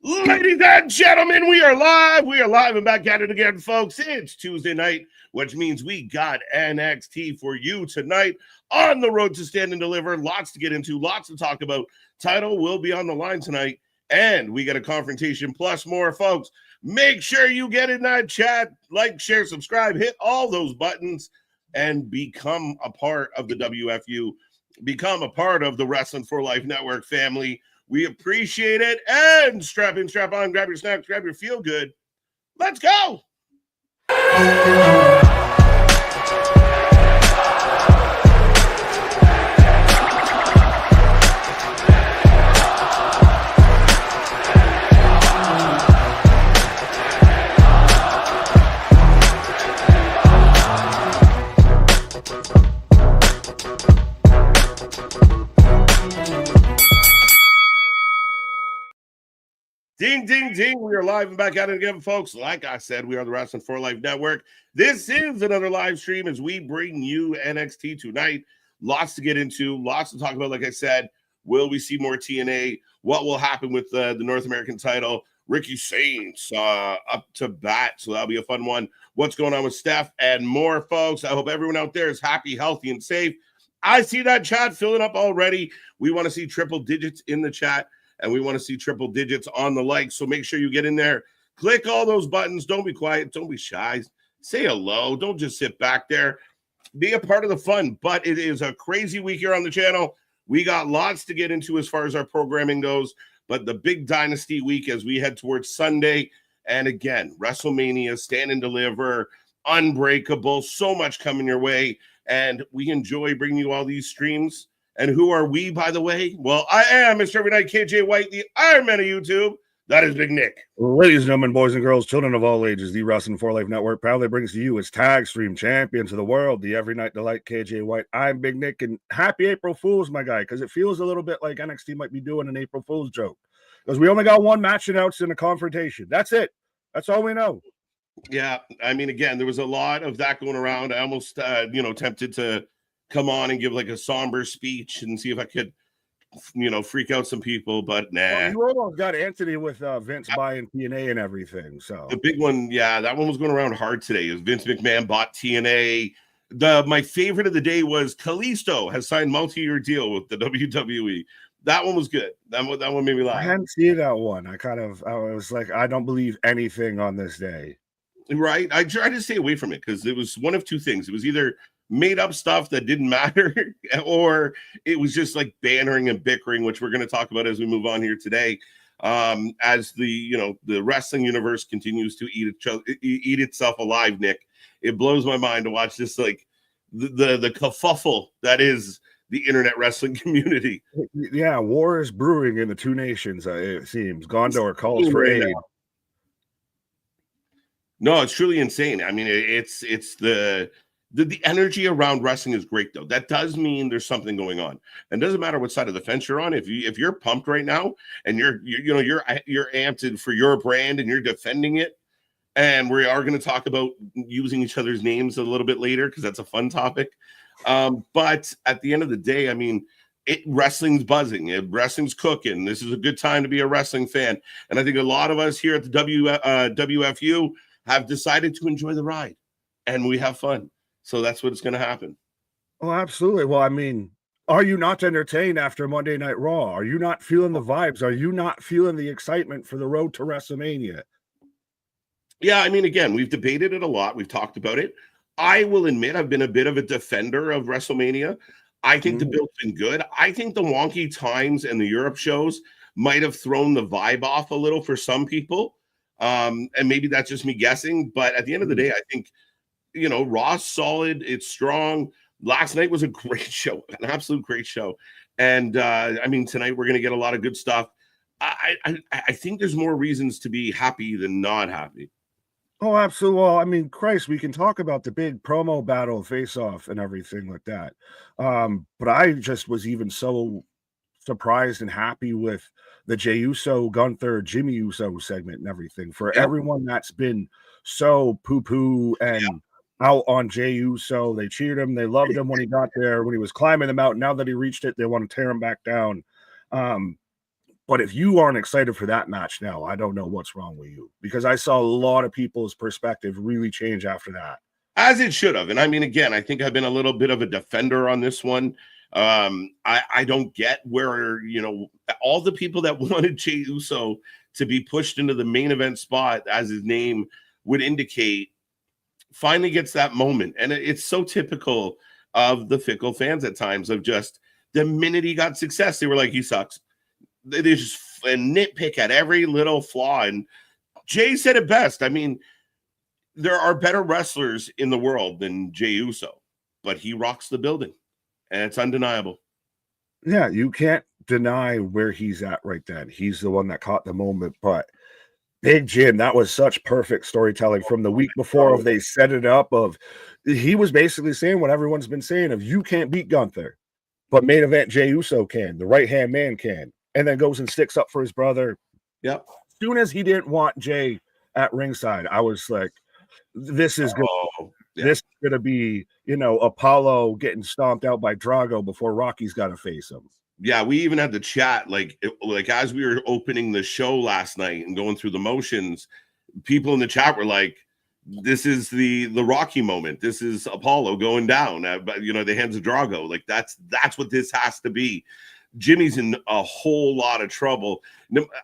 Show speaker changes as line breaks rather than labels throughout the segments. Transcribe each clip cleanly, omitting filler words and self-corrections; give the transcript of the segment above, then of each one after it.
Ladies and gentlemen, we are live. We are live and back at it again, folks. It's Tuesday night, which means we got NXT for you tonight on the road to Stand and Deliver. Lots to get into, lots to talk about. Title will be on the line tonight, and we got a confrontation plus more, folks. Make sure you get in that chat, like, share, subscribe, hit all those buttons, and become a part of the WFU. Become a part of the Wrestling for Life Network family. We appreciate it. And strap in, strap on, grab your snacks, grab your feel good. Let's go. Ding, ding, ding. We are live and back at it again, folks. Like I said, we are the Wrestling for Life Network. This is another live stream as we bring you NXT tonight. Lots to get into, lots to talk about. Like I said, will we see more TNA? What will happen with the North American title? Ricky Saints up to bat, so that'll be a fun one. What's going on with Steph and more, folks? I hope everyone out there is happy, healthy, and safe. I see that chat filling up already. We want to see triple digits in the chat. And we want to see triple digits on the like. So make sure you get in there. Click all those buttons. Don't be quiet. Don't be shy. Say hello. Don't just sit back there. Be a part of the fun. But it is a crazy week here on the channel. We got lots to get into as far as our programming goes. But the big dynasty week as we head towards Sunday. And again, WrestleMania, Stand and Deliver, Unbreakable. So much coming your way. And we enjoy bringing you all these streams. And who are we, by the way? Well, I am Mr. Every Night KJ White, the Iron Man of YouTube. That is Big Nick.
Ladies and gentlemen, boys and girls, children of all ages, the Wrestling for Life Network proudly brings to you as tag stream champions of the world, the Every Night Delight KJ White. I'm Big Nick, and happy April Fool's, my guy, because it feels a little bit like NXT might be doing an April Fool's joke. Because we only got one match announced in a confrontation. That's it. That's all we know.
Yeah, I mean, again, there was a lot of that going around. I almost, tempted to come on and give like a somber speech and see if I could, freak out some people, but nah.
Well, you almost got Anthony with Vince buying TNA and everything. So
the big one, yeah, that one was going around hard today. Is Vince McMahon bought TNA. My favorite of the day was Kalisto has signed multi-year deal with the WWE. That one was good. That one made me laugh.
I hadn't seen that one. I was like, I don't believe anything on this day.
Right. I tried to stay away from it because it was one of two things. It was either made up stuff that didn't matter, or it was just like bantering and bickering, which we're going to talk about as we move on here today. As the wrestling universe continues to eat itself alive, Nick, it blows my mind to watch this, like the kerfuffle that is the internet wrestling community.
Yeah, war is brewing in the two nations. It seems Gondor calls for aid.
No, it's truly insane. I mean, it's the energy around wrestling is great, though. That does mean there's something going on. And it doesn't matter what side of the fence you're on. If you're pumped right now and you're amped for your brand and you're defending it, and we are going to talk about using each other's names a little bit later because that's a fun topic. But at the end of the day, I mean, wrestling's buzzing. Wrestling's cooking. This is a good time to be a wrestling fan. And I think a lot of us here at the WFU have decided to enjoy the ride, and we have fun. So that's what's going to happen.
Oh, absolutely. Well, I mean, are you not entertained after Monday Night Raw? Are you not feeling the vibes? Are you not feeling the excitement for the road to WrestleMania?
Yeah, I mean, again, we've debated it a lot. We've talked about it. I will admit I've been a bit of a defender of WrestleMania. I think the build's been good. I think the wonky times and the Europe shows might have thrown the vibe off a little for some people. And maybe that's just me guessing. But at the end of the day, I think, Raw's solid. It's strong. Last night was a great show, an absolute great show. And I mean, tonight we're going to get a lot of good stuff. I think there's more reasons to be happy than not happy.
Oh, absolutely. Well, I mean, Christ, we can talk about the big promo battle, face-off, and everything like that. But I just was even so surprised and happy with the Jey Uso, Gunther, Jimmy Uso segment and everything. For everyone that's been so poo-poo and out on Jey Uso, they cheered him. They loved him when he got there, when he was climbing the mountain. Now that he reached it, they want to tear him back down. But if you aren't excited for that match now, I don't know what's wrong with you, because I saw a lot of people's perspective really change after that.
As it should have. And I mean, again, I think I've been a little bit of a defender on this one. I don't get where, all the people that wanted Jey Uso to be pushed into the main event spot, as his name would indicate, finally gets that moment. And it's so typical of the fickle fans at times, of just the minute he got success, they were like, he sucks. They just nitpick at every little flaw. And Jay said it best. I mean, there are better wrestlers in the world than Jey Uso, but he rocks the building, and it's undeniable.
Yeah, you can't deny where he's at right then. He's the one that caught the moment. But Big Jim, that was such perfect storytelling from the week before. Of they set it up, of he was basically saying what everyone's been saying, of you can't beat Gunther, but main event Jey Uso can, the right-hand man can, and then goes and sticks up for his brother.
Yep.
As soon as he didn't want Jey at ringside, I was like, this is good. Yeah. This is going to be, Apollo getting stomped out by Drago before Rocky's got to face him.
Yeah, we even had the chat, like as we were opening the show last night and going through the motions, people in the chat were like, this is the Rocky moment. This is Apollo going down, the hands of Drago. Like, that's what this has to be. Jimmy's in a whole lot of trouble.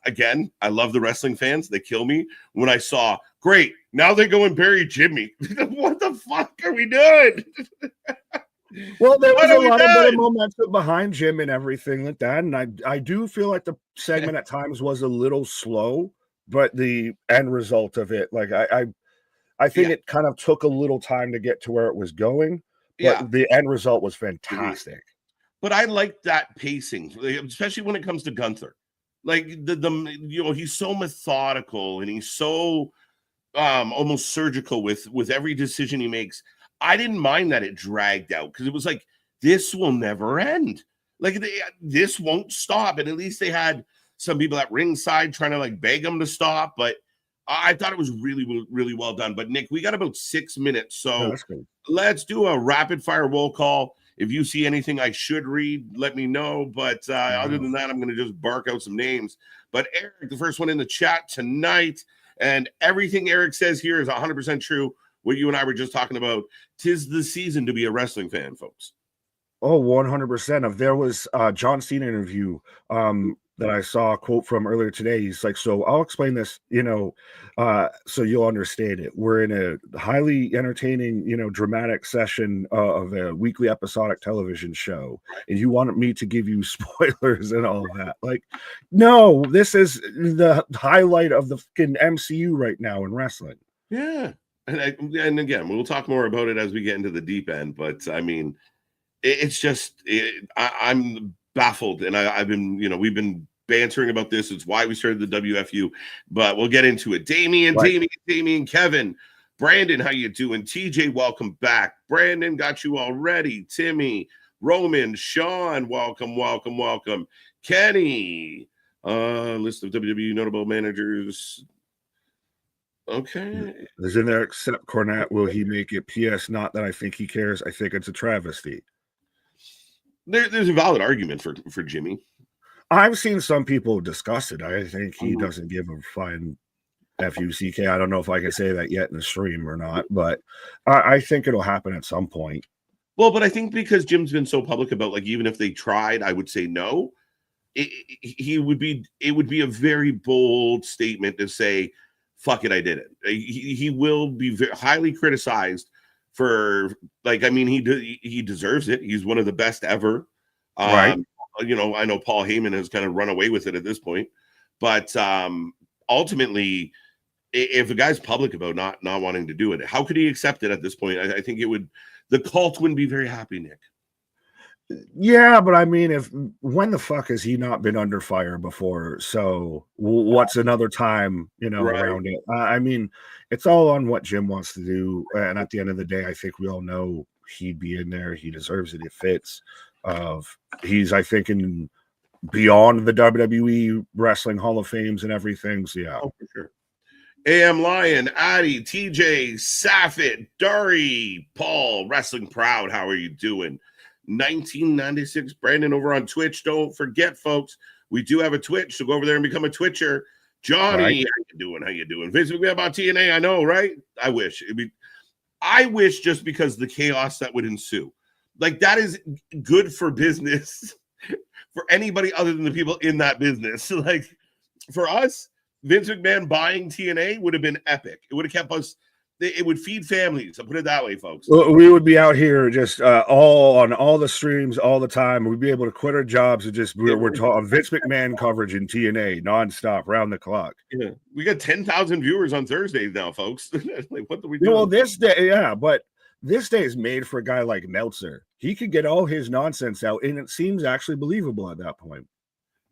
Again, I love the wrestling fans. They kill me when I saw, great, now they go and bury Jimmy. What the fuck are we doing?
Well, there was a lot of momentum behind Jim and everything like that. And I do feel like the segment at times was a little slow, but the end result of it, like I think it kind of took a little time to get to where it was going, but the end result was fantastic.
But I like that pacing, especially when it comes to Gunther. Like he's so methodical, and he's so almost surgical with every decision he makes. I didn't mind that it dragged out, because it was like, this will never end. Like, this won't stop. And at least they had some people at ringside trying to like beg him to stop. But I thought it was really, really well done. But Nick, we got about 6 minutes, so let's do a rapid fire roll call. If you see anything I should read, let me know. But other than that, I'm going to just bark out some names. But Eric, the first one in the chat tonight, and everything Eric says here is 100% true. What you and I were just talking about, 'tis the season to be a wrestling fan, folks.
Oh, 100%. If there was a John Cena interview that I saw a quote from earlier today, he's like, so I'll explain this, so you'll understand it. We're in a highly entertaining, dramatic session of a weekly episodic television show, and you wanted me to give you spoilers and all that. Like, no, this is the highlight of the fucking MCU right now in wrestling.
Yeah. And again, we'll talk more about it as we get into the deep end. But I mean, it's just, I'm baffled, and I've been, we've been bantering about this. It's why we started the WFU, but we'll get into it. Damien, Kevin, Brandon, how you doing? TJ, welcome back. Brandon, got you already. Timmy, Roman, Sean, welcome. Kenny, list of WWE notable managers. Okay.
Is in there except Cornette. Will he make it? P.S. Not that I think he cares. I think it's a travesty.
There's a valid argument for Jimmy.
I've seen some people discuss it. I think he doesn't give a flying F-U-C-K. I don't know if I can say that yet in the stream or not, but I think it'll happen at some point.
Well, but I think because Jim's been so public about, like, even if they tried, I would say no. It would be a very bold statement to say, fuck it, I did it. He will be highly criticized for, like, I mean, he deserves it. He's one of the best ever.
Right.
I know Paul Heyman has kind of run away with it at this point, but ultimately, if a guy's public about not wanting to do it, how could he accept it at this point? I think the cult wouldn't be very happy, Nick.
Yeah, but I mean, when the fuck has he not been under fire before? So what's another time, around it? I mean, it's all on what Jim wants to do. And at the end of the day, I think we all know he'd be in there. He deserves it. It fits. He's, I think, in beyond the WWE Wrestling Hall of Fames and everything. So yeah.
Oh, for sure. AM Lion, Addy, TJ, Safit, Dari, Paul, Wrestling Proud. How are you doing? 1996, Brandon over on Twitch. Don't forget, folks, We do have a Twitch, so go over there and become a Twitcher. Johnny,
Right.
How you doing? Vince McMahon about TNA, I know, right? I wish. I wish just because the chaos that would ensue. Like, that is good for business for anybody other than the people in that business. Like, for us, Vince McMahon buying TNA would have been epic. It would have kept us, it would feed families. I'll put it that way, folks.
We would be out here just all on all the streams all the time. We'd be able to quit our jobs and just we're talking Vince McMahon coverage in TNA nonstop, round the clock.
Yeah, we got 10,000 viewers on Thursdays now, folks. Like, what do we do?
Well, this day, yeah, but this day is made for a guy like Meltzer. He could get all his nonsense out, and it seems actually believable at that point.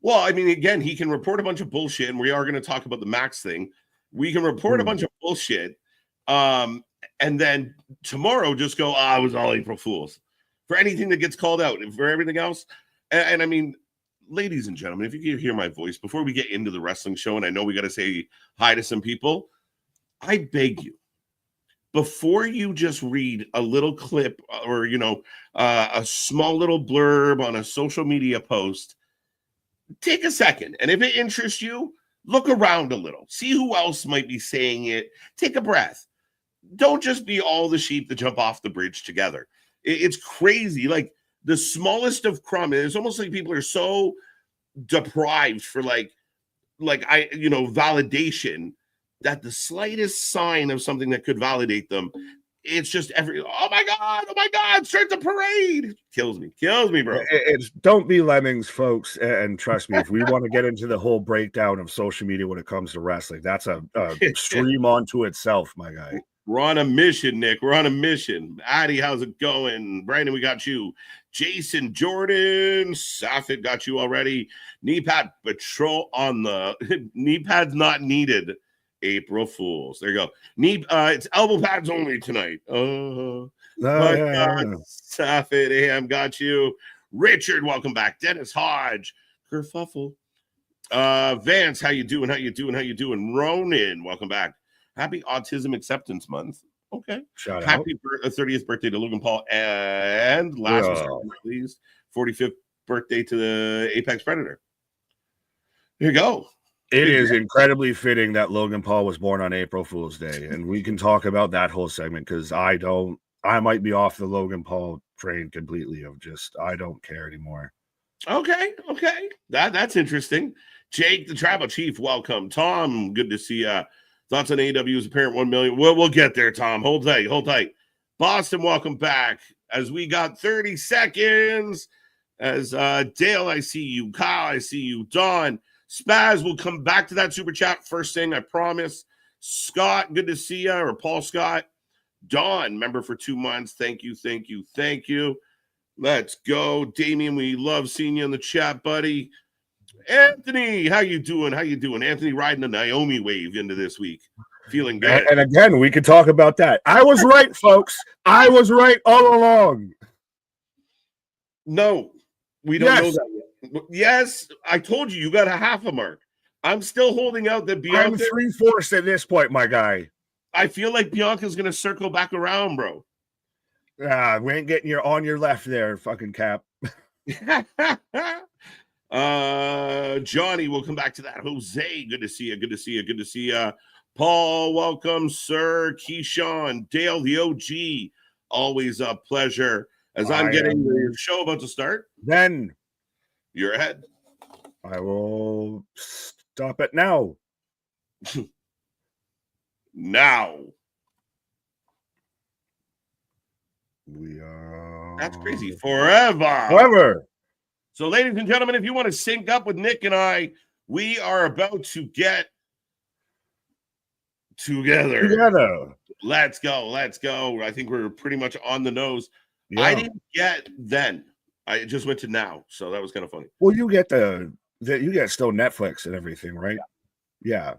Well, I mean, again, he can report a bunch of bullshit, and we are going to talk about the Max thing. We can report a bunch of bullshit, and then tomorrow just go, it was all April Fools for anything that gets called out, and for everything else. And I mean, ladies and gentlemen, if you can hear my voice before we get into the wrestling show, and I know we got to say hi to some people, I beg you, before you just read a little clip or, a small little blurb on a social media post, take a second. And if it interests you, look around a little. See who else might be saying it. Take a breath. Don't just be all the sheep that jump off the bridge together. It's crazy. Like, the smallest of crumb. It's almost like people are so deprived for validation that the slightest sign of something that could validate them, it's just oh my God, start the parade. Kills me, bro.
It's don't be lemmings, folks. And trust me, if we want to get into the whole breakdown of social media when it comes to wrestling, that's a stream onto itself, my guy.
We're on a mission, Nick. We're on a mission. Addie, how's it going? Brandon, we got you. Jason, Jordan, Safit got you already. Knee pad patrol on the knee pads not needed. April Fools. There you go. It's elbow pads only tonight. Safit, AM got you. Richard, welcome back. Dennis Hodge, Kerfuffle. Vance, how you doing? Ronan, welcome back. Happy Autism Acceptance Month. Okay.
Shout out.
Happy 30th birthday to Logan Paul, and last but not least, 45th birthday to the Apex Predator. Here you go.
It is incredibly fitting that Logan Paul was born on April Fool's Day, and we can talk about that whole segment because I might be off the Logan Paul train completely I don't care anymore.
Okay. That's interesting. Jake, the Tribal Chief, welcome. Tom, good to see you. Thoughts on AEW's apparent 1 million. We'll get there, Tom. Hold tight. Boston, welcome back. As we got 30 seconds. As Dale, I see you. Kyle, I see you. Don, Spaz will come back to that super chat first thing, I promise. Scott, good to see you. Or Paul Scott. Don, member for 2 months. Thank you. Let's go. Damien, we love seeing you in the chat, buddy. Anthony, how you doing? Anthony riding the Naomi wave into this week. Feeling good.
And again, we could talk about that. I was right, folks. I was right all along.
No, we don't know that yet. Yes, I told you got a half a mark. I'm still holding out that Bianca.
I'm 3/4 at this point, my guy.
I feel like Bianca's going to circle back around, bro.
We ain't getting on your left there, fucking Cap.
Johnny, we'll come back to that. Jose, good to see you. Paul, welcome, sir. Keyshawn, Dale, the OG, always a pleasure. As I'm getting the show about to start,
then
you're ahead.
I will stop it now.
Now.
We are.
That's crazy. Forever. So, ladies and gentlemen, if you want to sync up with Nick and I, we are about to get together. Let's go. I think we're pretty much on the nose. Yeah. I didn't get then. I just went to now. So that was kind of funny.
Well, you get you get still Netflix and everything, right? Yeah.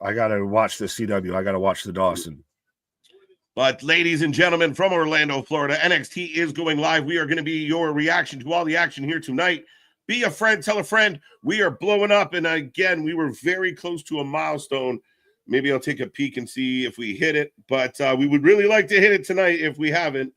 I got to watch the CW. I got to watch the Dawson.
But ladies and gentlemen, from Orlando, Florida, NXT is going live. We are going to be your reaction to all the action here tonight. Be a friend, tell a friend. We are blowing up. And again, we were very close to a milestone. Maybe I'll take a peek and see if we hit it. But we would really like to hit it tonight if we haven't.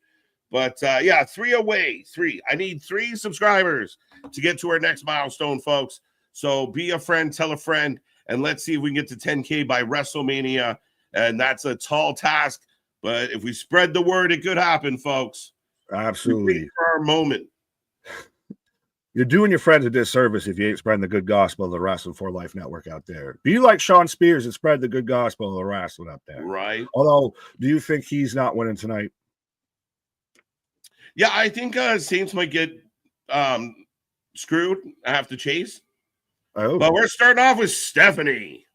But yeah, 3 away. 3. I need 3 subscribers to get to our next milestone, folks. So be a friend, tell a friend, and let's see if we can get to 10K by WrestleMania. And that's a tall task, but if we spread the word, it could happen, folks.
Absolutely.
For our moment.
You're doing your friends a disservice if you ain't spreading the good gospel of the Wrestling for Life Network out there. Be like Sean Spears and spread the good gospel of the wrestling out there.
Right.
Although, do you think he's not winning tonight?
Yeah, I think Saints might get screwed. I have to chase. But we're starting off with Stephanie.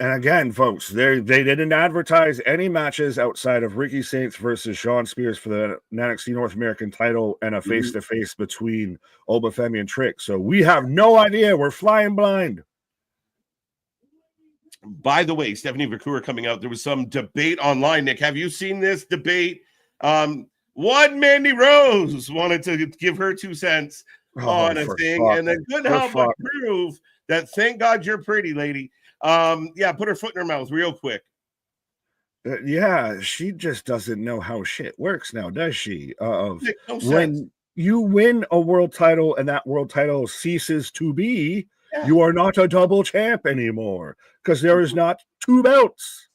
And again, folks, they didn't advertise any matches outside of Ricky Saints versus Sean Spears for the NXT North American title and a face-to-face between Obafemi and Trick. So we have no idea. We're flying blind.
By the way, Stephanie Vancouver coming out. There was some debate online, Nick. Have you seen this debate? One Mandy Rose wanted to give her 2 cents on a thing, and then couldn't help but prove that thank God you're pretty, lady. Yeah, put her foot in her mouth real quick.
Yeah, she just doesn't know how shit works now, does she?
When
you win a world title and that world title ceases to be, you are not a double champ anymore because there is not 2 belts.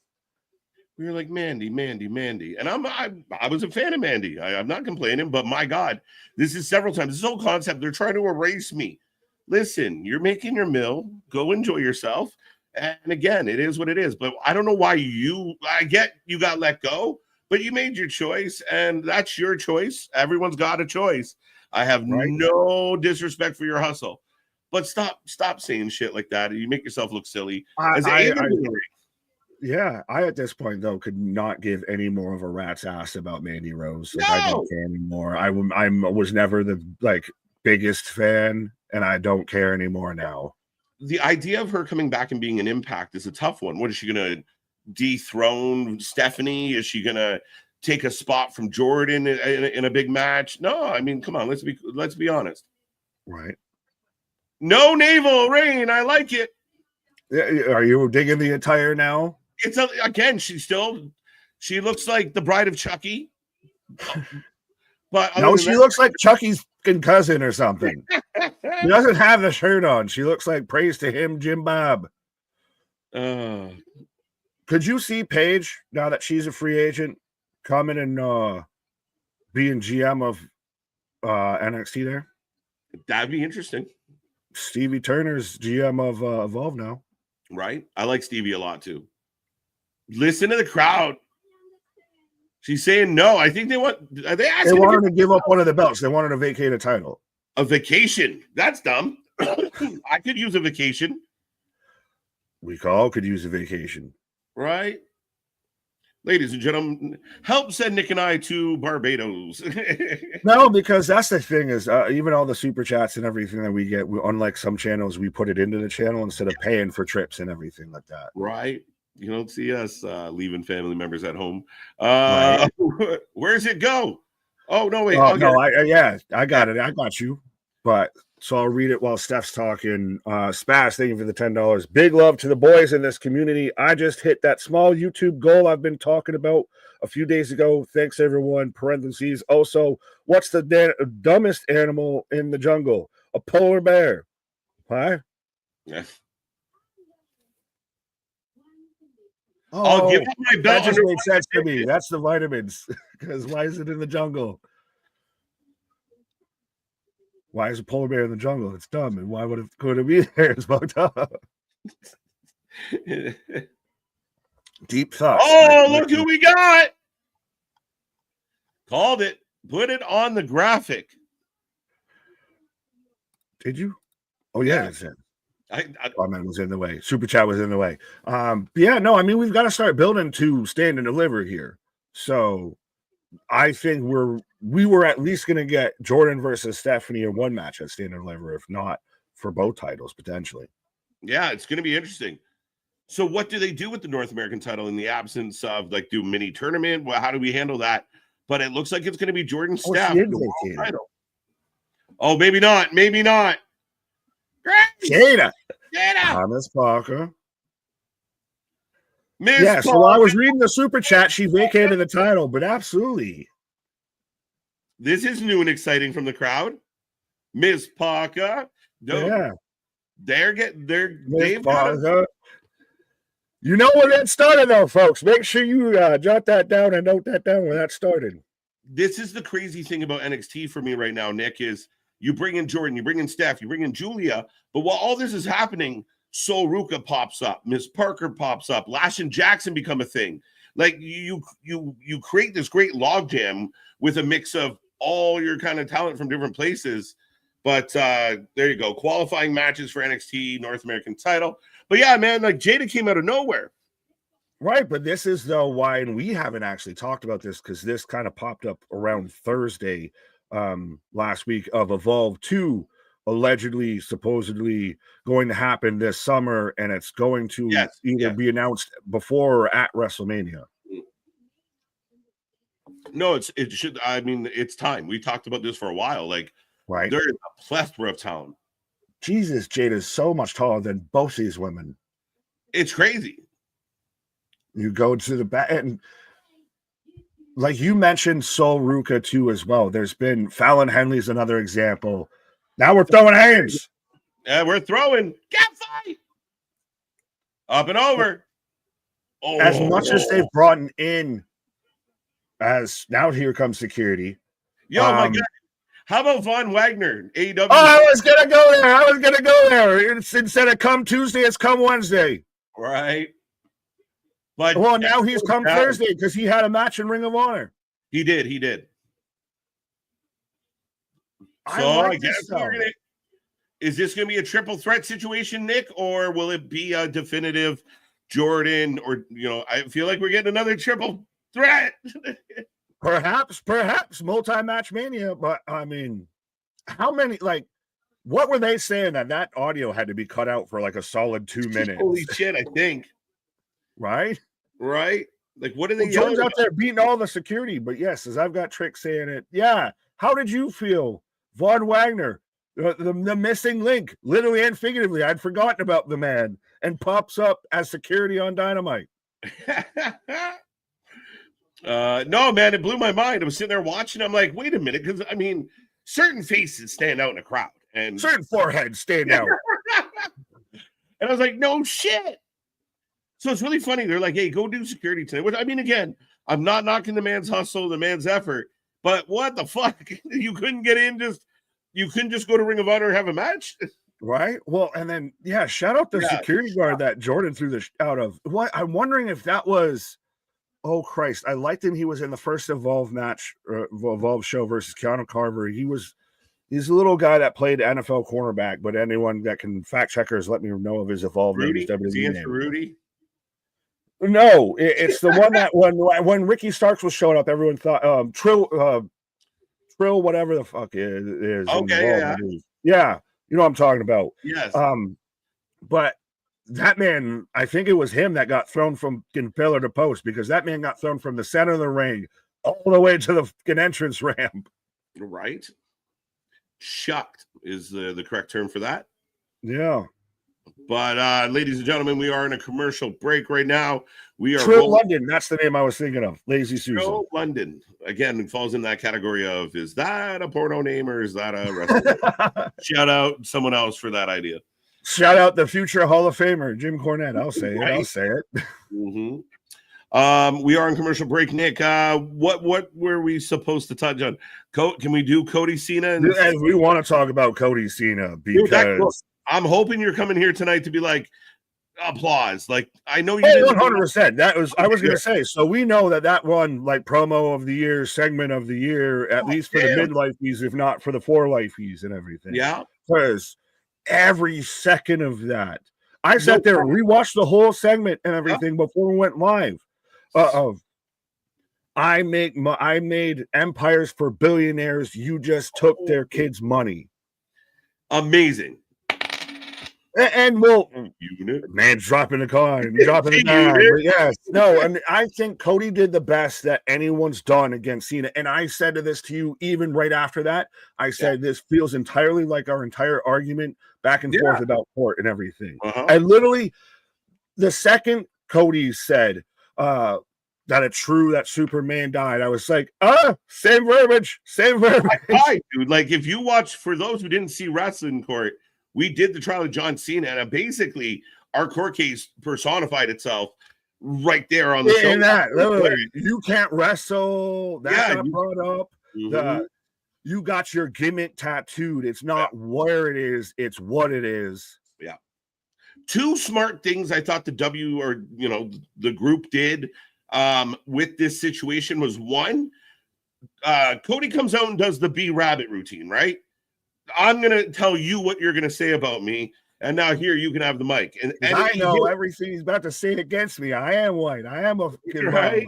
We were like, Mandy. And I was a fan of Mandy. I'm not complaining, but my God, this is several times. This whole concept, they're trying to erase me. Listen, you're making your mill. Go enjoy yourself. And again, it is what it is. But I don't know why I get you got let go, but you made your choice, and that's your choice. Everyone's got a choice. I have no disrespect for your hustle. But stop saying shit like that. You make yourself look silly.
Yeah, I at this point though could not give any more of a rat's ass about Mandy Rose. Like, I don't care anymore. I was never the biggest fan, and I don't care anymore now.
The idea of her coming back and being an Impact is a tough one. What is she gonna dethrone Stephanie? Is she gonna take a spot from Jordan in a big match? No, I mean, come on, let's be honest.
Right.
No navel rain. I like it.
Are you digging the attire now?
It's again. She looks like the bride of Chucky. But
no, she looks like Chucky's cousin or something. She doesn't have the shirt on. She looks like praise to him, Jim Bob. Could you see Paige now that she's a free agent coming and being GM of NXT there?
That'd be interesting.
Stevie Turner's GM of Evolve now.
Right. I like Stevie a lot too. Listen to the crowd. She's saying no. I think they want her
to give up one of the belts. They wanted to vacate a title.
A vacation. That's dumb. I could use a vacation.
We all could use a vacation.
Right. Ladies and gentlemen, help send Nick and I to Barbados.
No, because that's the thing is even all the super chats and everything that we get, unlike some channels, we put it into the channel instead of paying for trips and everything like that.
Right. You don't see us leaving family members at home. Right. Where's it go? Oh, no, wait.
I got it. I got you. But so I'll read it while Steph's talking. Spaz, thank you for the $10. Big love to the boys in this community. I just hit that small YouTube goal I've been talking about a few days ago. Thanks, everyone. Parentheses. Also, what's the dumbest animal in the jungle? A polar bear. Huh?
Yeah.
Oh, I'll give up my belt. That just makes sense to me. That's the vitamins. Because why is it in the jungle? Why is a polar bear in the jungle? It's dumb. And why could it be there? It's fucked up. Deep thoughts.
Oh, look who we got. Called it. Put it on the graphic.
Did you? Oh, yeah. It's in. Comment was in the way. Super chat was in the way. Yeah, no, I mean, we've got to start building to stand and deliver here. So I think we were at least going to get Jordan versus Stephanie in one match at stand and deliver, if not for both titles potentially.
Yeah, it's going to be interesting. So what do they do with the North American title in the absence of do mini tournament? Well, how do we handle that? But it looks like it's going to be Jordan Steph. Oh, maybe not. Maybe not.
Jada. Thomas Parker.
Miss
so while I was reading the super chat, she vacated the title, but absolutely.
This is new and exciting from the crowd. Miss Parker. Dude, they've
got you know where that started, though, folks. Make sure you jot that down and note that down where that started.
This is the crazy thing about NXT for me right now, Nick, is you bring in Jordan, you bring in Steph, you bring in Julia, but while all this is happening, Sol Ruka pops up, Miss Parker pops up, Lash and Jackson become a thing. Like you create this great logjam with a mix of all your kind of talent from different places. But there you go, qualifying matches for NXT North American title. But yeah, man, like Jada came out of nowhere.
Right, but this is though why, and we haven't actually talked about this because this kind of popped up around Thursday last week of Evolve 2 allegedly, supposedly going to happen this summer, and it's going to either be announced before or at WrestleMania.
No, it should. I mean, it's time. We talked about this for a while. Like,
right,
there is a plethora of talent.
Jesus, Jada's so much taller than both these women.
It's crazy.
You go to the back, and like you mentioned, Sol Ruka too as well. There's been Fallon Henley's another example. Now we're throwing hands.
Yeah, we're throwing cat fight up and over.
Oh, as much as they've brought in, as now here comes security.
Yo, my God. How about Von Wagner? AEW.
Oh, I was gonna go there. Instead of come Tuesday, it's come Wednesday.
Right. But
well, now he's come Thursday because he had a match in Ring of Honor.
He did. So I guess is this going to be a triple threat situation, Nick, or will it be a definitive Jordan? Or I feel like we're getting another triple threat.
Perhaps multi-match mania. But I mean, how many? Like, what were they saying that audio had to be cut out for like a solid 2 minutes?
Holy shit! I think.
Right.
Like, what are they?
Jordan's out there beating all the security, but yes, as I've got Trick saying it. Yeah. How did you feel, Von Wagner, the missing link, literally and figuratively? I'd forgotten about the man, and pops up as security on Dynamite.
No, man, it blew my mind. I was sitting there watching. I'm like, wait a minute, because I mean, certain faces stand out in a crowd, and
certain foreheads stand out.
And I was like, no shit. So it's really funny. They're like, hey, go do security today. Which, I mean, again, I'm not knocking the man's hustle, the man's effort, but what the fuck? You couldn't get in you couldn't just go to Ring of Honor and have a match?
Right. Well, and then, shout out the security guard that Jordan threw the out of. What I'm wondering if that was, oh, Christ. I liked him. He was in the first Evolve match, Evolve show versus Keanu Carver. He's a little guy that played NFL cornerback, but anyone that can fact checkers let me know of his Evolve
Rudy?
name.
Is he in for Rudy?
No, it's the one that when Ricky Starks was showing up, everyone thought Trill, whatever the fuck it is.
Okay,
yeah, you know what I'm talking about.
Yes.
But that man, I think it was him that got thrown from pillar to post, because that man got thrown from the center of the ring all the way to the entrance ramp.
Right. Shucked is the correct term for that.
Yeah.
But ladies and gentlemen, we are in a commercial break right now. We are
Trill London. That's the name I was thinking of. Lazy Susan.
Trill London. Again, it falls in that category of, is that a porno name or is that a wrestler? Shout out someone else for that idea.
Shout out the future Hall of Famer, Jim Cornette. I'll say it.
Mm-hmm. We are in commercial break, Nick. What were we supposed to touch on? Can we do Cody Cena?
We want to talk about Cody Cena because
I'm hoping you're coming here tonight to be like, applause. Like, I know you
100%. That was I was going to say. So we know that won like promo of the year, segment of the year, at least for the mid-lifeies, if not for the 4-lifeies and everything.
Yeah,
because every second of that, I sat there and rewatched the whole segment and everything before we went live. I made empires for billionaires. You just took their kids' money.
Amazing.
And man's dropping the car and dropping the dime. Yes, no, and I think Cody did the best that anyone's done against Cena. And I said this to you even right after that. I said this feels entirely like our entire argument back and forth about court and everything. And literally, the second Cody said that it's true that Superman died, I was like, same verbiage.
Dude. Like, if you watch, for those who didn't see Wrestling Court, We did the trial of John Cena, and basically our court case personified itself right there on the show.
And that literally, you can't wrestle. That got brought up. You got your gimmick tattooed. It's not where it is, it's what it is.
Yeah. Two smart things I thought the the group did with this situation was one, Cody comes out and does the B Rabbit routine, right? I'm going to tell you what you're going to say about me. And now here you can have the mic. And
I know everything he's about to say against me. I am white. I am a
right.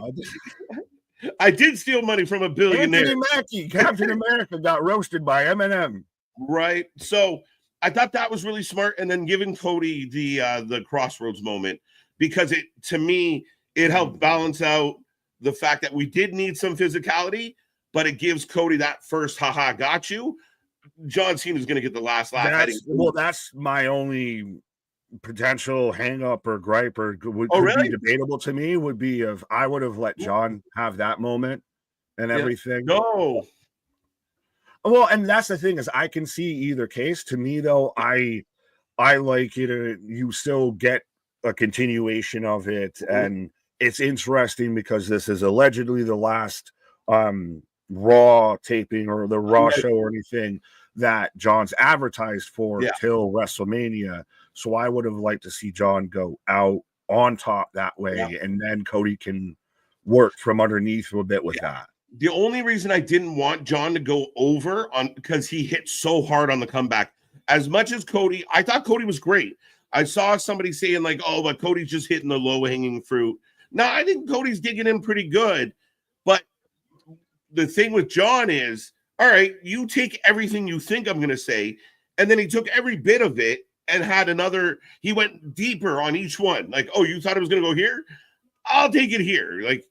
I did steal money from a billionaire.
Anthony Mackie, Captain America, got roasted by Eminem.
Right. So I thought that was really smart. And then giving Cody the crossroads moment, because to me, it helped balance out the fact that we did need some physicality, but it gives Cody that first haha got you. John Cena is going to get the last laugh.
That's my only potential hang up or gripe or could
really?
Be debatable to me would be if I would have let John have that moment and everything.
No.
Well, and that's the thing is I can see either case. To me, though, I like it. You still get a continuation of it, and it's interesting because this is allegedly the last Raw taping or the Raw show or anything that John's advertised for till WrestleMania. So I would have liked to see John go out on top that way, and then Cody can work from underneath a bit with that.
The only reason I didn't want John to go over on because he hit so hard on the comeback. As much as Cody, I thought Cody was great. I saw somebody saying like, "Oh, but Cody's just hitting the low-hanging fruit." No, I think Cody's digging in pretty good. But the thing with John is, all right, you take everything you think I'm going to say, and then he took every bit of it and had another. He went deeper on each one. Like, oh, you thought it was going to go here? I'll take it here. Like,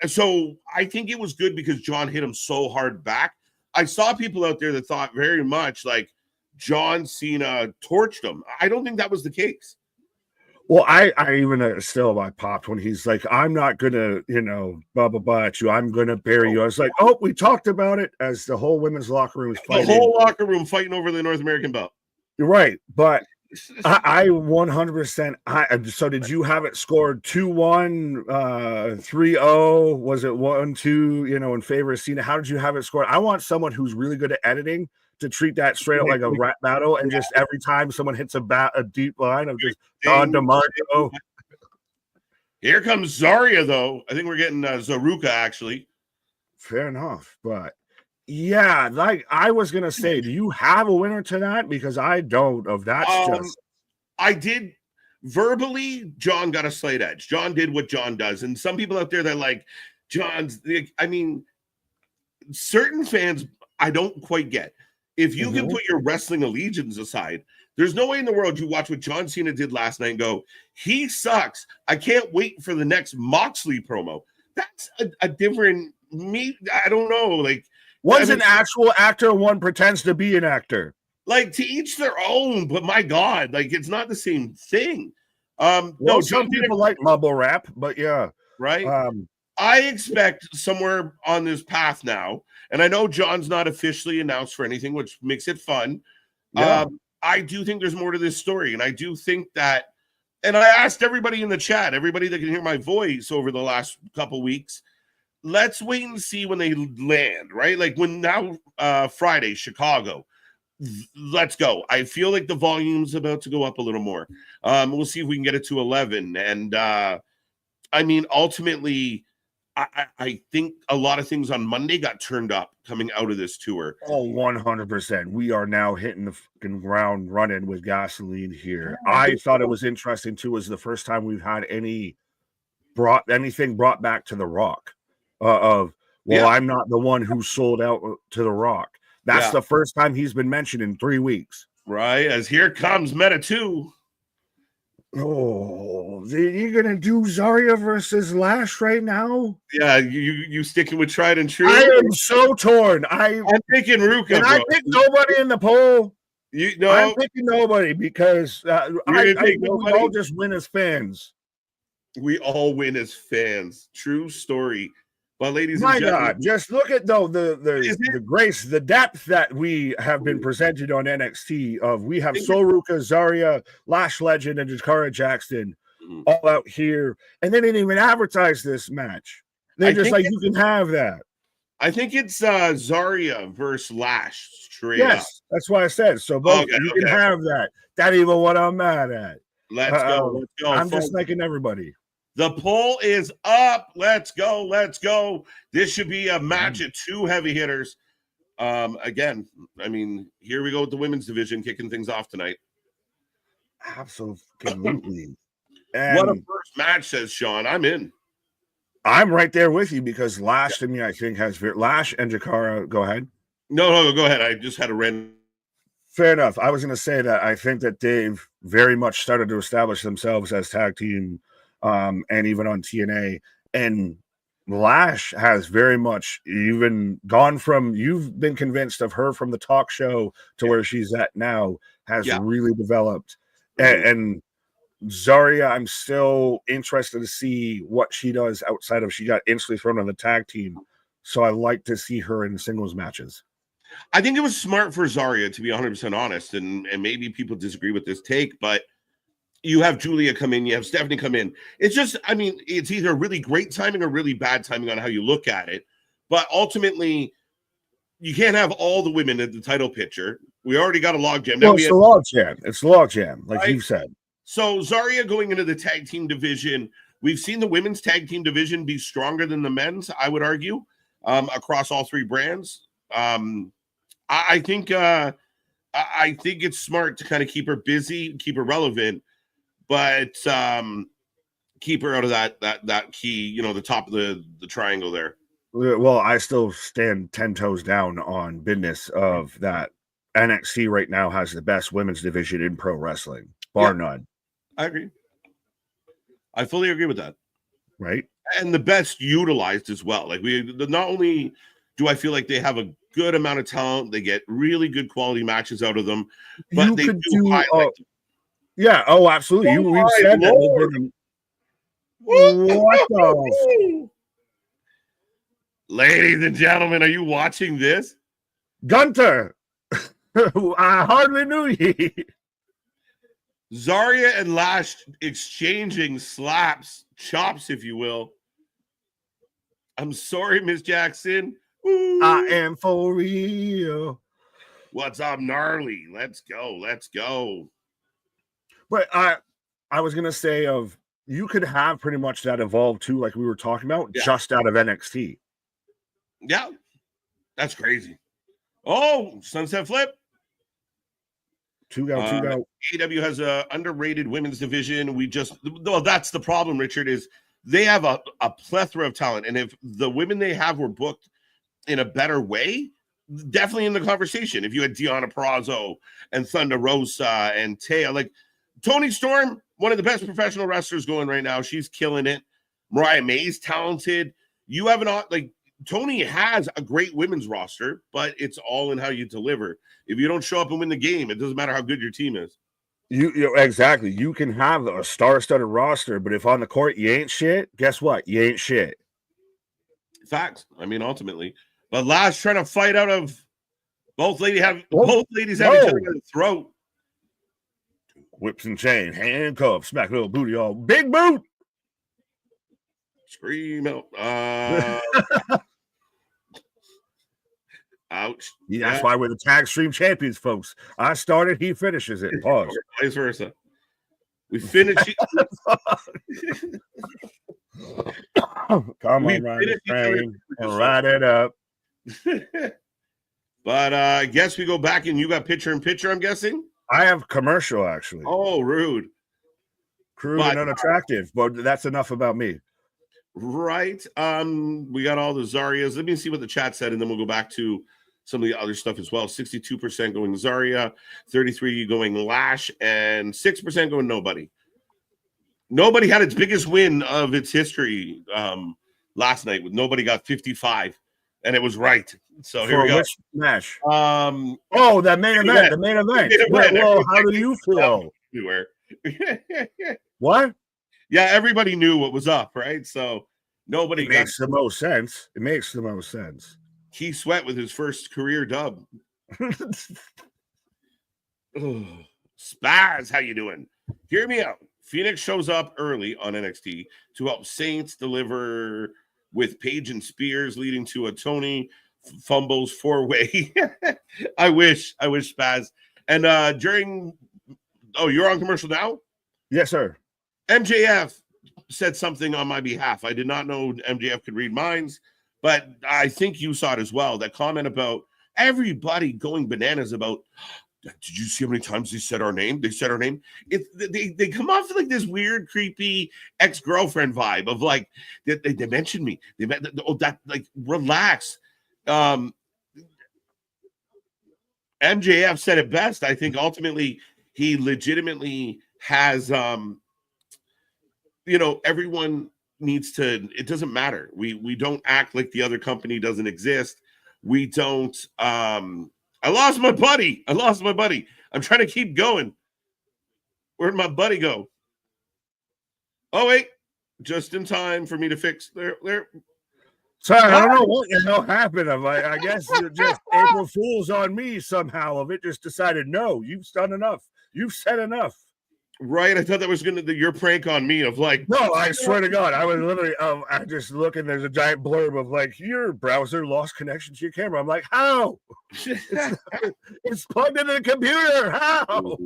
so I think it was good because John hit him so hard back. I saw people out there that thought very much like John Cena torched him. I don't think that was the case.
Well, I even I popped when he's like, I'm not going to, blah, blah, blah at you. I'm going to bury you. I was like, oh, we talked about it as the whole women's locker room was fighting.
The whole locker room fighting over the North American belt.
You're right. But I 100%. So did you have it scored 2-1, 3-0? Was it 1-2, in favor of Cena? How did you have it scored? I want someone who's really good at editing to treat that straight up like a rap battle, and just every time someone hits a deep line of just Don DeMarco.
Here comes Zarya, though. I think we're getting Zaruka, actually.
Fair enough, but yeah, like I was gonna say, do you have a winner to that? Because I don't. I did verbally. John got a slight edge. John did what John does, and some people out there that like John's. I mean, certain fans I don't quite get. If you can put your wrestling allegiance aside, there's no way in the world you watch what John Cena did last night and go, he sucks. I can't wait for the next Moxley promo. That's a different me. I don't know. Like, one's an actual actor, one pretends to be an actor.
Like, to each their own, but my God, like, it's not the same thing.
No, some people like mumble rap, but yeah.
Right. I expect somewhere on this path now, and I know John's not officially announced for anything, which makes it fun. Yeah. I do think there's more to this story, and I do think that, and I asked everybody in the chat, everybody that can hear my voice over the last couple weeks, let's wait and see when they land, right? Like when now Friday, Chicago, let's go. I feel like the volume's about to go up a little more. We'll see if we can get it to 11. And I mean, ultimately, I think a lot of things on Monday got turned up coming out of this tour.
Oh, 100%. We are now hitting the fucking ground running with gasoline here. I thought it was interesting, too, was the first time we've had anything brought back to The Rock. I'm not the one who sold out to The Rock. That's the first time he's been mentioned in 3 weeks.
Right, as here comes Meta 2.
Oh, you're gonna do Zarya versus Lash right now?
Yeah, you sticking with tried and true.
I am so torn. I'm
picking Ruka.
Can I pick nobody in the poll?
I'm
picking nobody because I think we all just win as fans.
We all win as fans. True story. But ladies
My
and gentlemen,
God, just look at the grace, the depth that we have been presented on NXT. We have Soruka, Zarya, Lash Legend, and Jakara Jackson all out here, and they didn't even advertise this match. They're just like, you can have that.
I think it's Zarya versus Lash straight up.
That's why I said so. Both you can have that. That ain't even what I'm mad at.
Let's go.
I'm just liking everybody.
The poll is up. Let's go. This should be a match of two heavy hitters. Again, I mean, here we go with the women's division kicking things off tonight.
Absolutely.
What a first match, says Sean. I'm in.
I'm right there with you because Lash to me, I think, has Lash and Jakara. Go ahead.
No, go ahead. I just had a random.
Fair enough. I was going to say that I think that they've very much started to establish themselves as tag team. And even on TNA, and Lash has very much even gone from, you've been convinced of her from the talk show to where she's at now, has really developed. And Zarya, I'm still interested to see what she does outside of, she got instantly thrown on the tag team. So I like to see her in singles matches.
I think it was smart for Zarya, to be 100% honest, and maybe people disagree with this take, but you have Julia come in, you have Stephanie come in. It's just, I mean, it's either really great timing or really bad timing on how you look at it. But ultimately, you can't have all the women at the title picture. We already got a logjam.
Well, it's the logjam, like you said.
So Zarya going into the tag team division, we've seen the women's tag team division be stronger than the men's, I would argue, across all three brands. I think it's smart to kind of keep her busy, keep her relevant, but keep her out of that key, the top of the triangle there.
Well, I still stand 10 toes down on business of that. NXT right now has the best women's division in pro wrestling, bar none.
I agree. I fully agree with that.
Right.
And the best utilized as well. Like not only do I feel like they have a good amount of talent, they get really good quality matches out of them, but they do highlight them.
Yeah. Oh, absolutely. We've said that. What
Ladies and gentlemen, are you watching this?
Gunter, I hardly knew you.
Zarya and Lash exchanging slaps, chops, if you will. I'm sorry, Miss Jackson. Ooh.
I am for real.
What's up, gnarly? Let's go.
But I was gonna say you could have pretty much that evolve too, like we were talking about, just out of NXT.
Yeah, that's crazy. Oh, sunset flip.
Two go.
AEW has a underrated women's division. That's the problem, Richard, is they have a plethora of talent. And if the women they have were booked in a better way, definitely in the conversation. If you had Deonna Purrazzo and Thunder Rosa and Taya, like Toni Storm, one of the best professional wrestlers going right now. She's killing it. Mariah May's talented. You have Tony has a great women's roster, but it's all in how you deliver. If you don't show up and win the game, it doesn't matter how good your team is.
You exactly. You can have a star-studded roster, but if on the court you ain't shit, guess what? You ain't shit.
Facts. I mean, ultimately. But Lash trying to fight out of both ladies have each other by the throat.
Whips and chain, handcuffs, smack little booty all big boot.
Scream out. Ouch.
Yeah, that's why we're the tag stream champions, folks. I started, he finishes it. Pause.
Vice versa. We finished.
Come on, ride it up.
But I guess we go back and you got picture in picture, I'm guessing.
I have commercial, actually.
Oh, rude.
Crude and unattractive, but that's enough about me.
Right. We got all the Zaryas. Let me see what the chat said, and then we'll go back to some of the other stuff as well. 62% going Zarya, 33% going Lash, and 6% going Nobody. Nobody had its biggest win of its history last night. With Nobody got 55, and it was right. So here we go.
Which match? That main event. The main event. Well, how do you feel?
Everywhere.
What?
Yeah, everybody knew what was up, right? So Nobody
It makes the most sense. It makes the most sense.
Keith Sweat with his first career dub. Spaz, how you doing? Hear me out. Phoenix shows up early on NXT to help Saints deliver with Paige and Spears, leading to a Tony fumbles 4-way. I wish, Spaz. And you're on commercial now?
Yes, sir.
MJF said something on my behalf. I did not know MJF could read minds, but I think you saw it as well. That comment about everybody going bananas about, did you see how many times they said our name? They said our name. They come off like this weird, creepy ex-girlfriend vibe of like, they mentioned me. They met like, relax. MJF said it best. I think ultimately he legitimately has, everyone needs to, it doesn't matter. We don't act like the other company doesn't exist. We don't, I lost my buddy. I'm trying to keep going. Where'd my buddy go? Oh, wait. Just in time for me to fix there.
Sorry, I don't know what the hell happened. I guess you're just April Fool's on me somehow. Of it just decided, no, you've done enough. You've said enough.
Right. I thought that was going to your prank on me of like.
No, I swear to God, I was literally, I just looking. There's a giant blurb of like, your browser lost connection to your camera. I'm like, how? It's plugged into the computer. How?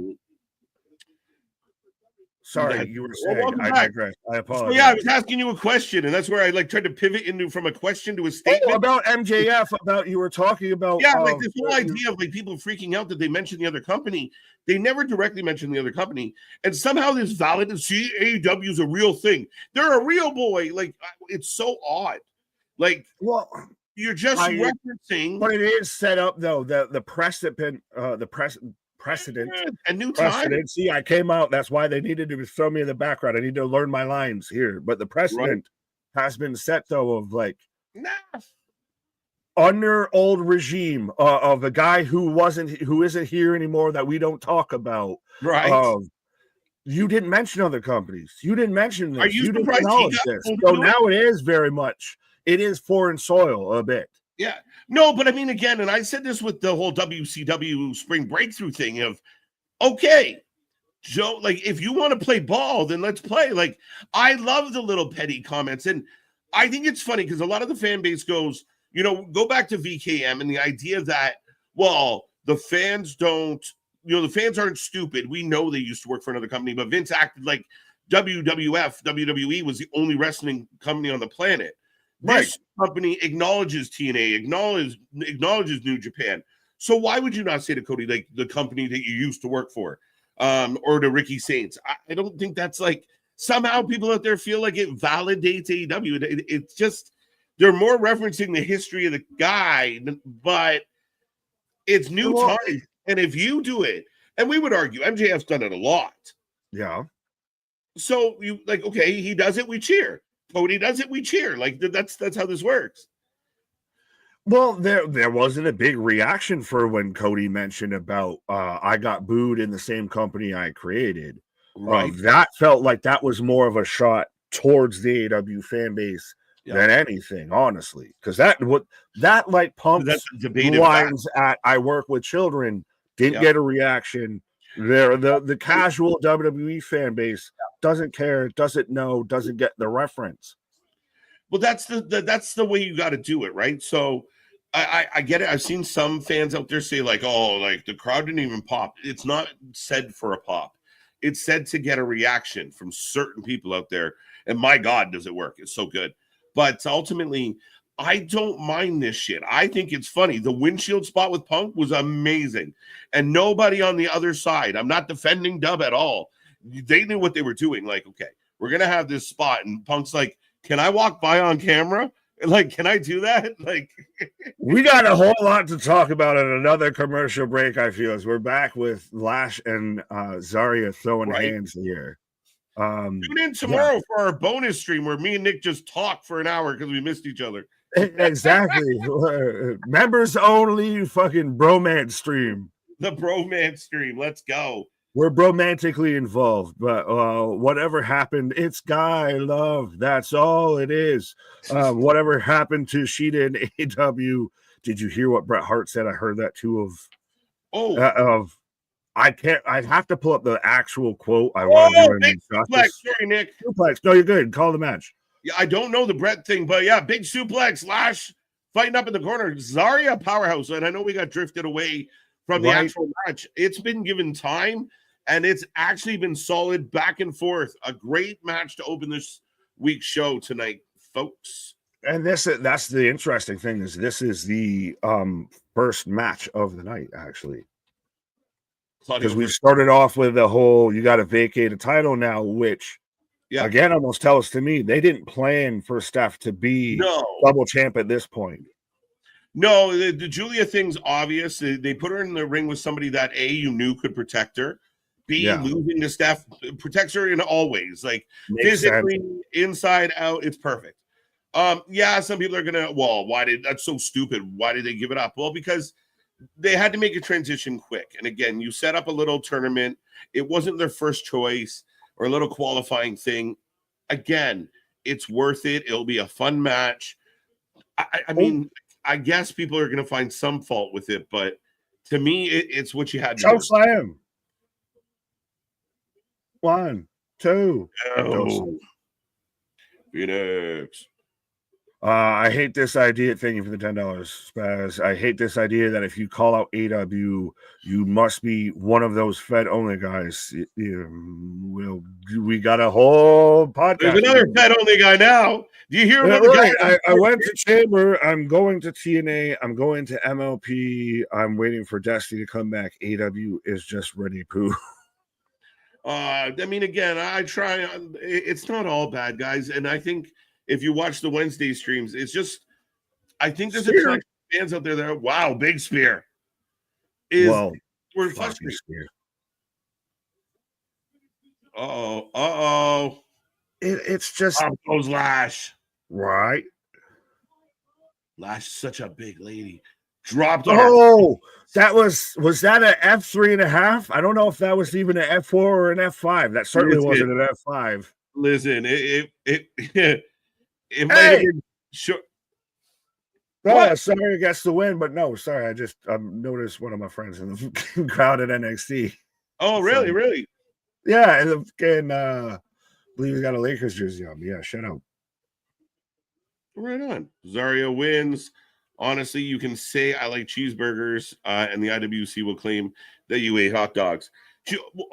Sorry, you were saying. I digress. I apologize.
Yeah, I was asking you a question, and that's where I tried to pivot from a question to a statement.
About MJF. About you were talking about.
Yeah, like this whole idea of like people freaking out that they mentioned the other company. They never directly mentioned the other company, and somehow this validated AEW is a real thing. They're a real boy. Like it's so odd. Like, well, you're just referencing,
but it is set up though. The precedent,
a new time.
See, I came out. That's why they needed to throw me in the background. I need to learn my lines here. But the precedent has been set though of like under old regime of a guy who isn't here anymore that we don't talk about.
Right.
You didn't mention other companies. You didn't mention this.
Are you
didn't acknowledge this. So now it is very much. It is foreign soil a bit.
Yeah. No, but I mean, again, and I said this with the whole WCW spring breakthrough thing of, okay, Joe, like, if you want to play ball, then let's play. Like, I love the little petty comments. And I think it's funny because a lot of the fan base goes, go back to VKM and the idea that, well, the fans don't, the fans aren't stupid. We know they used to work for another company, but Vince acted like WWE was the only wrestling company on the planet. This company acknowledges TNA, acknowledges New Japan. So why would you not say to Cody, like the company that you used to work for, or to Ricky Saints? I don't think that's like somehow people out there feel like it validates AEW. It's just they're more referencing the history of the guy, but it's new time. And if you do it, and we would argue MJF's done it a lot.
Yeah.
So you like, okay, he does it, we cheer. Cody does it, we cheer. Like that's how this works.
Well, there wasn't a big reaction for when Cody mentioned about I got booed in the same company I created.
Right.
That felt like that was more of a shot towards the AEW fan base than anything, honestly. Because that like Punk's lines at I work with children didn't get a reaction. The casual WWE fan base doesn't care, doesn't know, doesn't get the reference.
Well, that's the way you got to do it, right? So I get it. I've seen some fans out there say like, oh, like the crowd didn't even pop. It's not said for a pop. It's said to get a reaction from certain people out there. And my God, does it work? It's so good. But ultimately, I don't mind this shit. I think it's funny. The windshield spot with Punk was amazing. And nobody on the other side, I'm not defending Dub at all. They knew what they were doing. Like, okay, we're going to have this spot. And Punk's like, can I walk by on camera? Like, can I do that? Like,
we got a whole lot to talk about in another commercial break, I feel, as we're back with Lash and Zarya throwing hands here.
Tune in tomorrow for our bonus stream where me and Nick just talk for an hour because we missed each other.
Exactly. Members only fucking bromance stream.
The bromance stream. Let's go.
we're romantically involved, but whatever happened, it's guy love. That's all it is. Whatever happened to Sheeta and AW? Did you hear what Bret Hart said? I heard that too. Of I can't. I have to pull up the actual quote. I want to do
big suplex. Sorry, Nick.
Suplex. No, you're good. Call the match.
Yeah, I don't know the Bret thing, but yeah, big suplex. Lash fighting up in the corner. Zarya powerhouse, and I know we got drifted away from the actual match. It's been given time. And it's actually been solid back and forth. A great match to open this week's show tonight, folks.
And that's the interesting thing is this is the first match of the night, actually. Because we started off with the whole you got to vacate a title now, which again almost tells to me they didn't plan for Steph to be double champ at this point.
No, the Julia thing's obvious. They put her in the ring with somebody that A, you knew could protect her. B, losing to Steph protects her in all ways, like physically, inside out. It's perfect. Some people are gonna. Well, that's so stupid? Why did they give it up? Well, because they had to make a transition quick. And again, you set up a little tournament. It wasn't their first choice or a little qualifying thing. Again, it's worth it. It'll be a fun match. I mean, I guess people are gonna find some fault with it, but to me, it's what you had to do.
Slam. 1, 2.
Oh. Phoenix.
I hate this idea. Thank you for the $10, Spaz. I hate this idea that if you call out AW, you must be one of those Fed only guys. We got a whole podcast.
There's another Fed only guy now. Do you hear about the guy?
I went to Chamber. I'm going to TNA. I'm going to MLP. I'm waiting for Destiny to come back. AW is just ready poo.
I mean, again, I try. It's not all bad, guys. And I think if you watch the Wednesday streams, it's just, I think there's a ton of fans out there that are, wow, big spear. We're frustrated. Uh-oh.
It's just.
Up goes Lash.
Right.
Lash is such a big lady. Dropped
on her. That was that an F3.5? I don't know if that was even an F4 or an F5. That certainly wasn't an F5.
Listen, it might have been sure.
Sorry, I guess the win, but no, sorry. I just noticed one of my friends in the crowd at NXT.
Oh, really? So, really?
Yeah, and I believe he's got a Lakers jersey on. Yeah, shout out.
Right on. Zarya wins. Honestly, you can say I like cheeseburgers, and the IWC will claim that you ate hot dogs.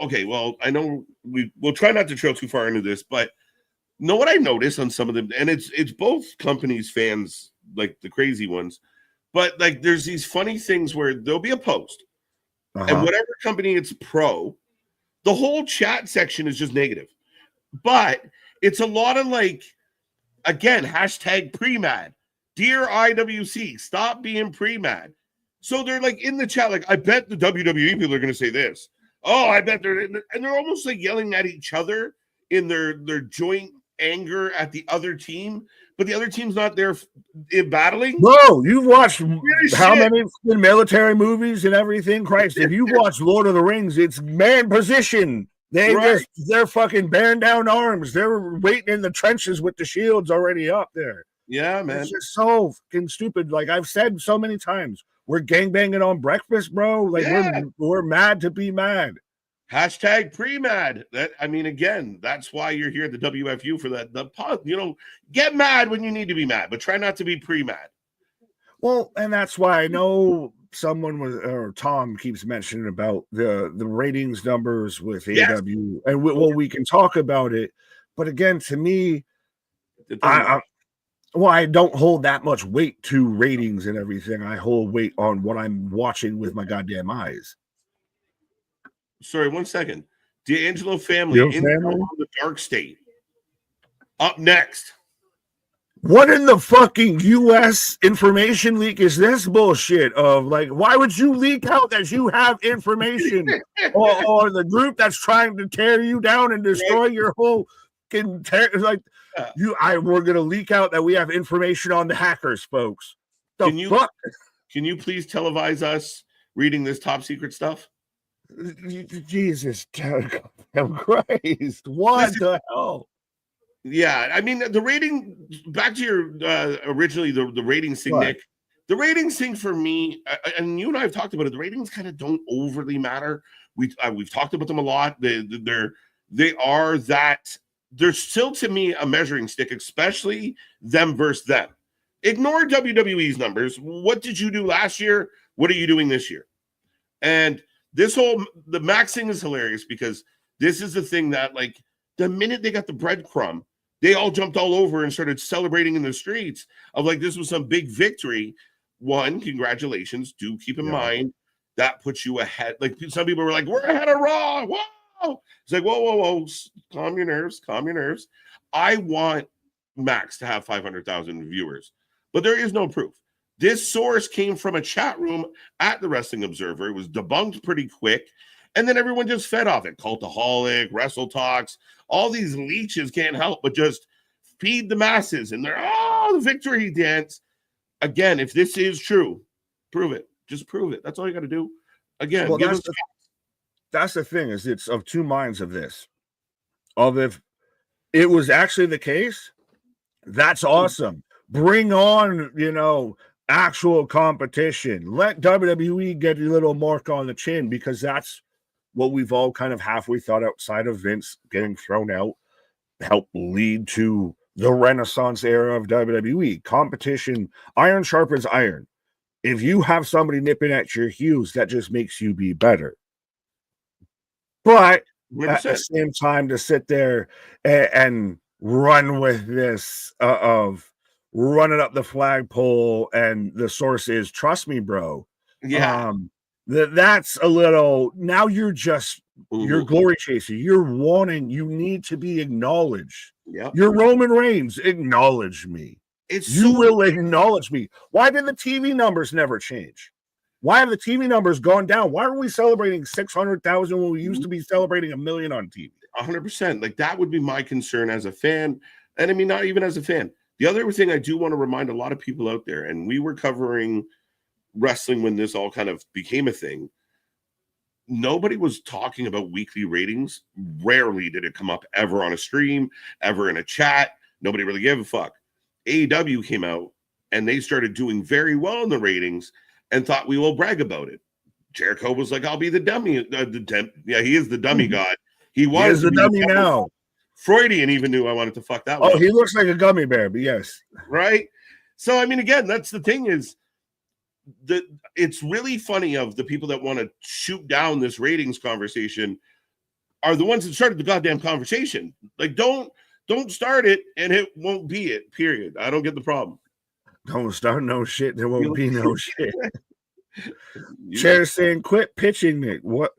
Okay, well, I know we'll try not to trail too far into this, but know what I noticed on some of them, and it's both companies' fans, like the crazy ones, but like there's these funny things where there'll be a post, and whatever company it's pro, the whole chat section is just negative, but it's a lot of like, again, hashtag pre-mad. Dear IWC, stop being pre-mad. So they're like in the chat, like, I bet the WWE people are going to say this. Oh, I bet and they're almost like yelling at each other in their joint anger at the other team, but the other team's not there in battling.
Bro, you've watched how many military movies and everything? Christ, if you watch Lord of the Rings, it's man position. They're fucking bearing down arms. They're waiting in the trenches with the shields already up there.
Yeah, man.
It's just so fucking stupid. Like I've said so many times, we're gangbanging on breakfast, bro. Like we're mad to be mad.
Hashtag pre-mad. That, I mean, again, that's why you're here at the WFU for that. Get mad when you need to be mad, but try not to be pre-mad.
Well, and that's why I know Tom keeps mentioning about the ratings numbers with AW, and we can talk about it. But again, to me, I don't hold that much weight to ratings and everything. I hold weight on what I'm watching with my goddamn eyes.
Sorry, 1 second. D'Angelo family on the dark state. Up next.
What in the fucking U.S. information leak is this bullshit of? Like, why would you leak out that you have information or the group that's trying to tear you down and destroy your whole we're gonna leak out that we have information on the hackers, folks.
Can you please televise us reading this top secret stuff?
Jesus, damn Christ! What the hell?
Yeah, I mean the rating. Back to your originally the ratings thing, Nick. The ratings thing for me, and you and I have talked about it. The ratings kind of don't overly matter. We've talked about them a lot. They are that. They're still to me a measuring stick, especially them versus them. Ignore WWE's numbers. What did you do last year? What are you doing this year? And the maxing is hilarious because this is the thing that, like, the minute they got the breadcrumb, they all jumped all over and started celebrating in the streets of like this was some big victory. One, congratulations. Do keep in mind that puts you ahead. Like some people were like, we're ahead of Raw. Whoa. It's like, whoa. Calm your nerves. I want Max to have 500,000 viewers, but there is no proof. This source came from a chat room at the Wrestling Observer. It was debunked pretty quick. And then everyone just fed off it. Cultaholic, Wrestle Talks, all these leeches can't help but just feed the masses. And they're, the victory dance. Again, if this is true, prove it. Just prove it. That's all you got to do. Again,
well, that's the thing, is it's of two minds of this. Of if it was actually the case, that's awesome. Bring on, actual competition. Let WWE get a little mark on the chin, because that's what we've all kind of halfway thought outside of Vince getting thrown out helped lead to the Renaissance era of WWE. Competition, iron sharpens iron. If you have somebody nipping at your heels, that just makes you be better. But 100%. At the same time, to sit there and run with this of running up the flagpole, and the source is, trust me, bro.
Yeah.
That's a little, now you're just, you're glory chasing. You need to be acknowledged.
Yep.
You're Roman Reigns. Acknowledge me. You will acknowledge me. Why did the TV numbers never change? Why have the TV numbers gone down? Why are we celebrating 600,000 when we used to be celebrating 1 million on TV?
100%. Like, that would be my concern as a fan. And I mean, not even as a fan. The other thing I do want to remind a lot of people out there, and we were covering wrestling when this all kind of became a thing. Nobody was talking about weekly ratings. Rarely did it come up ever on a stream, ever in a chat. Nobody really gave a fuck. AEW came out and they started doing very well in the ratings and thought we will brag about it. Jericho was like, I'll be the dummy. He is the dummy god. He is
the dummy now.
Freudian even knew I wanted to fuck that
one. Oh, he looks like a gummy bear, but yes.
Right? So, I mean, again, that's the thing is, it's really funny of the people that want to shoot down this ratings conversation are the ones that started the goddamn conversation. Like, don't start it and it won't be it, period. I don't get the problem.
Don't start no shit, there won't be no shit. Chair saying, quit pitching it. What?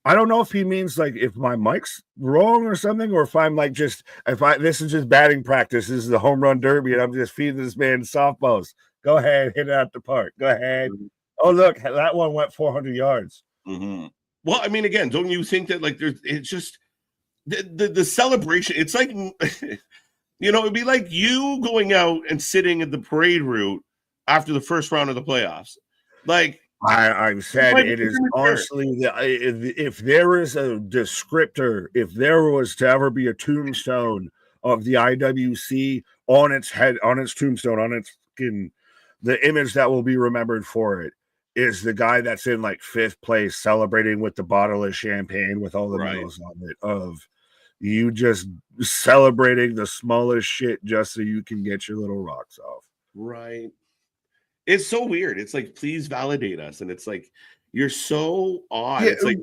I don't know if he means like if my mic's wrong or something, or if I'm like this is just batting practice. This is the home run derby and I'm just feeding this man softballs. Go ahead, hit it out the park. Go ahead. Oh, look, that one went 400 yards.
Mm-hmm. Well, I mean, again, don't you think that like it's just the celebration? It's like, it'd be like you going out and sitting at the parade route after the first round of the playoffs. Like,
I said, it is honestly, if there is a descriptor, if there was to ever be a tombstone of the IWC on its head, on its tombstone, on its fucking, the image that will be remembered for it is the guy that's in like 5th place celebrating with the bottle of champagne with all the medals on it, of you just celebrating the smallest shit just so you can get your little rocks off.
Right. It's so weird. It's like, please validate us. And it's like, you're so odd. Yeah, it's like,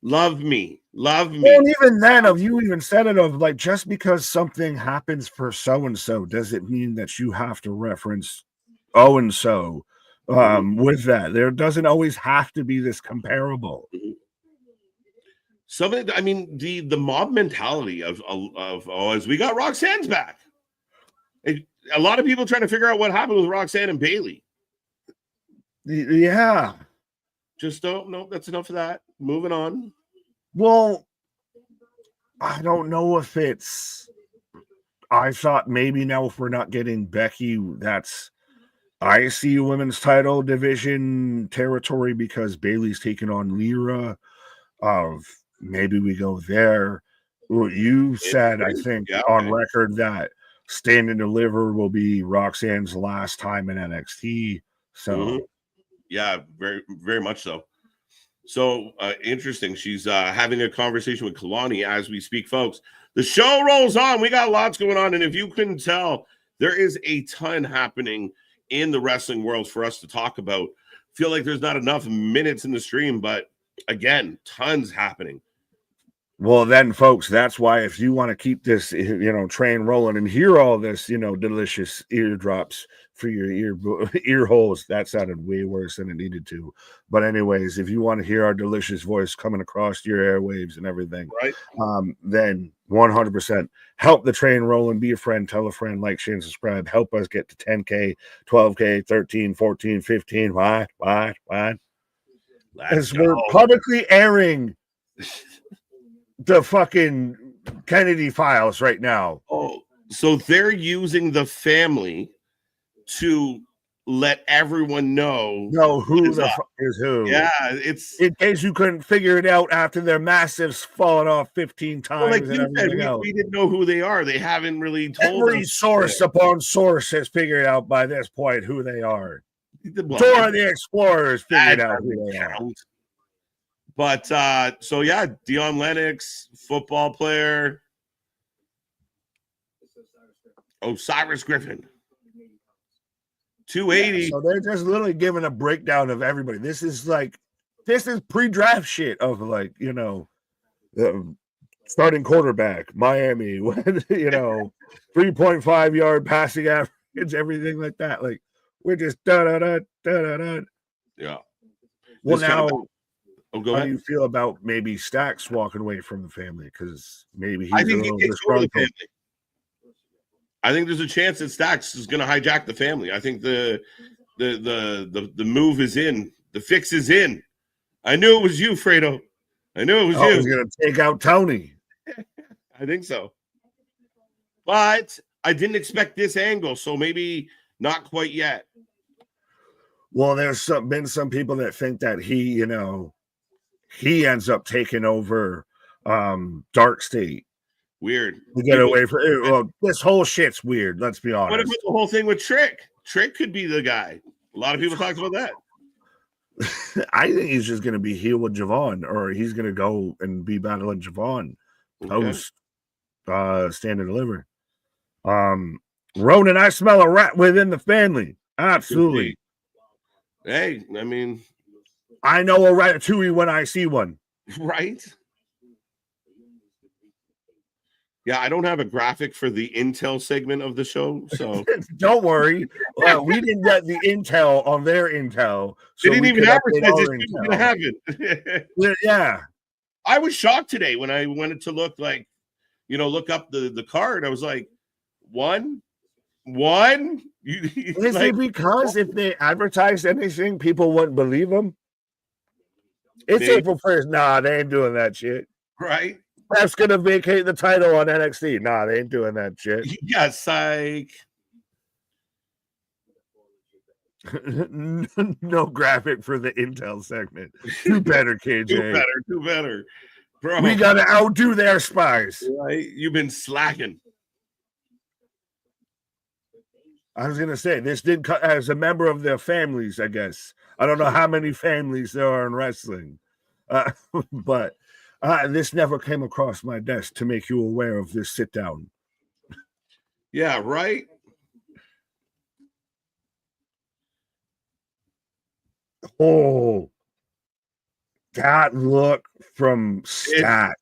love me. Well,
even then, you even said it of like, just because something happens for so-and-so doesn't mean that you have to reference oh-and-so with that. There doesn't always have to be this comparable.
The mob mentality of as we got Roxanne's back. A lot of people trying to figure out what happened with Roxanne and Bailey.
Yeah.
Just don't know. That's enough of that. Moving on.
Well, I don't know if I thought maybe now if we're not getting Becky, that's IC women's title division territory because Bailey's taking on Lyra. of maybe we go there. Well, you said, I think, on record that Stand and Deliver will be Roxanne's last time in NXT. So,
yeah, very, very much so. So interesting. She's having a conversation with Kehlani as we speak, folks. The show rolls on. We got lots going on. And if you couldn't tell, there is a ton happening in the wrestling world for us to talk about. Feel like there's not enough minutes in the stream, but again, tons happening.
Well, then, folks, that's why if you want to keep this, train rolling and hear all this, delicious eardrops for your ear holes, that sounded way worse than it needed to. But anyways, if you want to hear our delicious voice coming across your airwaves and everything,
right?
Then 100% help the train roll and be a friend, tell a friend, like, share, and subscribe. Help us get to 10K, 12K, 13, 14, 15. Why? As we're publicly airing the fucking Kennedy files right now.
Oh, so they're using the family to let everyone know
who the fuck is who.
Yeah, it's
in case you couldn't figure it out after their massives fallen off 15 times.
Well, like you said, we didn't know who they are. They haven't really told
Every source upon source has figured out by this point who they are. Dora the Explorers figured out who they are.
But so yeah, Dion Lennox, football player. Osiris Griffin. 280.
Yeah, so they're just literally giving a breakdown of everybody. This is pre-draft shit of starting quarterback, Miami, 3.5 yard passing average, everything like that. Like we're just da.
Yeah.
Well, now.
Go
How
ahead.
do you feel about maybe Stacks walking away from the family? Because maybe
I think he takes over the family. I think there's a chance that Stacks is going to hijack the family. I think the move is in. The fix is in. I knew it was you, Fredo. I knew it was you.
He's going to take out Tony.
I think so. But I didn't expect this angle, so maybe not quite yet.
Well, there's been some people that think that he ends up taking over Dark State.
Weird.
To get away from it. Well, this whole shit's weird. Let's be honest.
What about the whole thing with Trick? Trick could be the guy. A lot of people talked about that.
I think he's just going to be heel with Javon, or he's going to go and be battling Javon post Stand and Deliver. Ronan, I smell a rat within the family. Absolutely.
Hey, I mean,
I know a ratatouille when I see one.
Right? Yeah, I don't have a graphic for the Intel segment of the show, so
don't worry. We didn't get the Intel on their Intel.
So they didn't even advertise this was going to happen.
Yeah.
I was shocked today when I wanted to look up the card. I was like, one? Is
it because if they advertised anything, people wouldn't believe them? It's April 1st. Nah, they ain't doing that shit.
Right?
That's going to vacate the title on NXT. Nah, they ain't doing that shit.
Yeah, psych.
No graphic for the Intel segment. Do better, KJ.
Do better. Bro.
We got to outdo their spies.
Right? You've been slacking.
I was going to say, this did cut as a member of their families, I guess. I don't know how many families there are in wrestling. But this never came across my desk to make you aware of this sit down.
Yeah, right?
Oh, that look from Stat.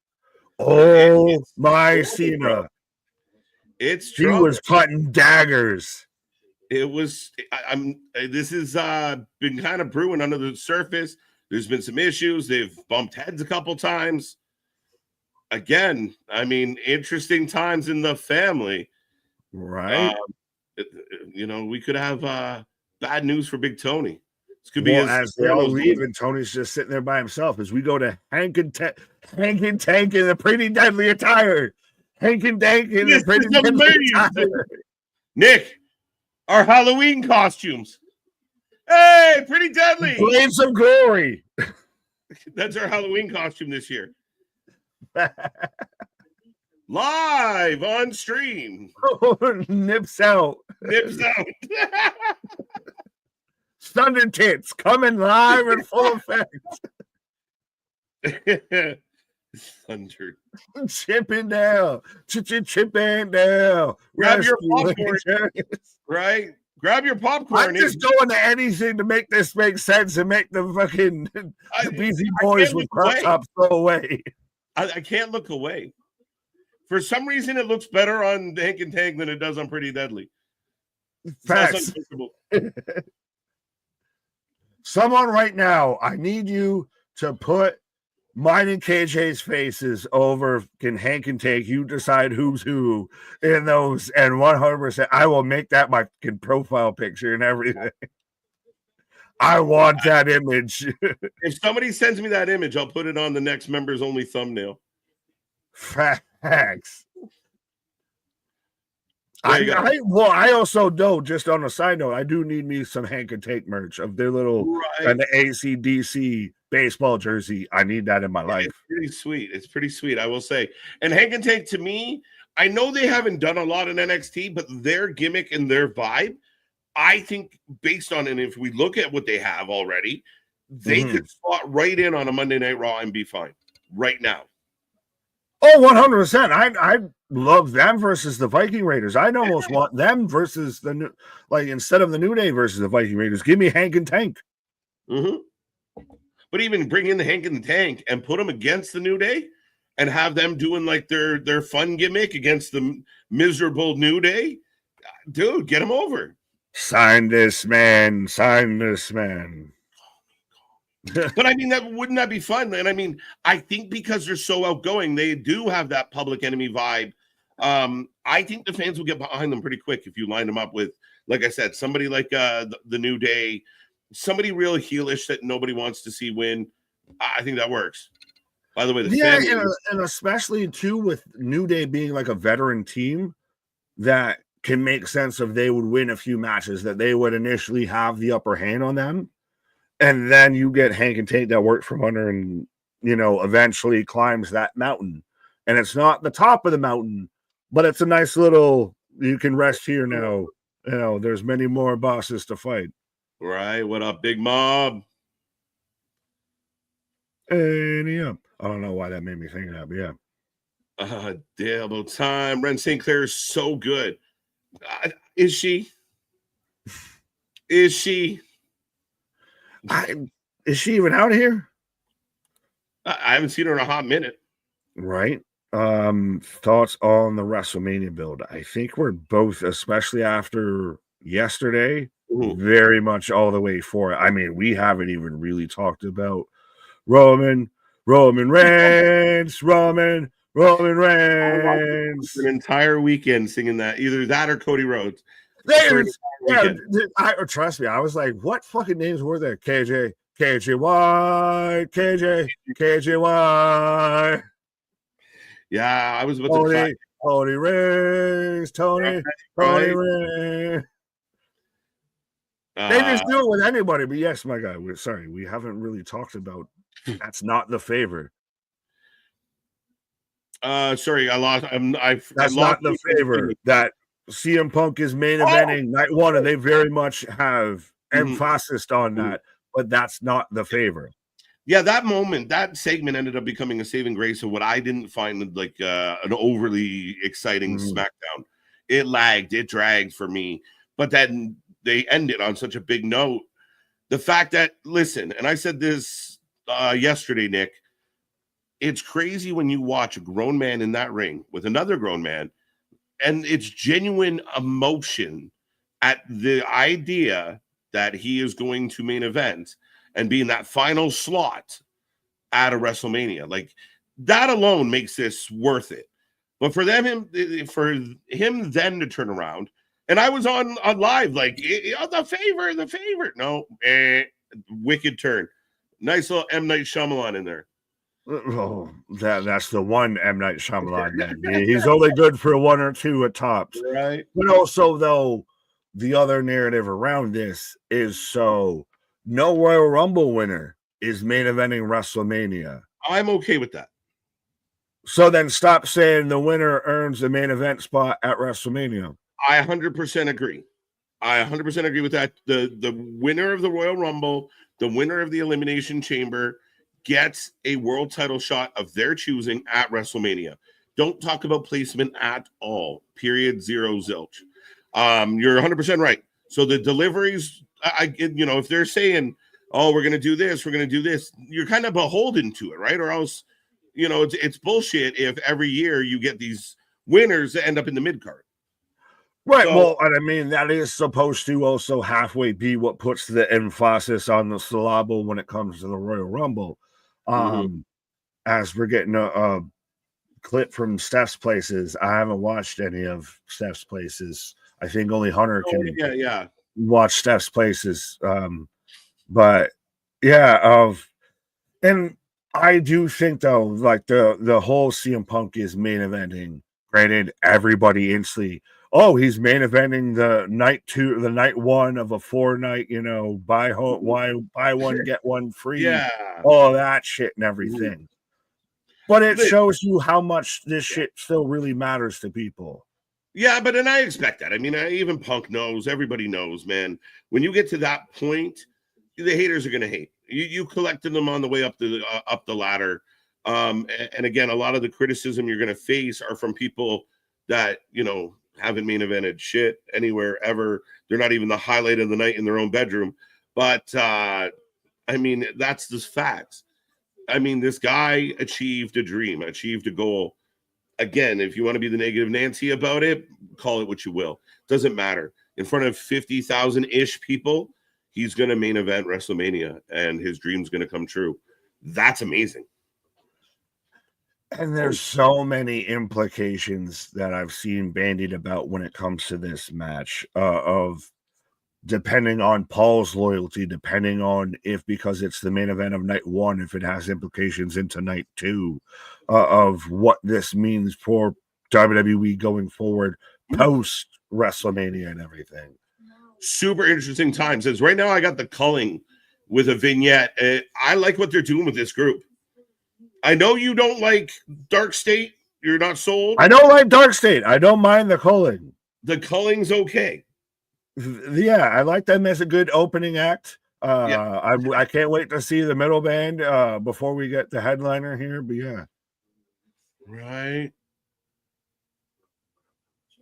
My Cena.
It's true.
He was cutting daggers.
It was. This has been kind of brewing under the surface. There's been some issues. They've bumped heads a couple times. Again, I mean, interesting times in the family.
Right.
We could have bad news for Big Tony. This could be
as they all leave, and Tony's just sitting there by himself as we go to Hank and Tank in a pretty deadly attire. Hank and Tank in a pretty deadly attire.
Nick, our Halloween costumes. Hey, pretty deadly.
Blades of glory.
That's our Halloween costume this year. Live on stream.
Nips out.
Nips out.
Thunder tits coming live in full effect.
Thunder.
Chipping down. Chipping down.
Grab your popcorn. Right? Grab your popcorn.
I'm just going to anything to make this make sense and make the fucking the Beastie Boys with crop tops go away.
I can't look away. For some reason, it looks better on Hank and Tank than it does on Pretty Deadly.
Facts. Someone right now, I need you to put mine and KJ's faces over Hank and Tank. You decide who's who in those, and 100%, I will make that my profile picture and everything. I want that image.
If somebody sends me that image, I'll put it on the next members only thumbnail.
Facts. I also know, just on a side note, I do need me some Hank and Tank merch of their little kind of AC/DC baseball jersey. I need that in my life.
It's pretty sweet. It's pretty sweet, I will say. And Hank and Tank, to me, I know they haven't done a lot in NXT, but their gimmick and their vibe, I think, based on, and if we look at what they have already, they could slot right in on a Monday Night Raw and be fine right now.
Oh, 100%. I love them versus the Viking Raiders. I'd almost want them versus the new, like, instead of the New Day versus the Viking Raiders, give me Hank and Tank.
But even bring in the Hank and the Tank and put them against the New Day and have them doing like their fun gimmick against the miserable New Day, dude, get them over.
Sign this man. Sign this man.
But I mean, wouldn't that be fun? And I mean, I think because they're so outgoing, they do have that Public Enemy vibe. I think the fans will get behind them pretty quick if you line them up with, like I said, somebody like the New Day, somebody real heelish that nobody wants to see win. I think that works. By the way,
and especially too with New Day being like a veteran team, that can make sense if they would win a few matches, that they would initially have the upper hand on them. And then you get Hank and Tank that work from under and, eventually climbs that mountain. And it's not the top of the mountain, but it's a nice little, you can rest here now. There's many more bosses to fight.
Right. What up, Big Mob?
And yeah, I don't know why that made me think of that, but yeah.
Double time. Ren St. Clair is so good. Is she? Is she?
Is she even out here?
I haven't seen her in a hot minute.
Right. Thoughts on the WrestleMania build? I think we're both, especially after yesterday, very much all the way for it. I mean, we haven't even really talked about Roman Reigns. An
entire weekend singing that. Either that or Cody Rhodes.
Trust me, I was like, what fucking names were there? KJ White.
Yeah, I was about to try.
Cody Rings, Tony Rings. They just do it with anybody, but yes, my guy, we haven't really talked about that's not the favor.
Sorry, I lost.
That's not the favor that CM Punk is main eventing night one, and they very much have emphasis on that, but that's not the favor.
Yeah, that segment ended up becoming a saving grace of what I didn't find like an overly exciting SmackDown. It lagged, it dragged for me, but then they ended on such a big note. The fact that, listen, and I said this yesterday, Nick, it's crazy when you watch a grown man in that ring with another grown man, and it's genuine emotion at the idea that he is going to main event and be in that final slot at a WrestleMania. Like, that alone makes this worth it. But for him then to turn around, and I was on live, like, the favorite. No, wicked turn. Nice little M. Night Shyamalan in there.
Oh, that's the one M. Night Shyamalan. He's only good for one or two at tops.
Right.
But also, though, the other narrative around this is no Royal Rumble winner is main eventing WrestleMania.
I'm okay with that.
So then stop saying the winner earns the main event spot at WrestleMania.
I 100% agree. I 100% agree with that. The winner of the Royal Rumble, the winner of the Elimination Chamber, gets a world title shot of their choosing at WrestleMania. Don't talk about placement at all. Period. Zero zilch. You're 100% right. So the deliveries, if they're saying, "Oh, we're gonna do this, we're gonna do this," you're kind of beholden to it, right? Or else, it's bullshit if every year you get these winners that end up in the mid card.
Right. So, well, and I mean, that is supposed to also halfway be what puts the emphasis on the syllable when it comes to the Royal Rumble. As we're getting a clip from Steph's Places, I haven't watched any of Steph's Places. I think only Hunter can watch Steph's Places. But yeah, and I do think though, like the whole CM Punk is main eventing. Granted, everybody instantly, oh, he's main eventing the night one of a 4-night, buy one get one free, all that shit and everything. But it shows you how much this shit still really matters to people.
Yeah, and I expect that. I mean, even Punk knows, everybody knows, man. When you get to that point, the haters are going to hate. You collected them on the way up the ladder. And again, a lot of the criticism you're going to face are from people that, haven't main evented shit anywhere ever. They're not even the highlight of the night in their own bedroom. But, I mean, that's just facts. I mean, this guy achieved a dream, achieved a goal. Again, if you want to be the negative Nancy about it, call it what you will. Doesn't matter. In front of 50,000-ish people, he's going to main event WrestleMania, and his dream's going to come true. That's amazing.
And there's so many implications that I've seen bandied about when it comes to this match of depending on Paul's loyalty, depending on because it's the main event of night one, if it has implications into night two, of what this means for WWE going forward post WrestleMania and everything.
Super interesting times. As right now I got the Culling with a vignette. I like what they're doing with this group. I know you don't like Dark State. You're not sold.
I don't like Dark State. I don't mind the Culling.
The Culling's okay.
Yeah, I like them as a good opening act. I can't wait to see the middle band before we get the headliner here. But yeah,
right.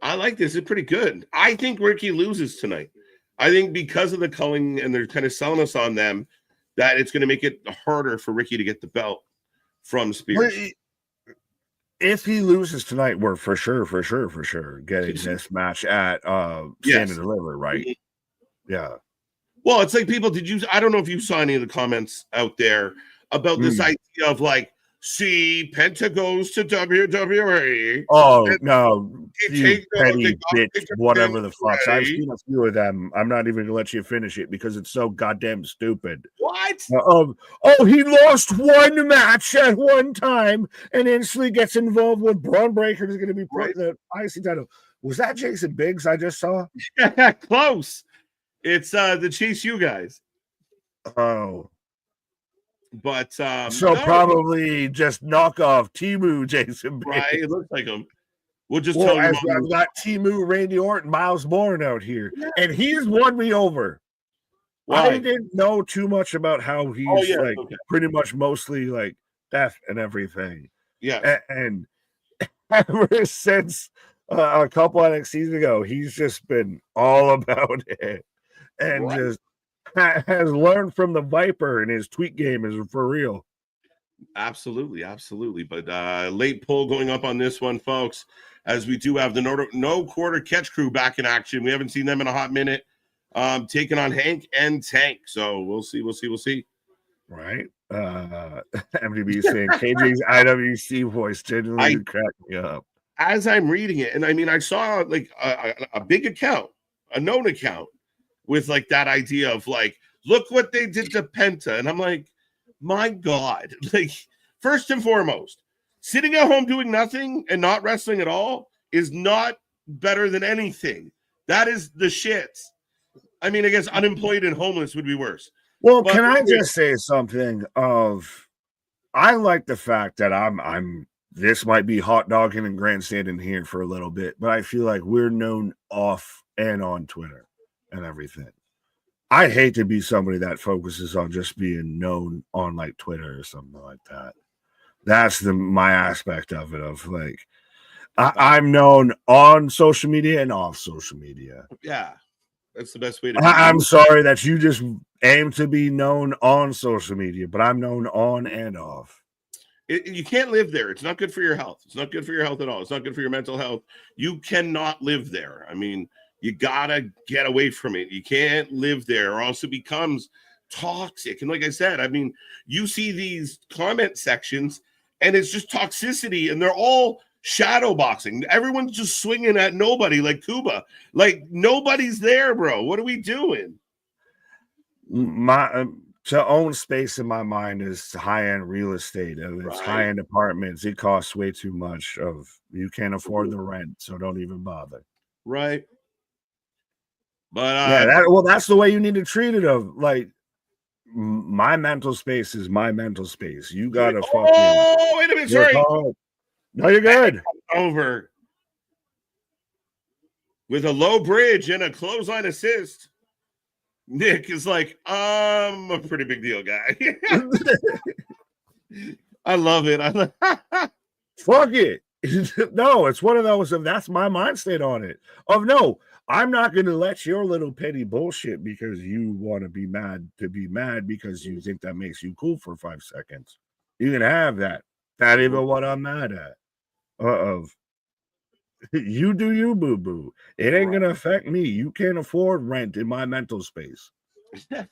I like this. It's pretty good. I think Ricky loses tonight. I think because of the Culling and they're kind of selling us on them, that it's going to make it harder for Ricky to get the belt from Spears.
If he loses tonight, we're for sure getting this match at Stand and Deliver, right? Mm-hmm. Yeah.
Well, it's like people, I don't know if you saw any of the comments out there about this idea of like, see, Penta goes to WWE.
Oh, no. You petty bitch, whatever the fuck. I've seen a few of them. I'm not even going to let you finish it because it's so goddamn stupid.
What?
He lost one match at one time and instantly gets involved with Braun Breaker is going to be the IC title. Was that Jason Biggs I just saw?
Yeah, close. It's the Chase U guys.
Oh.
But
probably just knock off Timu Jason Biggs.
Right, it looks like him. We'll just
tell you. I've got Timu, Randy Orton, Miles Bourne out here, and he's won me over. Why? I didn't know too much about how he's pretty much mostly like deaf and everything.
Yeah,
and ever since a couple NXTs ago, he's just been all about it, and just has learned from the Viper, and his tweet game is for real.
Absolutely. But late poll going up on this one, folks, as we do have the no quarter catch crew back in action. We haven't seen them in a hot minute, taking on Hank and Tank. So we'll see.
Right. MDB saying KJ's IWC voice genuinely cracked me up.
As I'm reading it, and I mean, I saw like a big account, a known account, with like that idea of like, look what they did to Penta. And I'm like, my God, like, first and foremost, sitting at home doing nothing and not wrestling at all is not better than anything. That is the shit. I mean, I guess unemployed and homeless would be worse.
Well, can I just say something I like the fact that I'm this might be hot dogging and grandstanding here for a little bit, but I feel like we're known off and on Twitter and everything. I hate to be somebody that focuses on just being known on like Twitter or something like that. That's my aspect of it. Of like, I'm known on social media and off social media.
Yeah, that's the best way to.
I'm sorry that you just aim to be known on social media, but I'm known on and off.
You can't live there. It's not good for your health. It's not good for your health at all. It's not good for your mental health. You cannot live there. I mean, you gotta get away from it. You can't live there, or else it becomes toxic. And like I said, I mean, you see these comment sections, and it's just toxicity, and they're all shadow boxing. Everyone's just swinging at nobody, like Cuba. Like nobody's there, bro. What are we doing?
To own space in my mind is high-end real estate. It's high-end apartments. It costs way too much. You can't afford the rent, so don't even bother.
Right. But
that's the way you need to treat it. Of like, my mental space is my mental space. You gotta fucking.
Oh, wait a minute, sorry.
No, you're good.
Over with a low bridge and a clothesline assist. Nick is like, I'm a pretty big deal guy. I love it.
Fuck it. No, it's one of those of that's my mind state on it. No, I'm not going to let your little petty bullshit because you want to be mad because you think that makes you cool for 5 seconds. You can have that. Not even what I'm mad at. You do you, boo-boo. It ain't going to affect me. You can't afford rent in my mental space.
No,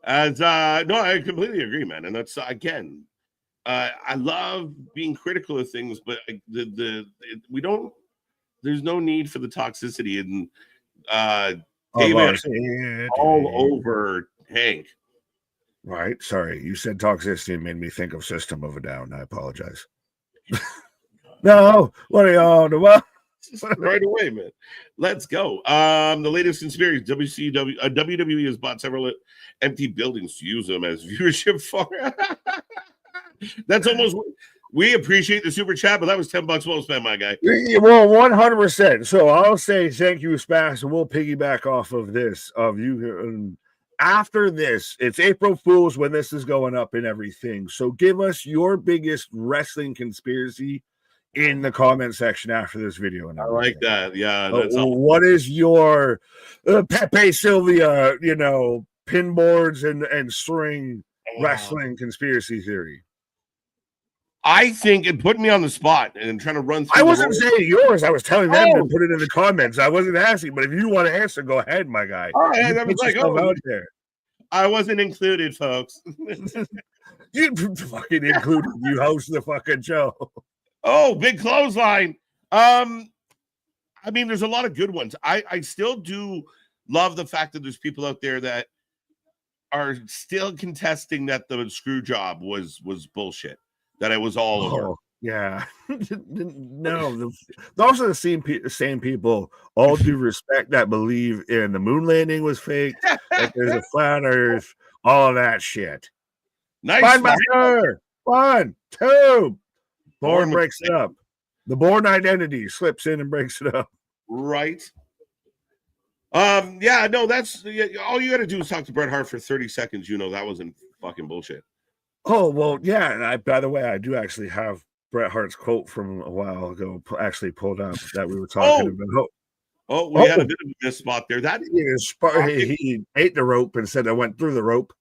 I completely agree, man. And that's, again, I love being critical of things, but we don't, there's no need for the toxicity and David all over Hank.
Right. Sorry. You said toxicity and made me think of System of a Down. I apologize. No, what are y'all doing?
Right away, man. Let's go. The latest conspiracy: WWE has bought several empty buildings to use them as viewership for. That's almost. We appreciate the super chat, but that was $10 well spent, my guy.
Well, 100%. So I'll say thank you, Spass, and we'll piggyback off of this. Of you. After this, it's April Fool's when this is going up and everything. So give us your biggest wrestling conspiracy in the comment section after this video. And
I like that. Yeah.
What is your Pepe Sylvia, pinboards and string wrestling conspiracy theory?
I think it put me on the spot and trying to run through.
I wasn't saying yours. I was telling them to put it in the comments. I wasn't asking, but if you want to answer, go ahead, my guy.
All right, I was like, out there. I wasn't included, folks.
You fucking included. You host the fucking show.
Oh, big clothesline. I mean, there's a lot of good ones. I still do love the fact that there's people out there that are still contesting that the screw job was bullshit. That it was all over.
Yeah. No, those are the same people, all due respect, that believe in the moon landing was fake, that there's a flat earth, all of that shit.
Nice.
1, 2. Bourne breaks it up. The Bourne identity slips in and breaks it up.
Right. Yeah, no, that's all you got to do is talk to Bret Hart for 30 seconds. That wasn't fucking bullshit.
Oh, well, yeah. And by the way, I do actually have Bret Hart's quote from a while ago actually pulled up that we were talking about.
We had a bit of a miss spot there. That
he ate the rope and said I went through the rope.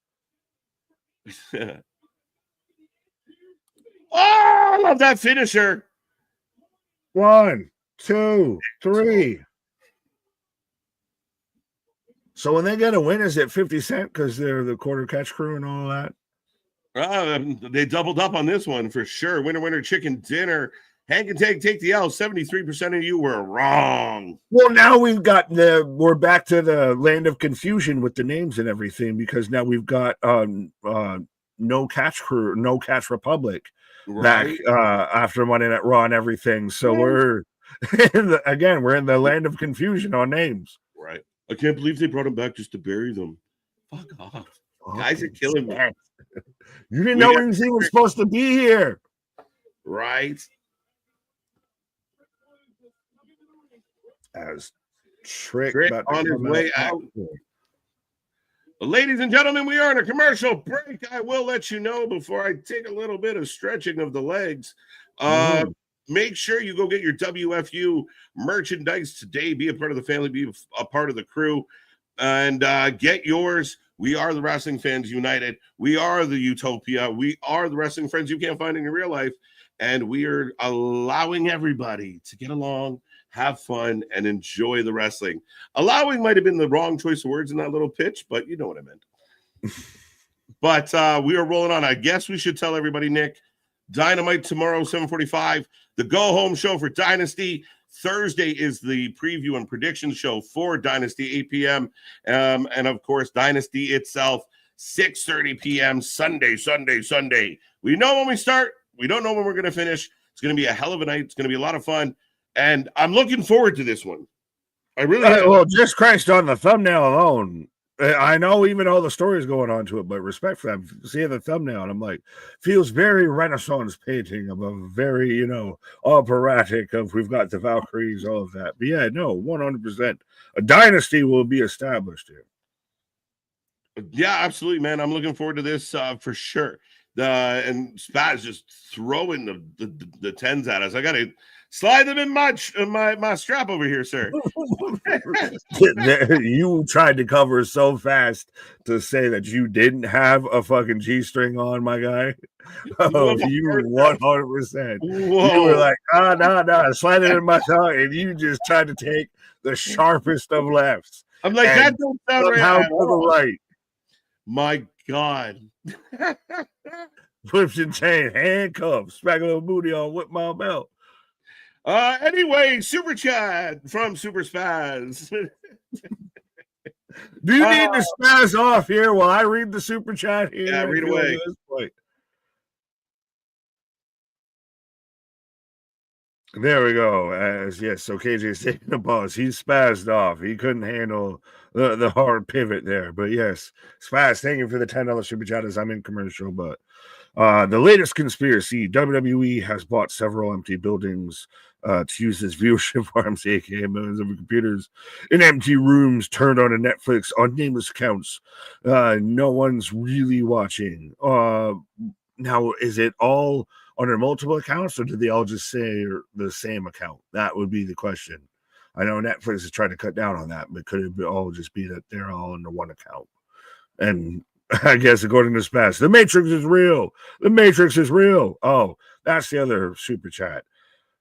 I love that finisher.
1, 2, 3. So when they get a win, is it 50 Cent because they're the quarter catch crew and all that?
They doubled up on this one for sure. Winner, chicken dinner. Hank and take the L. 73% of you were wrong.
Well, now we're back to the land of confusion with the names and everything because now we've got no catch crew, no catch republic back after Monday Night Raw and everything. So we're in the land of confusion on names.
Right. I can't believe they brought them back just to bury them. Fuck off. Guys are killing me.
You didn't know anything was supposed to be here.
Right.
As Trick
on his way out. Well, ladies and gentlemen, we are in a commercial break. I will let you know before I take a little bit of stretching of the legs. Make sure you go get your WFU merchandise today. Be a part of the family, be a part of the crew, and get yours. We are the Wrestling Fans United. We are the Utopia. We are the wrestling friends you can't find in your real life. And we are allowing everybody to get along, have fun, and enjoy the wrestling. Allowing might have been the wrong choice of words in that little pitch, but you know what I meant. But we are rolling on. I guess we should tell everybody, Nick, Dynamite tomorrow, 7:45. The go-home show for Dynasty. Thursday is the preview and prediction show for Dynasty, 8 p.m. And, of course, Dynasty itself, 6:30 p.m. Sunday. We know when we start. We don't know when we're going to finish. It's going to be a hell of a night. It's going to be a lot of fun. And I'm looking forward to this one. I really am.
Well, just Christ on the thumbnail alone. I know even all the stories going on to it, but respect for them. Seeing the thumbnail, and I'm like, feels very Renaissance painting of a very, operatic of we've got the Valkyries, all of that. But yeah, no, 100%. A dynasty will be established here.
Yeah, absolutely, man. I'm looking forward to this for sure. And Spaz just throwing the tens at us. I got to slide them in my strap over here, sir.
You tried to cover so fast to say that you didn't have a fucking G-string on, my guy. Oh, you 100%. You were like, no, slide it in my tongue, and you just tried to take the sharpest of lefts.
I'm like, that don't sound right.
To the right.
My God.
Whips and chain, handcuffs, smack a little booty on, whip my belt.
Anyway, Super Chat from Super Spaz.
Do you need to spaz off here while I read the Super Chat here?
Yeah, read away.
There we go. So KJ's taking the bus. He's spazzed off. He couldn't handle the hard pivot there. But yes, Spaz, thank you for the $10 Super Chat as I'm in commercial. But the latest conspiracy, WWE has bought several empty buildings to use as viewership farms, aka millions of computers, in empty rooms turned on to Netflix on nameless accounts. No one's really watching. Now, is it all under multiple accounts, or did they all just say the same account? That would be the question. I know Netflix is trying to cut down on that, but could it all just be that they're all under one account? And I guess according to Spaz, the Matrix is real. The Matrix is real. Oh, that's the other Super Chat.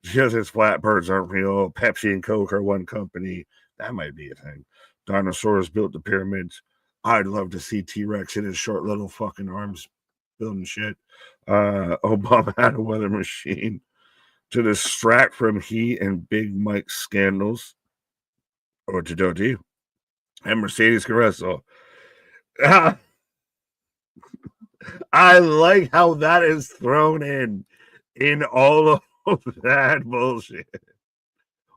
Just as flat birds aren't real. Pepsi and Coke are one company. That might be a thing. Dinosaurs built the pyramids. I'd love to see T-Rex in his short little fucking arms building shit. Obama had a weather machine to distract from he and Big Mike's scandals. Or to Dodie. And Mercedes Carreso. I like how that is thrown in all of that bullshit.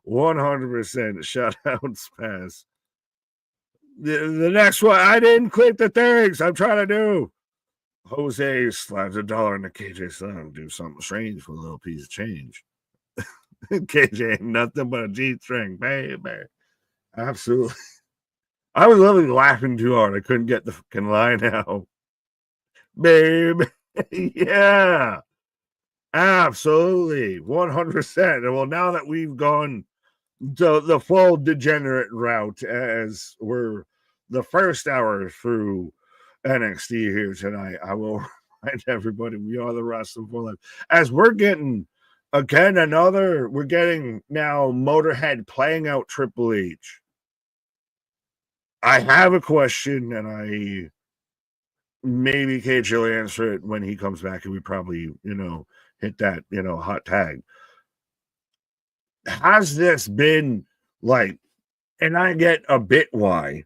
100% shout out Spaz. The next one, I didn't click the things I'm trying to do. Jose slides $1 into KJ's son, do something strange for a little piece of change. KJ ain't nothing but a G-string, baby. Absolutely. I was literally laughing too hard. I couldn't get the fucking line out. Babe. Yeah. Absolutely. 100%. And well, now that we've gone the full degenerate route as we're the first hour through NXT here tonight, I will remind everybody we are the Wrestling for Life. As we're getting, again, we're getting now Motorhead playing out Triple H. I have a question, and maybe KJ will answer it when he comes back, and we probably, hit that, hot tag. Has this been like, and I get a bit why,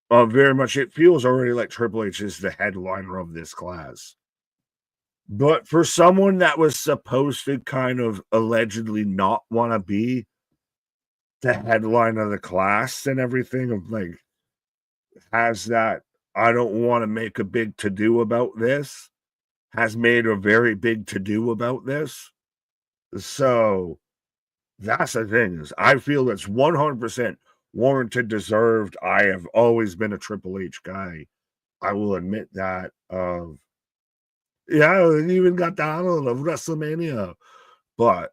very much it feels already like Triple H is the headliner of this class. But for someone that was supposed to kind of allegedly not want to be the headline of the class and everything, of like, has that I don't want to make a big to-do about this, has made a very big to-do about this. So that's the thing, is I feel it's 100% warranted, deserved. I have always been a Triple H guy. I will admit that. Yeah, he even got the honor of WrestleMania. But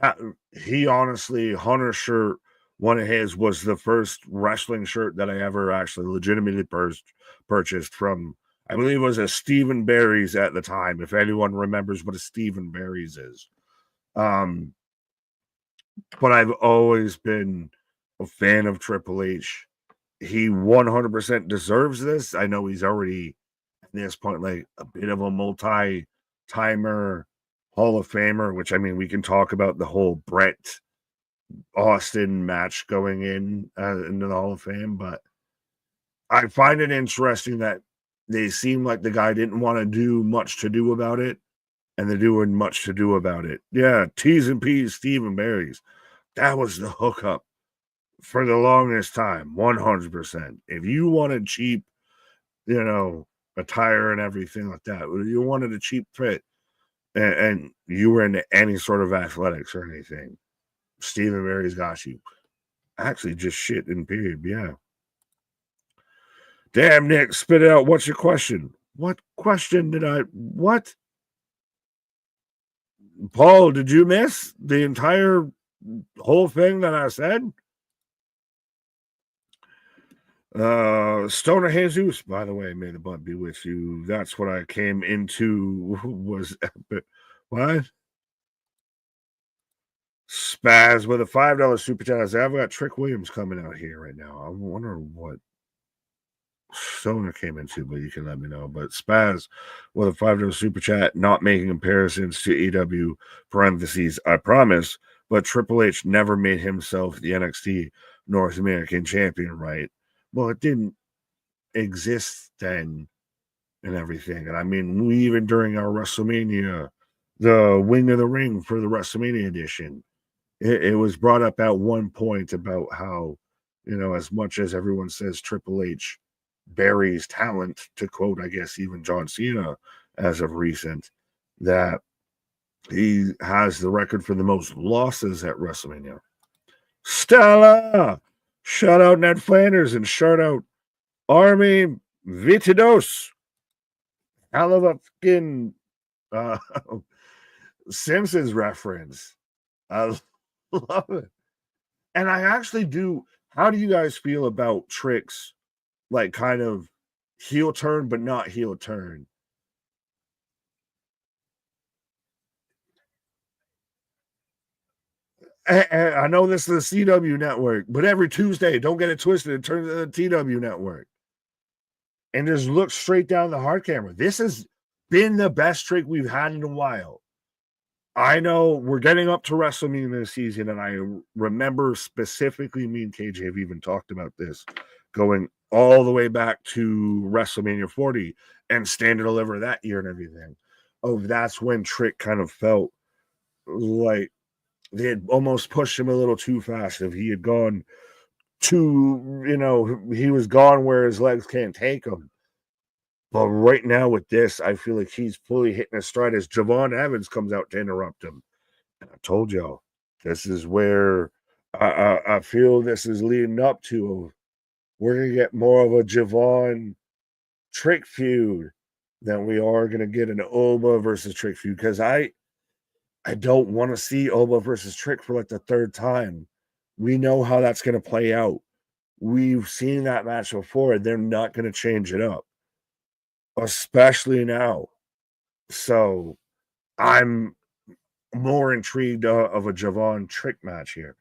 that, he honestly, Hunter shirt, one of his was the first wrestling shirt that I ever actually legitimately purchased from, I believe it was a Stephen Barry's at the time, if anyone remembers what a Stephen Barry's is. But I've always been a fan of Triple H. He 100% deserves this. I know he's already at this point like a bit of a multi-timer Hall of Famer, which, I mean, we can talk about the whole Bret Austin match going into the Hall of Fame, but I find it interesting that they seem like the guy didn't want to do much to do about it, and they're doing much to do about it. Yeah, T's and P's, Stephen Barry's. That was the hookup for the longest time, 100%. If you wanted cheap, attire and everything like that, you wanted a cheap fit, and you were into any sort of athletics or anything, Stephen Barry's got you. Actually, just shit in period, yeah. Damn, Nick, spit it out. What's your question? What question did I... What? Paul, did you miss the entire whole thing that I said? Stoner Jesus, by the way, may the butt be with you. That's what I came into, was what? Spaz with a $5 super chat. I've got Trick Williams coming out here right now. I wonder what Stoner came into, but you can let me know. But Spaz with a $5 super chat, not making comparisons to EW, parentheses, I promise, but Triple H never made himself the NXT North American champion, right? Well, it didn't exist then and everything. And I mean, we even during our WrestleMania, the Wing of the Ring for the WrestleMania edition, it was brought up at one point about how, as much as everyone says Triple H buries talent, to quote, I guess, even John Cena as of recent, that he has the record for the most losses at WrestleMania. Stella! Shout out Ned Flanders and shout out Army Vitidos. Hell of a fucking Simpsons reference. I love it. And I actually do. How do you guys feel about Trick's, like, kind of heel turn, but not heel turn? And I know this is the CW network, but every Tuesday, don't get it twisted, it turns to the TW network. And just look straight down the hard camera. This has been the best Trick we've had in a while. I know we're getting up to WrestleMania this season, and I remember specifically, me and KJ have even talked about this, going all the way back to WrestleMania 40 and Stand and Deliver that year and everything. That's when Trick kind of felt like they had almost pushed him a little too fast. If he had gone he was gone where his legs can't take him. But right now with this, I feel like he's fully hitting his stride as Javon Evans comes out to interrupt him. And I told y'all, this is where I feel this is leading up to. We're going to get more of a Javon Trick feud than we are going to get an Oba versus Trick feud, because I don't want to see Oba versus Trick for like the third time. We know how that's going to play out. We've seen that match before. They're not going to change it up, especially now. So I'm more intrigued of a Javon Trick match here.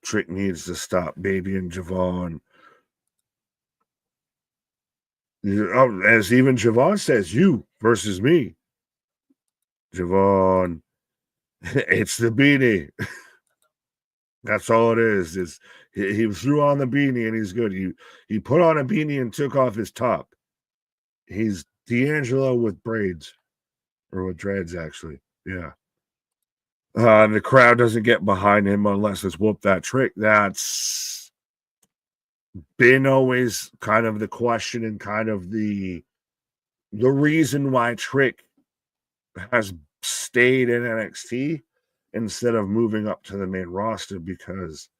Trick needs to stop Baby and Javon. As even Javon says, you versus me. Javon, it's the beanie. That's all it is he threw on the beanie and he's good. He put on a beanie and took off his top. He's D'Angelo with braids, or with dreads, actually. Yeah. And the crowd doesn't get behind him unless it's Whoop That Trick. That's been always kind of the question and kind of the reason why Trick has stayed in NXT instead of moving up to the main roster, because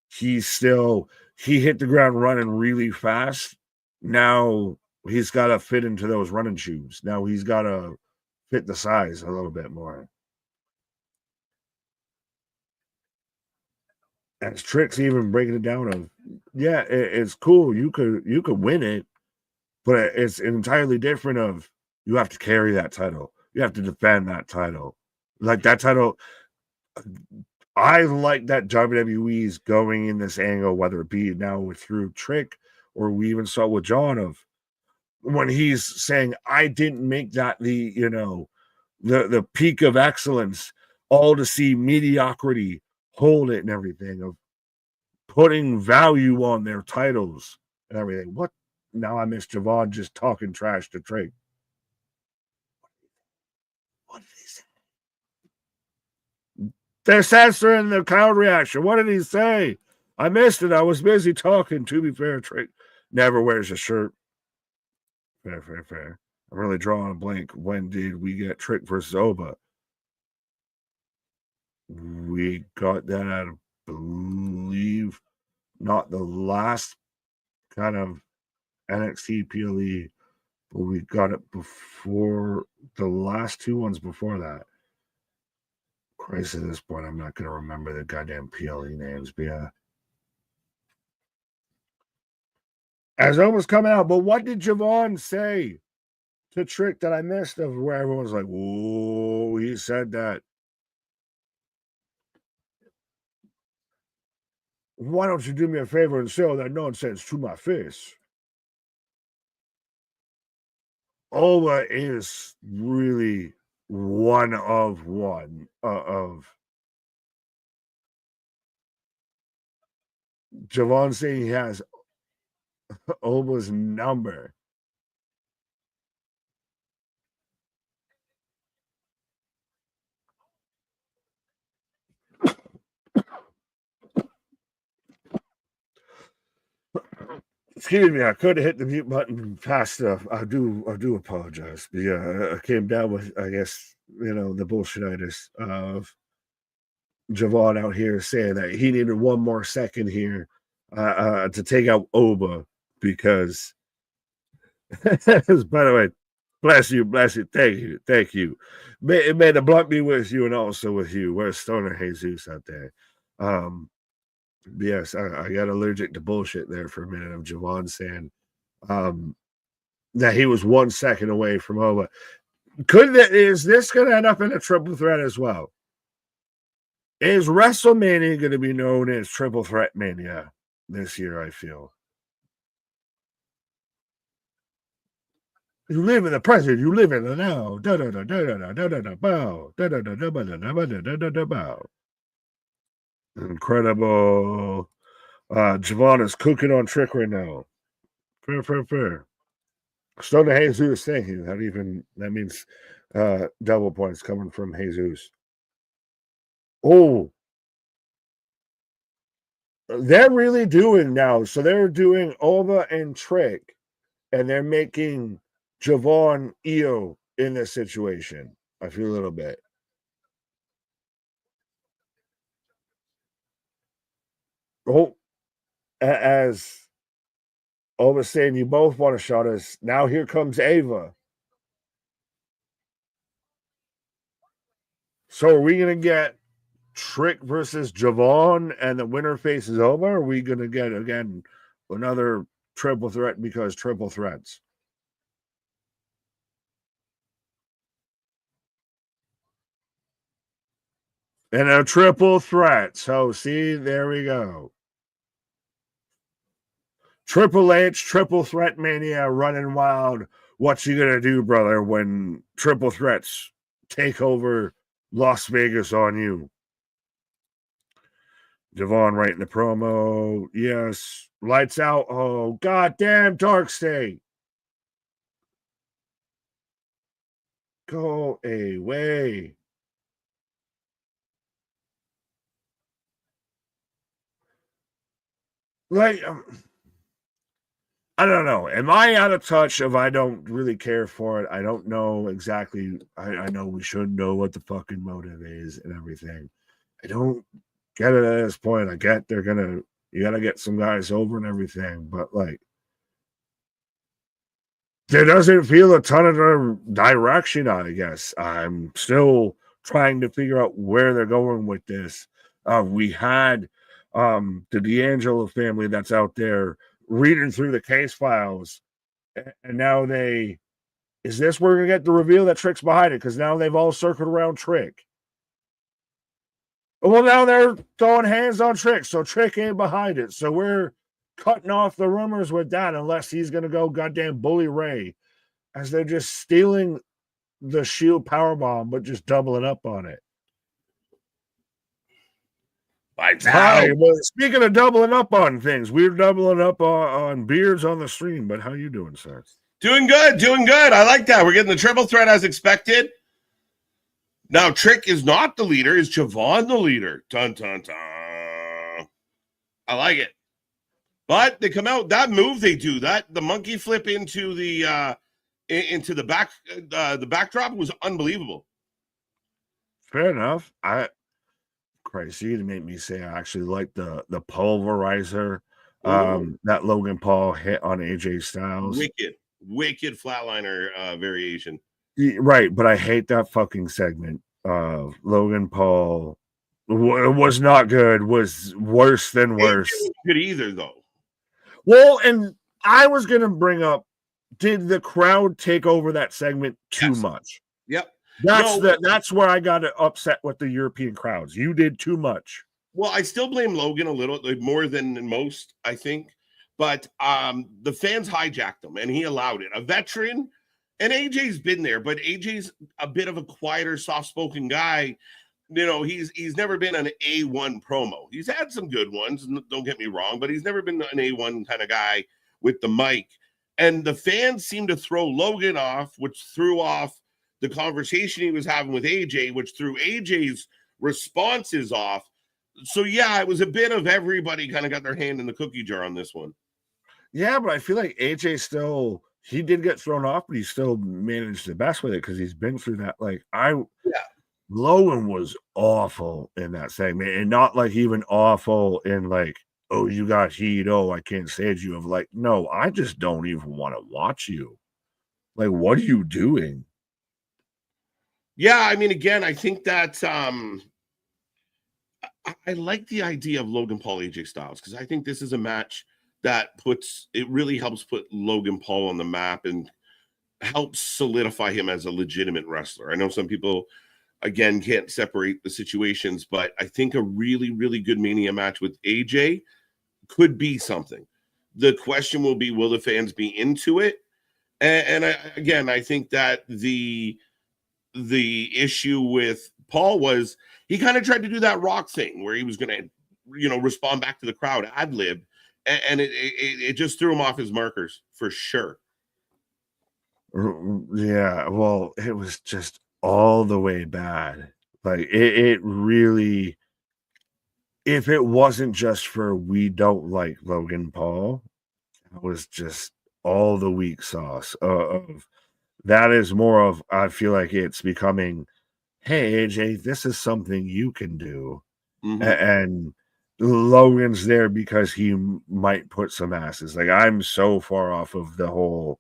he hit the ground running really fast. Now he's got to fit into those running shoes. Now he's got to fit the size a little bit more. As Trick's even breaking it down of, yeah, it's cool. You could win it, but it's entirely different of, you have to carry that title. You have to defend that title. Like that title, I like that WWE's going in this angle, whether it be now through Trick, or we even saw with John of when he's saying, I didn't make that the peak of excellence, all to see mediocrity hold it and everything, of putting value on their titles and everything. What? Now I miss Javon just talking trash to Trick. What did he say? They're censoring the crowd reaction. What did he say? I missed it. I was busy talking. To be fair, Trick never wears a shirt. Fair. I'm really drawing a blank. When did we get Trick versus Oba? We got that, I believe, not the last kind of NXT PLE, but we got it before the last two ones before that. Christ, at this point, I'm not going to remember the goddamn PLE names, but yeah. As Oba's coming out, but what did Javon say to Trick that I missed, of where everyone's like, whoa, he said that? Why don't you do me a favor and say all that nonsense to my face? Oba is really one of Javon saying he has Oba's number. Excuse me, I could have hit the mute button fast enough. I do apologize. But yeah, I came down with, I guess, the bullshititis of Javon out here saying that he needed one more second here to take out Oba, because by the way, bless you, thank you. May the blunt be with you and also with you. Where's Stoner Jesus out there? Yes, I got allergic to bullshit there for a minute of Javon saying that he was 1 second away from Oba. Is this going to end up in a triple threat as well? Is WrestleMania going to be known as Triple Threat Mania this year, I feel? You live in the present, you live in the now. Incredible. Javon is cooking on Trick right now. Fair. Stoner Jesus, thank you. That means double points coming from Jesus. Oh, they're really doing now. So they're doing Oba and Trick, and they're making Javon Io in this situation. I feel a little bit. Oh, as Oba saying, you both want to shot us. Now here comes Ava. So are we going to get Trick versus Javon and the winner faces Oba? Or are we going to get, again, another triple threat because triple threats? And a triple threat. So, see, there we go. Triple H, triple threat mania running wild. What you going to do, brother, when triple threats take over Las Vegas on you? Javon writing the promo. Yes. Lights out. Oh, goddamn Dark State. Go away. Like, I don't know. Am I out of touch of I don't really care for it? I don't know exactly. I know we should know what the fucking motive is and everything. I don't get it at this point. I get you gotta get some guys over and everything, but like there doesn't feel a ton of direction, I guess. I'm still trying to figure out where they're going with this. We had the D'Angelo family that's out there reading through the case files, and now is this where we're gonna get the reveal that Trick's behind it? Because now they've all circled around Trick. Well, now they're throwing hands on Trick, so Trick ain't behind it. So we're cutting off the rumors with that, unless he's gonna go goddamn Bully Ray, as they're just stealing the Shield powerbomb, but just doubling up on it. Hi, well, speaking of doubling up on things, we're doubling up on beards on the stream. But how you doing, sir?
Doing good, doing good. I like that. We're getting the triple threat as expected. Now, Trick is not the leader. Is Javon the leader? Dun, dun, dun. I like it. But they come out, that move they do, the monkey flip into the backdrop was unbelievable.
Fair enough. Christ, you make me say I actually like the pulverizer that Logan Paul hit on AJ Styles.
Wicked flatliner variation.
Right, but I hate that fucking segment of Logan Paul. It was not good, was worse than worse.
It wasn't good either, though.
Well, and I was going to bring up, did the crowd take over that segment too much?
Yep.
That's where I got upset with the European crowds. You did too much.
Well, I still blame Logan a little more than most, I think. But the fans hijacked him, and he allowed it. A veteran, and AJ's been there, but AJ's a bit of a quieter, soft-spoken guy. You know, he's never been an A1 promo. He's had some good ones, don't get me wrong, but he's never been an A1 kind of guy with the mic. And the fans seemed to throw Logan off, which threw off the conversation he was having with AJ, which threw AJ's responses off. So, yeah, it was a bit of everybody kind of got their hand in the cookie jar on this one.
Yeah, but I feel like AJ he did get thrown off, but he still managed the best with it because he's been through that. Logan was awful in that segment, and not like even awful in like, oh, you got heat. Oh, I can't stand you. Of like, no, I just don't even want to watch you. Like, what are you doing?
Yeah, I mean, again, I think that I like the idea of Logan Paul, AJ Styles, because I think this is a match that really helps put Logan Paul on the map and helps solidify him as a legitimate wrestler. I know some people, again, can't separate the situations, but I think a really, really good Mania match with AJ could be something. The question will be, will the fans be into it? And I think that the issue with Paul was he kind of tried to do that Rock thing where he was going to, respond back to the crowd, ad-lib, and it just threw him off his markers for sure.
Yeah, well, it was just all the way bad. Like it really, if it wasn't just for we don't like Logan Paul, it was just all the weak sauce of that is more of, I feel like it's becoming, hey, AJ, this is something you can do. Mm-hmm. And Logan's there because he might put some asses. Like, I'm so far off of the whole,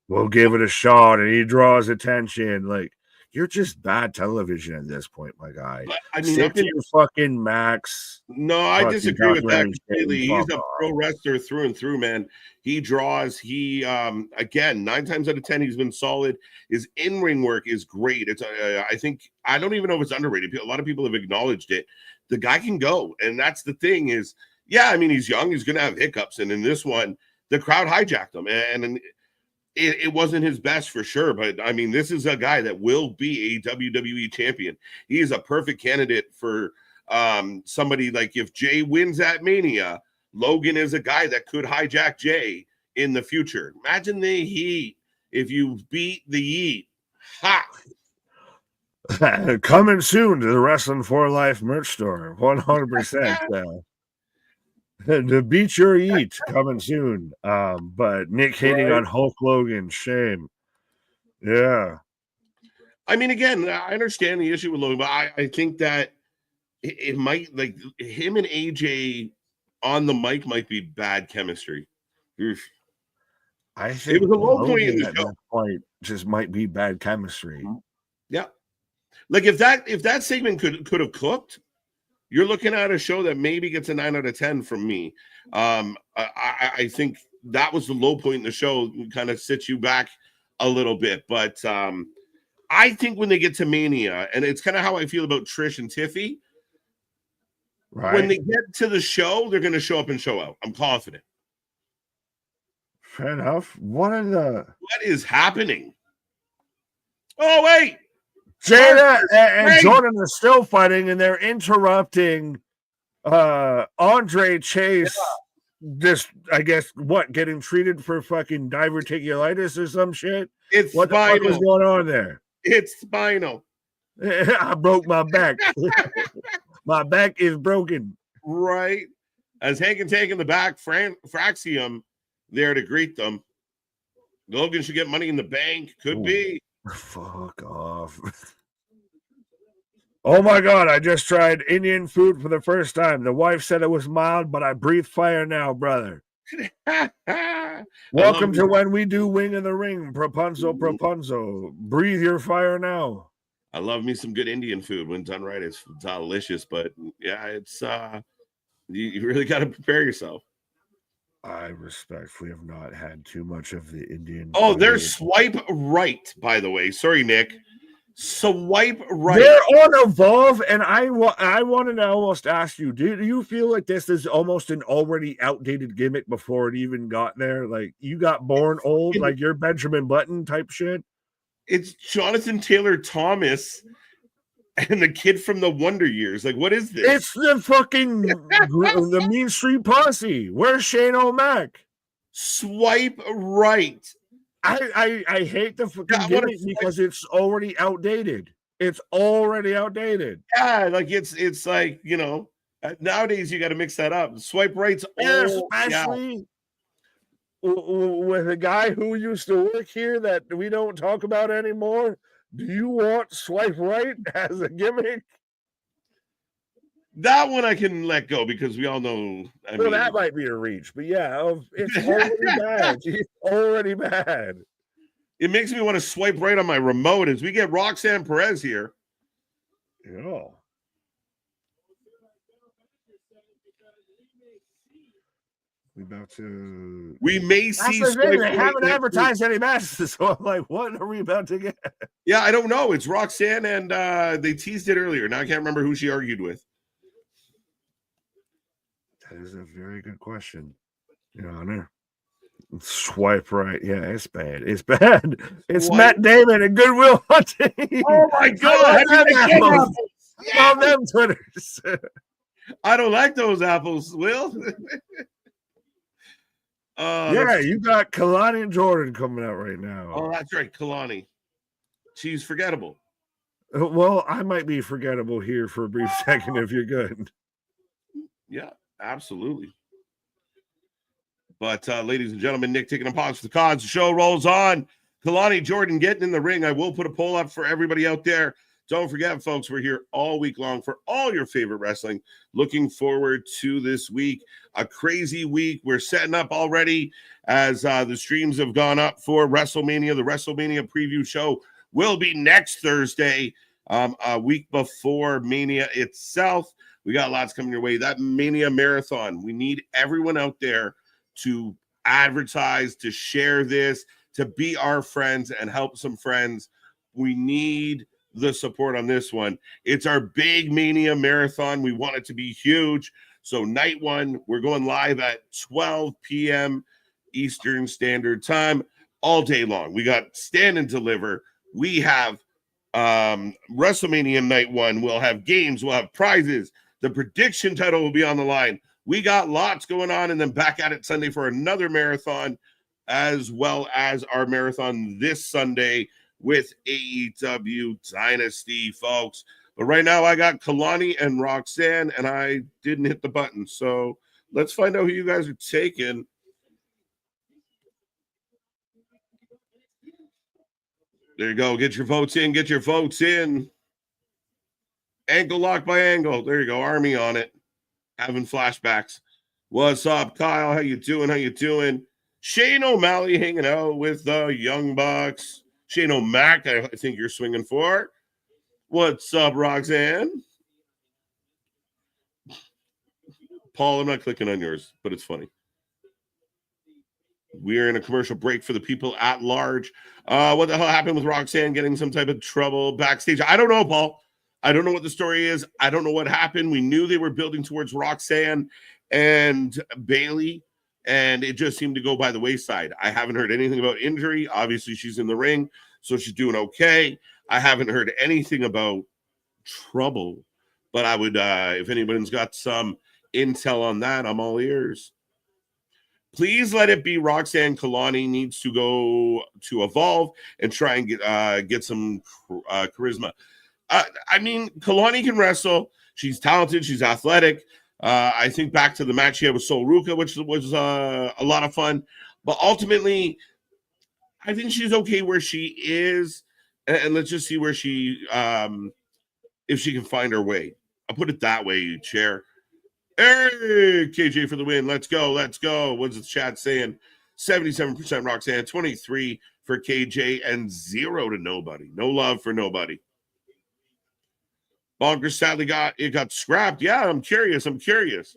we'll give it a shot, and he draws attention. Like, you're just bad television at this point, my guy.
I mean,
stick to your fucking Max.
No, I disagree with that completely. He's a pro wrestler through and through, man. He draws. He again, 9 times out of 10, he's been solid. His in-ring work is great. It's I don't even know if it's underrated. A lot of people have acknowledged it. The guy can go, and that's the thing is, yeah, I mean, he's young. He's going to have hiccups, and in this one, the crowd hijacked him, and it wasn't his best for sure, but I mean, this is a guy that will be a WWE champion. He is a perfect candidate for somebody like if Jey wins at Mania, Logan is a guy that could hijack Jey in the future. Imagine the heat if you beat the Yeet. Ha!
Coming soon to the Wrestling for Life merch store, 100%. The Beat Your Eat coming soon. But Nick hating on Hulk Hogan, shame. Yeah.
I mean, again, I understand the issue with Logan, but I think that it might, like, him and AJ on the mic might be bad chemistry. Oof.
I think
it was a low
Logan
point in the
at
show.
that point just might be bad chemistry.
Yeah. Like if that segment could have cooked, you're looking at a show that maybe gets a 9 out of 10 from me. I think that was the low point in the show, kind of sits you back a little bit. But I think when they get to Mania, and it's kind of how I feel about Trish and Tiffy,
Right.
When they get to the show, they're going to show up and show out. I'm confident.
Fair enough. What
is happening? Oh, wait.
Jada and Jordan are still fighting, and they're interrupting Andre Chase. This, I guess, getting treated for fucking diverticulitis or some shit?
It's
what
spinal.
The fuck is going on there?
It's spinal.
I broke my back. My back is broken.
Right. As Hank and Tank in the back, Fraxium there to greet them. Logan should get Money in the Bank. Could be.
Fuck off. Oh my God, I just tried Indian food for the first time. The wife said it was mild, but I breathe fire now, brother. Welcome to When We Do Wing in the Ring. Propunzo. Breathe your fire now.
I love me some good Indian food. When done right, it's delicious. But yeah, it's you really got to prepare yourself.
I respectfully have not had too much of the Indian.
Oh, they're swipe right, by the way. Sorry, Nick. Swipe right.
They're on Evolve, and I want to almost ask you, do you feel like this is almost an already outdated gimmick before it even got there? Like, you got born old, like you're Benjamin Button type shit?
It's Jonathan Taylor Thomas and the kid from the Wonder Years. Like, what is this?
It's the fucking the Mean Street Posse. Where's Shane O'Mac?
Swipe right.
I hate the fucking gimmick because it's already outdated. It's already outdated.
Yeah, like it's like, you know, nowadays you got to mix that up. Swipe right's
especially with a guy who used to work here that we don't talk about anymore. Do you want swipe right as a gimmick?
That one I can let go because we all know.
Well, that might be a reach, but yeah, it's already bad. It's already bad.
It makes me want to swipe right on my remote as we get Roxanne Perez here.
Yeah.
We may see.
They haven't advertised any matches, so I'm like, what are we about to get?
Yeah, I don't know. It's Roxanne, and they teased it earlier. Now I can't remember who she argued with.
That is a very good question, Your Honor. Swipe right. Yeah, it's bad. It's bad. It's Matt Damon and Goodwill Hunting.
Oh my God.
I love them Twitters.
I don't like those apples, Will.
Yeah, you got Kehlani and Jordan coming out right now.
Oh, that's right. Kehlani. She's forgettable.
Well, I might be forgettable here for a brief second if you're good.
Yeah, absolutely. But ladies and gentlemen, Nick taking a pause for the cards. The show rolls on. Kehlani Jordan getting in the ring. I will put a poll up for everybody out there. Don't forget, folks, we're here all week long for all your favorite wrestling. Looking forward to this week. A crazy week. We're setting up already as the streams have gone up for WrestleMania. The WrestleMania preview show will be next Thursday, a week before Mania itself. We got lots coming your way. That Mania marathon, we need everyone out there to advertise, to share this, to be our friends and help some friends. We need the support on this one. It's our big Mania marathon. We want it to be huge. So night one, we're going live at 12 p.m. Eastern Standard Time all day long. We got Stand and Deliver. We have WrestleMania night one. We'll have games. We'll have prizes. The prediction title will be on the line. We got lots going on, and then back at it Sunday for another marathon, as well as our marathon this Sunday with AEW Dynasty, folks. But right now, I got Kehlani and Roxanne, and I didn't hit the button. So Let's find out who you guys are taking. There you go. Get your votes in. Get your votes in. Ankle lock by angle. There you go. Army on it. Having flashbacks. What's up, Kyle? How you doing? How you doing? Shane O'Malley hanging out with the Young Bucks. Shane O'Mac, I think you're swinging for. What's up, Roxanne? Paul, I'm not clicking on yours, but it's funny. We're in a commercial break for the people at large. What the hell happened with Roxanne getting some type of trouble backstage? I don't know, Paul. I don't know what the story is. I don't know what happened. We knew they were building towards Roxanne and Bailey, and it just seemed to go by the wayside. I haven't heard anything about injury. Obviously, she's in the ring, so she's doing okay. I haven't heard anything about trouble, but I would, if anyone's got some intel on that, I'm all ears. Please let it be Roxanne. Kehlani needs to go to Evolve and try and get some charisma. I mean, Kehlani can wrestle. She's talented. She's athletic. I think back to the match she had with Sol Ruka, which was a lot of fun. But ultimately, I think she's okay where she is. And let's just see where she, if she can find her way. I'll put it that way, Chair. Hey, KJ for the win. Let's go. Let's go. What's the chat saying? 77% Roxanne, 23 for KJ, and 0 to nobody. No love for nobody. Bonkers sadly got scrapped. Yeah, I'm curious. Could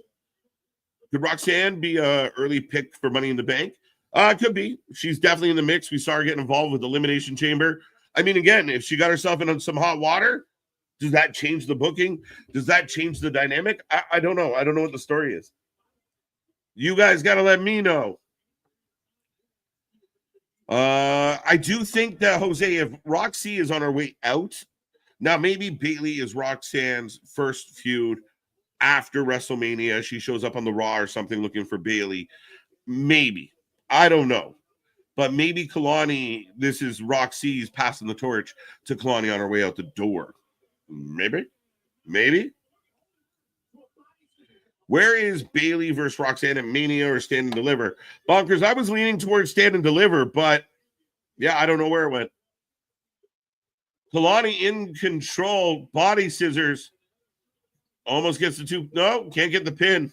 Roxanne be a early pick for Money in the Bank? Could be. She's definitely in the mix. We saw her getting involved with Elimination Chamber. I mean, again, if she got herself in some hot water, does that change the booking? Does that change the dynamic? I don't know. I don't know what the story is. You guys got to let me know. I do think that, Jose, if Roxy is on her way out, now maybe Bailey is Roxanne's first feud after WrestleMania. She shows up on the Raw or something looking for Bailey. Maybe. I don't know. But maybe Kehlani, this is Roxy's passing the torch to Kehlani on her way out the door. Maybe. Where is Bailey versus Roxanne at Mania or Stand and Deliver? Bonkers, I was leaning towards Stand and Deliver, but yeah, I don't know where it went. Kehlani in control, body scissors. Almost gets the two. No, can't get the pin.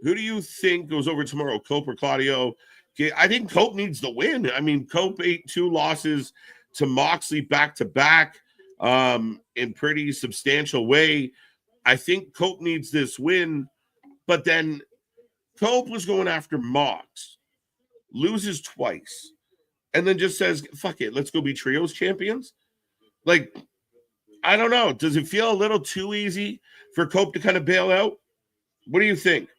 Who do you think goes over tomorrow, Cope or Claudio? Okay, I think Cope needs the win. I mean, Cope ate 2 losses to Moxley back-to-back. In pretty substantial way. I think Cope needs this win, but then Cope was going after Mox, loses twice, and then just says, fuck it, let's go be trios champions. Like, I don't know. Does it feel a little too easy for Cope to kind of bail out? What do you think?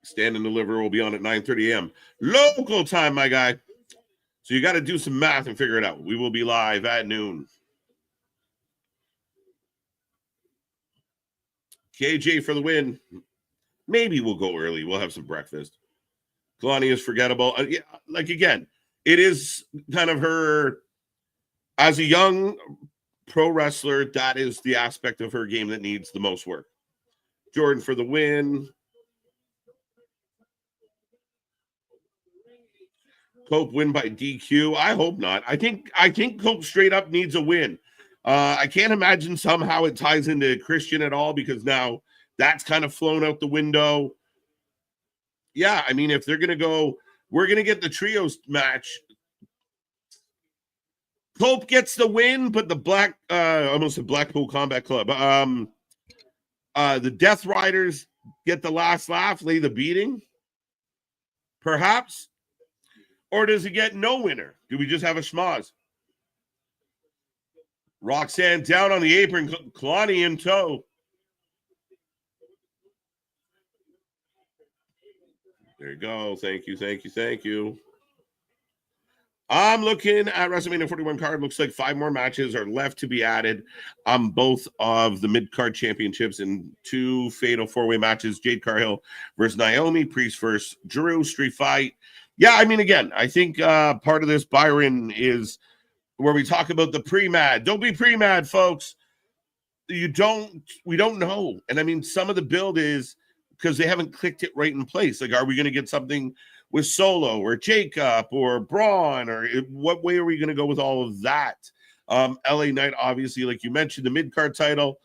Stand and Deliver will be on at 9:30 a.m. local time, my guy. So you got to do some math and figure it out. We will be live at noon. KJ for the win. Maybe we'll go early. We'll have some breakfast. Kehlani is forgettable. Yeah, like, again, it is kind of her, as a young pro wrestler, that is the aspect of her game that needs the most work. Jordan for the win. Cope win by DQ. I hope not. I think Cope straight up needs a win. I can't imagine somehow it ties into Christian at all, because now that's kind of flown out the window. Yeah, I mean, if they're going to go, we're going to get the trios match. Cope gets the win, but the almost a Blackpool Combat Club. The Death Riders get the last laugh, lay the beating. Perhaps. Or does it get no winner? Do we just have a schmoz? Roxanne down on the apron, Kehlani in tow. There you go. Thank you. I'm looking at WrestleMania 41 card. Looks like 5 more matches are left to be added on both of the mid-card championships in 2 fatal 4-way matches. Jade Cargill versus Naomi, Priest versus Drew, street fight. Yeah, I mean, again, I think part of this, Byron, is where we talk about the pre-mad. Don't be pre-mad, folks. We don't know. And I mean, some of the build is because they haven't clicked it right in place. Like, are we going to get something with Solo or Jacob or Braun, or what way are we going to go with all of that? LA Knight, obviously, like you mentioned, the mid-card title.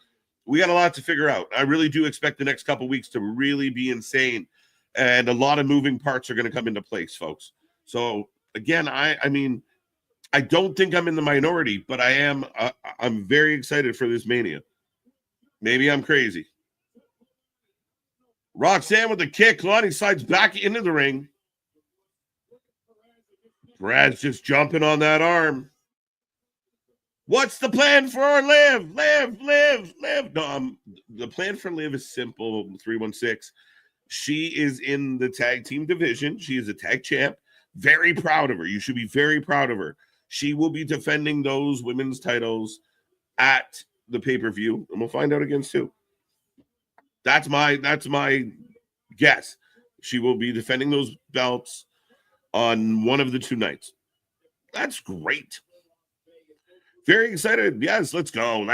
We got a lot to figure out. I really do expect the next couple weeks to really be insane, and a lot of moving parts are going to come into place, folks. So again, I mean, I don't think I'm in the minority, but I am. I'm very excited for this Mania. Maybe I'm crazy. Roxanne with the kick. Kehlani slides back into the ring. Perez just jumping on that arm. What's the plan for Liv? No, the plan for Liv is simple, 316. She is in the tag team division. She is a tag champ. Very proud of her. You should be very proud of her. She will be defending those women's titles at the pay-per-view, and we'll find out against who. That's my guess. She will be defending those belts on one of the two nights. That's great. Very excited. Yes, let's go.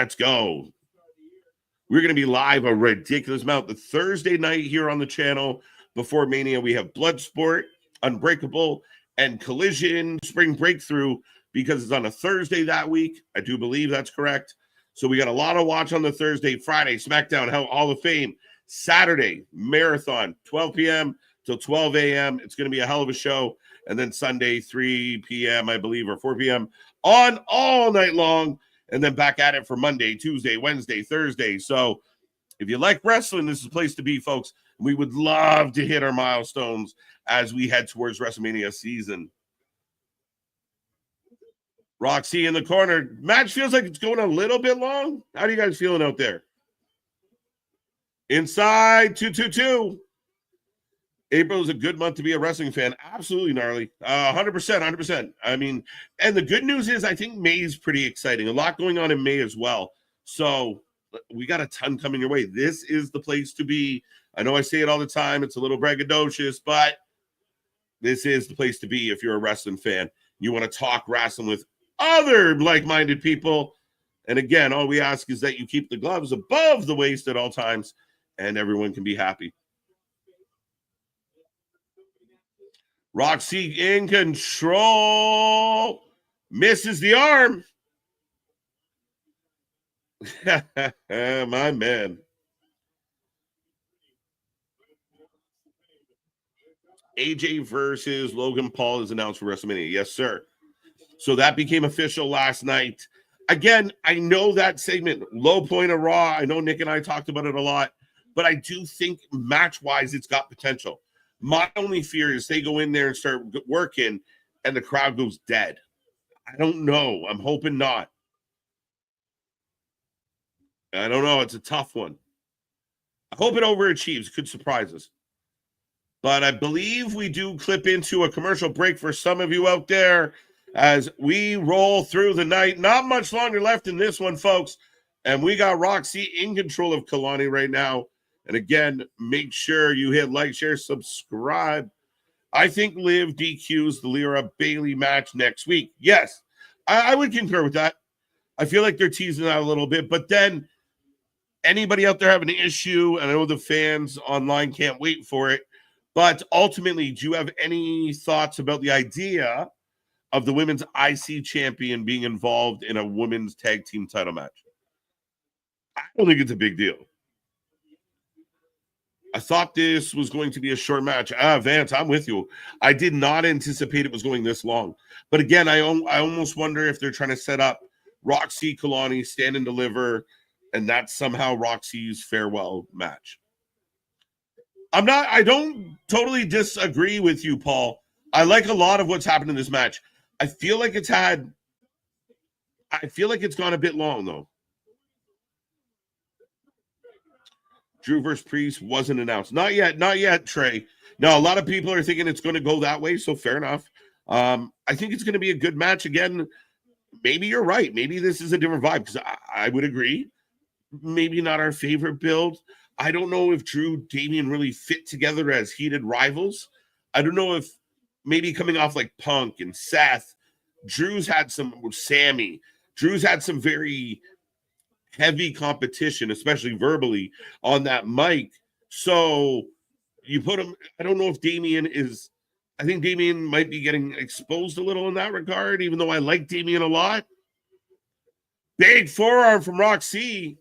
We're going to be live a ridiculous amount. The Thursday night here on the channel before Mania, we have Bloodsport, Unbreakable, and Collision Spring Breakthrough, because it's on a Thursday that week. I do believe that's correct. So we got a lot of watch on the Thursday. Friday, SmackDown Hall of Fame. Saturday, Marathon, 12 p.m. till 12 a.m. It's going to be a hell of a show. And then Sunday, 3 p.m., I believe, or 4 p.m. on all night long. And then back at it for Monday, Tuesday, Wednesday, Thursday. So if you like wrestling, this is the place to be, folks. We would love to hit our milestones as we head towards WrestleMania season. Roxy in the corner. Match feels like it's going a little bit long. How are you guys feeling out there? Inside 222. April is a good month to be a wrestling fan. Absolutely gnarly. 100%. I mean, and the good news is I think May is pretty exciting. A lot going on in May as well. So we got a ton coming your way. This is the place to be. I know I say it all the time. It's a little braggadocious, but this is the place to be if you're a wrestling fan. You want to talk wrestling with other like-minded people. And again, all we ask is that you keep the gloves above the waist at all times, and everyone can be happy. Roxy in control. Misses the arm. My man. AJ versus Logan Paul is announced for WrestleMania. Yes, sir. So that became official last night. Again, I know that segment, low point of Raw. I know Nick and I talked about it a lot, but I do think match-wise it's got potential. My only fear is they go in there and start working and the crowd goes dead. I don't know. I'm hoping not. I don't know. It's a tough one. I hope it overachieves. Could surprise us. But I believe we do clip into a commercial break for some of you out there as we roll through the night. Not much longer left in this one, folks. And we got Roxy in control of Kehlani right now. And again, make sure you hit like, share, subscribe. I think Liv DQs the Lyra Bailey match next week. Yes, I would concur with that. I feel like they're teasing that a little bit. But then anybody out there have an issue, and I know the fans online can't wait for it, but ultimately, do you have any thoughts about the idea of the women's IC champion being involved in a women's tag team title match? I don't think it's a big deal. I thought this was going to be a short match. Vance, I'm with you. I did not anticipate it was going this long. But again, I almost wonder if they're trying to set up Roxy, Kehlani, stand and deliver, and that's somehow Roxy's farewell match. I don't totally disagree with you, Paul. I like a lot of what's happened in this match. I feel like it's gone a bit long, though. Drew versus Priest wasn't announced. Not yet, Trey. Now, a lot of people are thinking it's going to go that way, so fair enough. I think it's going to be a good match. Again, maybe you're right. Maybe this is a different vibe, because I would agree. Maybe not our favorite build. I don't know if Drew, Damian really fit together as heated rivals. I don't know if maybe coming off like Punk and Seth, Drew's had some very heavy competition, especially verbally on that mic. So you put him, I don't know if I think Damian might be getting exposed a little in that regard, even though I like Damian a lot. Big forearm from Roxy.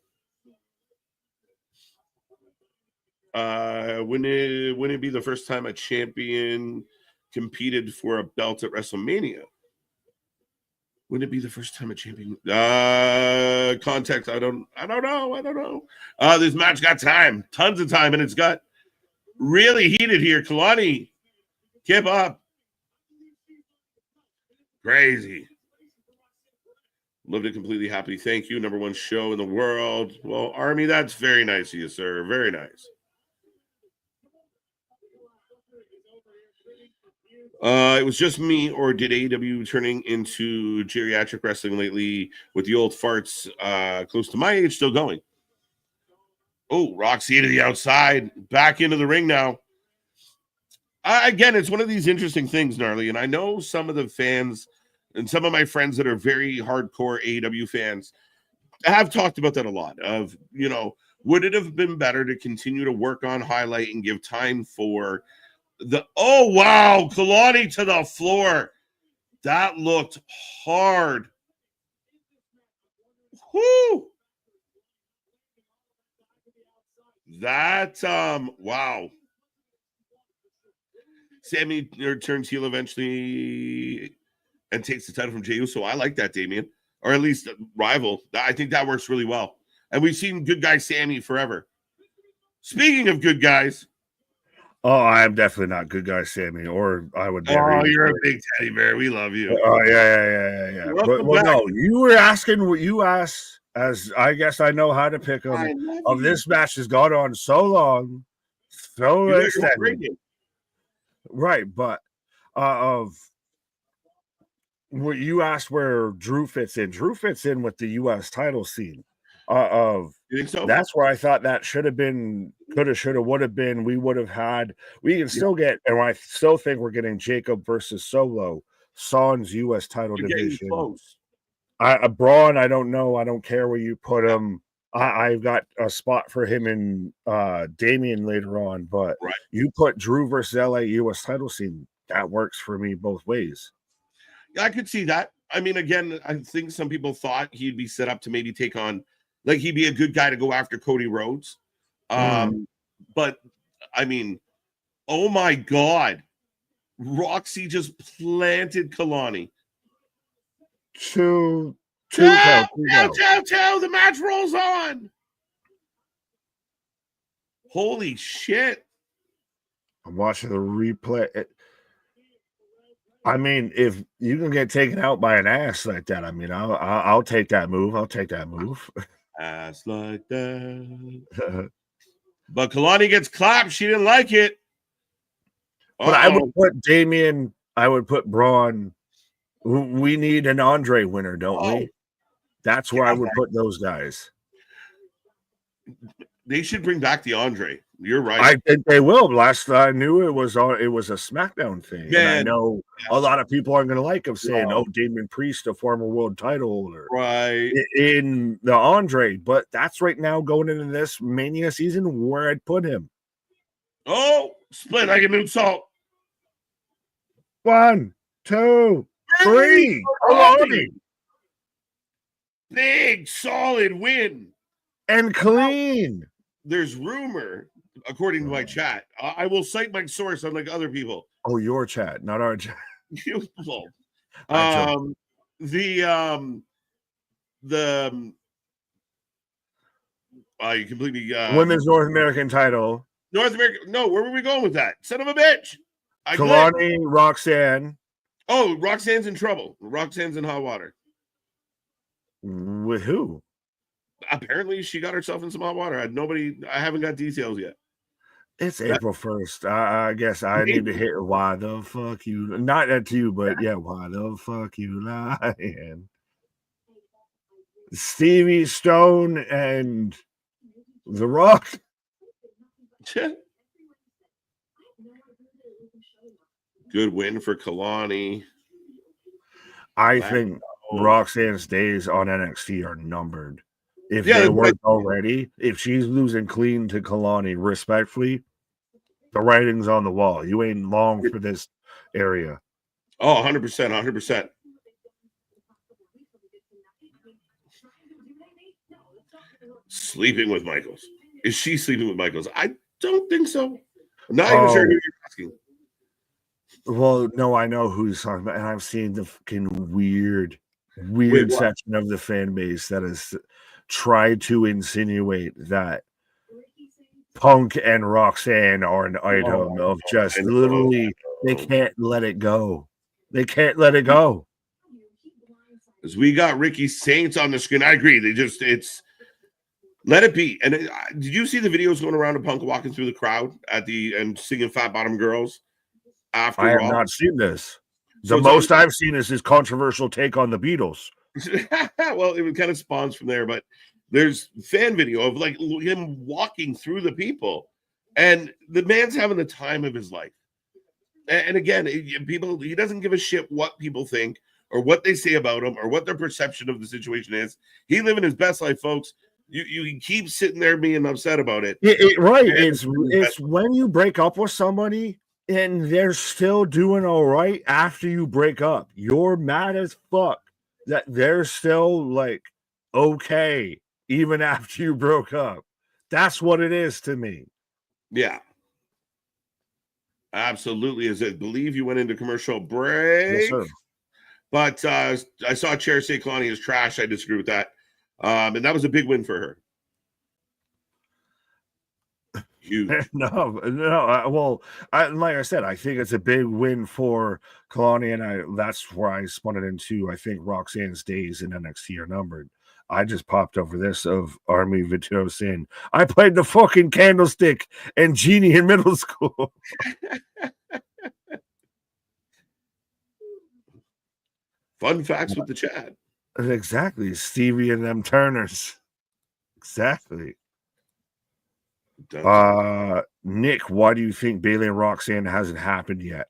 Wouldn't it be the first time a champion competed for a belt at WrestleMania? Wouldn't it be the first time a champion? Context, I don't know. This match got time, tons of time, and it's got really heated here. Kehlani, keep up. Crazy. Lived it completely happy. Thank you. Number one show in the world. Well, Army, that's very nice of you, sir. Very nice. It was just me, or did AEW turning into geriatric wrestling lately with the old farts close to my age still going? Oh, Roxy to the outside, back into the ring now. Again, it's one of these interesting things, Gnarly, and I know some of the fans and some of my friends that are very hardcore AEW fans have talked about that a lot of, would it have been better to continue to work on highlight and give time for oh, wow, Kehlani to the floor. That looked hard. Whoo! That, wow. Sammy turns heel eventually and takes the title from Jey Uso. I like that, Damien. Or at least rival. I think that works really well. And we've seen good guy Sammy forever. Speaking of good guys.
Oh, I am definitely not good guy Sammy, or I would never.
Oh, you're a big teddy bear. We love you.
Oh, yeah. But no, you were asking what you asked, as I guess I know how to pick them. This match has gone on so long, so extended. Right, but of what you asked where Drew fits in. Drew fits in with the U.S. title scene. You think so? That's where I thought that should have been, coulda, shoulda, would have been. We would have had. We can still get, and I still think we're getting Jacob versus Solo, Son's U.S. title division.
Close.
Braun, I don't know. I don't care where you put him. I've got a spot for him and Damian later on, but you put Drew versus LA U.S. title scene. That works for me both ways.
Yeah, I could see that. I mean, again, I think some people thought he'd be set up to maybe take on, like he'd be a good guy to go after Cody Rhodes. But I mean, oh my God, Roxy just planted Kehlani.
Two.
The match rolls on. Holy shit.
I'm watching the replay. I mean, if you can get taken out by an ass like that, I mean, I'll take that move.
Ass like that. But Kehlani gets clapped. She didn't like it.
But I would put Damian. I would put Braun. We need an Andre winner, don't we? That's where I would put those guys.
They should bring back the Andre. You're right.
I think they will. Last I knew, it was a SmackDown thing. Yeah, and I know a lot of people aren't going to like him saying, "Oh, Damian Priest, a former world title holder,"
right?
In the Andre, but that's right now going into this Mania season where I'd put him.
Oh, split like a moonsault.
1, 2, 3.
Big, solid win.
And clean.
There's rumor, according to my chat. I will cite my source unlike other people.
Oh, your chat, not our chat.
You completely
Women's North American title.
North America. No, where were we going with that? Son of a bitch.
Kehlani, Roxanne.
Oh, Roxanne's in trouble. Roxanne's in hot water.
With who?
Apparently, she got herself in some hot water. I haven't got details yet.
It's April 1st. I guess I need to hit why the fuck you. Not that you, but yeah, why the fuck you lying? Stevie Stone and The Rock.
Good win for Kehlani.
I think Roxanne's days on NXT are numbered. If
Yeah,
they weren't already, if she's losing clean to Kehlani, respectfully, the writing's on the wall. You ain't long for this area.
Oh, 100%, 100%. Sleeping with Michaels. Is she sleeping with Michaels? I don't think so. I'm not even sure who you're asking.
Well, no, I know who he's talking about, and I've seen the fucking weird section of the fan base that has tried to insinuate that Punk and Roxanne are an item of just literally they can't let it go. They can't let it go.
As we got Ricky Saints on the screen, I agree. It's let it be. And did you see the videos going around of Punk walking through the crowd and singing "Fat Bottom Girls"? After
I have not seen this. The most I've seen is his controversial take on the Beatles.
Well, it kind of spawns from there, but there's fan video of like him walking through the people, and the man's having the time of his life. And again, he doesn't give a shit what people think or what they say about him or what their perception of the situation is. He's living his best life, folks. You keep sitting there being upset about it.
Right. It's when you break up with somebody and they're still doing all right after you break up. You're mad as fuck that they're still like okay even after you broke up. That's what it is to me.
Yeah. Absolutely. As I believe you went into commercial break.
Yes, sir.
But I saw Chair say Kehlani is trash. I disagree with that. And that was a big win for her. Huge.
No. Like I said, I think it's a big win for Kehlani, and that's where I spun it into. I think Roxanne's days in NXT are numbered. I just popped over this of Army Vito saying, I played the fucking Candlestick and Genie in middle school.
Fun facts with the chat.
Exactly. Stevie and them Turners. Exactly. Nick, why do you think Bayley and Roxanne hasn't happened yet?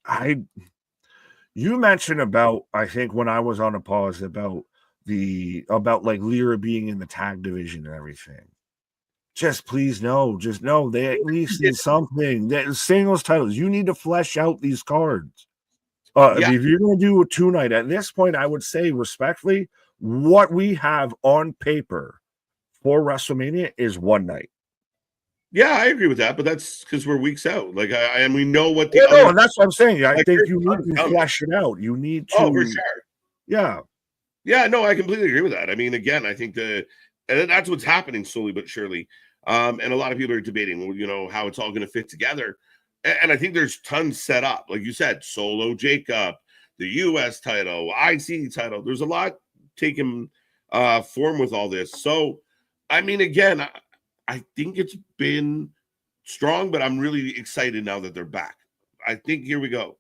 You mentioned about, I think when I was on a pause about like Lyra being in the tag division and everything. Just please no, just no. They at least need something. That singles titles. You need to flesh out these cards. If you're going to do a 2-night, at this point, I would say respectfully, what we have on paper for WrestleMania is 1 night.
Yeah, I agree with that, but that's because we're weeks out. Like, and we know what
the that's what I'm saying. I think you need to flesh it out. You need to.
Oh, for sure.
Yeah.
Yeah, no, I completely agree with that. I mean, again, I think and that's what's happening slowly but surely. And a lot of people are debating, how it's all going to fit together. And I think there's tons set up. Like you said, Solo Jacob, the U.S. title, IC title. There's a lot taking form with all this. So, I mean, again, I think it's been strong, but I'm really excited now that they're back. I think here we go.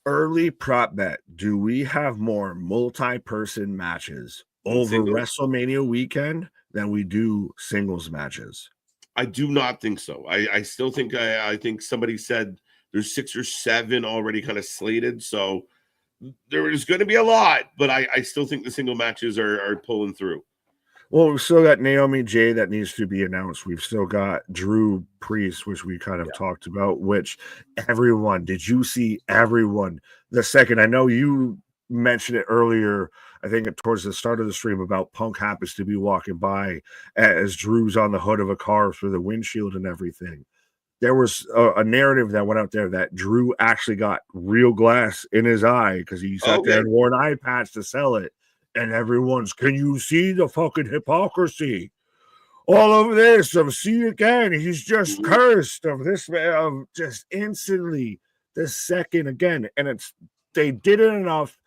Early prop bet. Do we have more multi-person matches over WrestleMania weekend than we do singles matches?
I do not think so. I still think I think somebody said there's 6 or 7 already kind of slated. So there is going to be a lot, but I still think the single matches are pulling through.
Well, we've still got Naomi Jay that needs to be announced. We've still got Drew Priest, which we kind of talked about, which did you see everyone? The second, I know you mentioned it earlier, I think towards the start of the stream, about Punk happens to be walking by as Drew's on the hood of a car through the windshield and everything. There was a narrative that went out there that Drew actually got real glass in his eye because he sat there and wore an eye patch to sell it. And everyone's, can you see the fucking hypocrisy? All over this, see again, he's just cursed of this, of just instantly the second again. And they did it enough.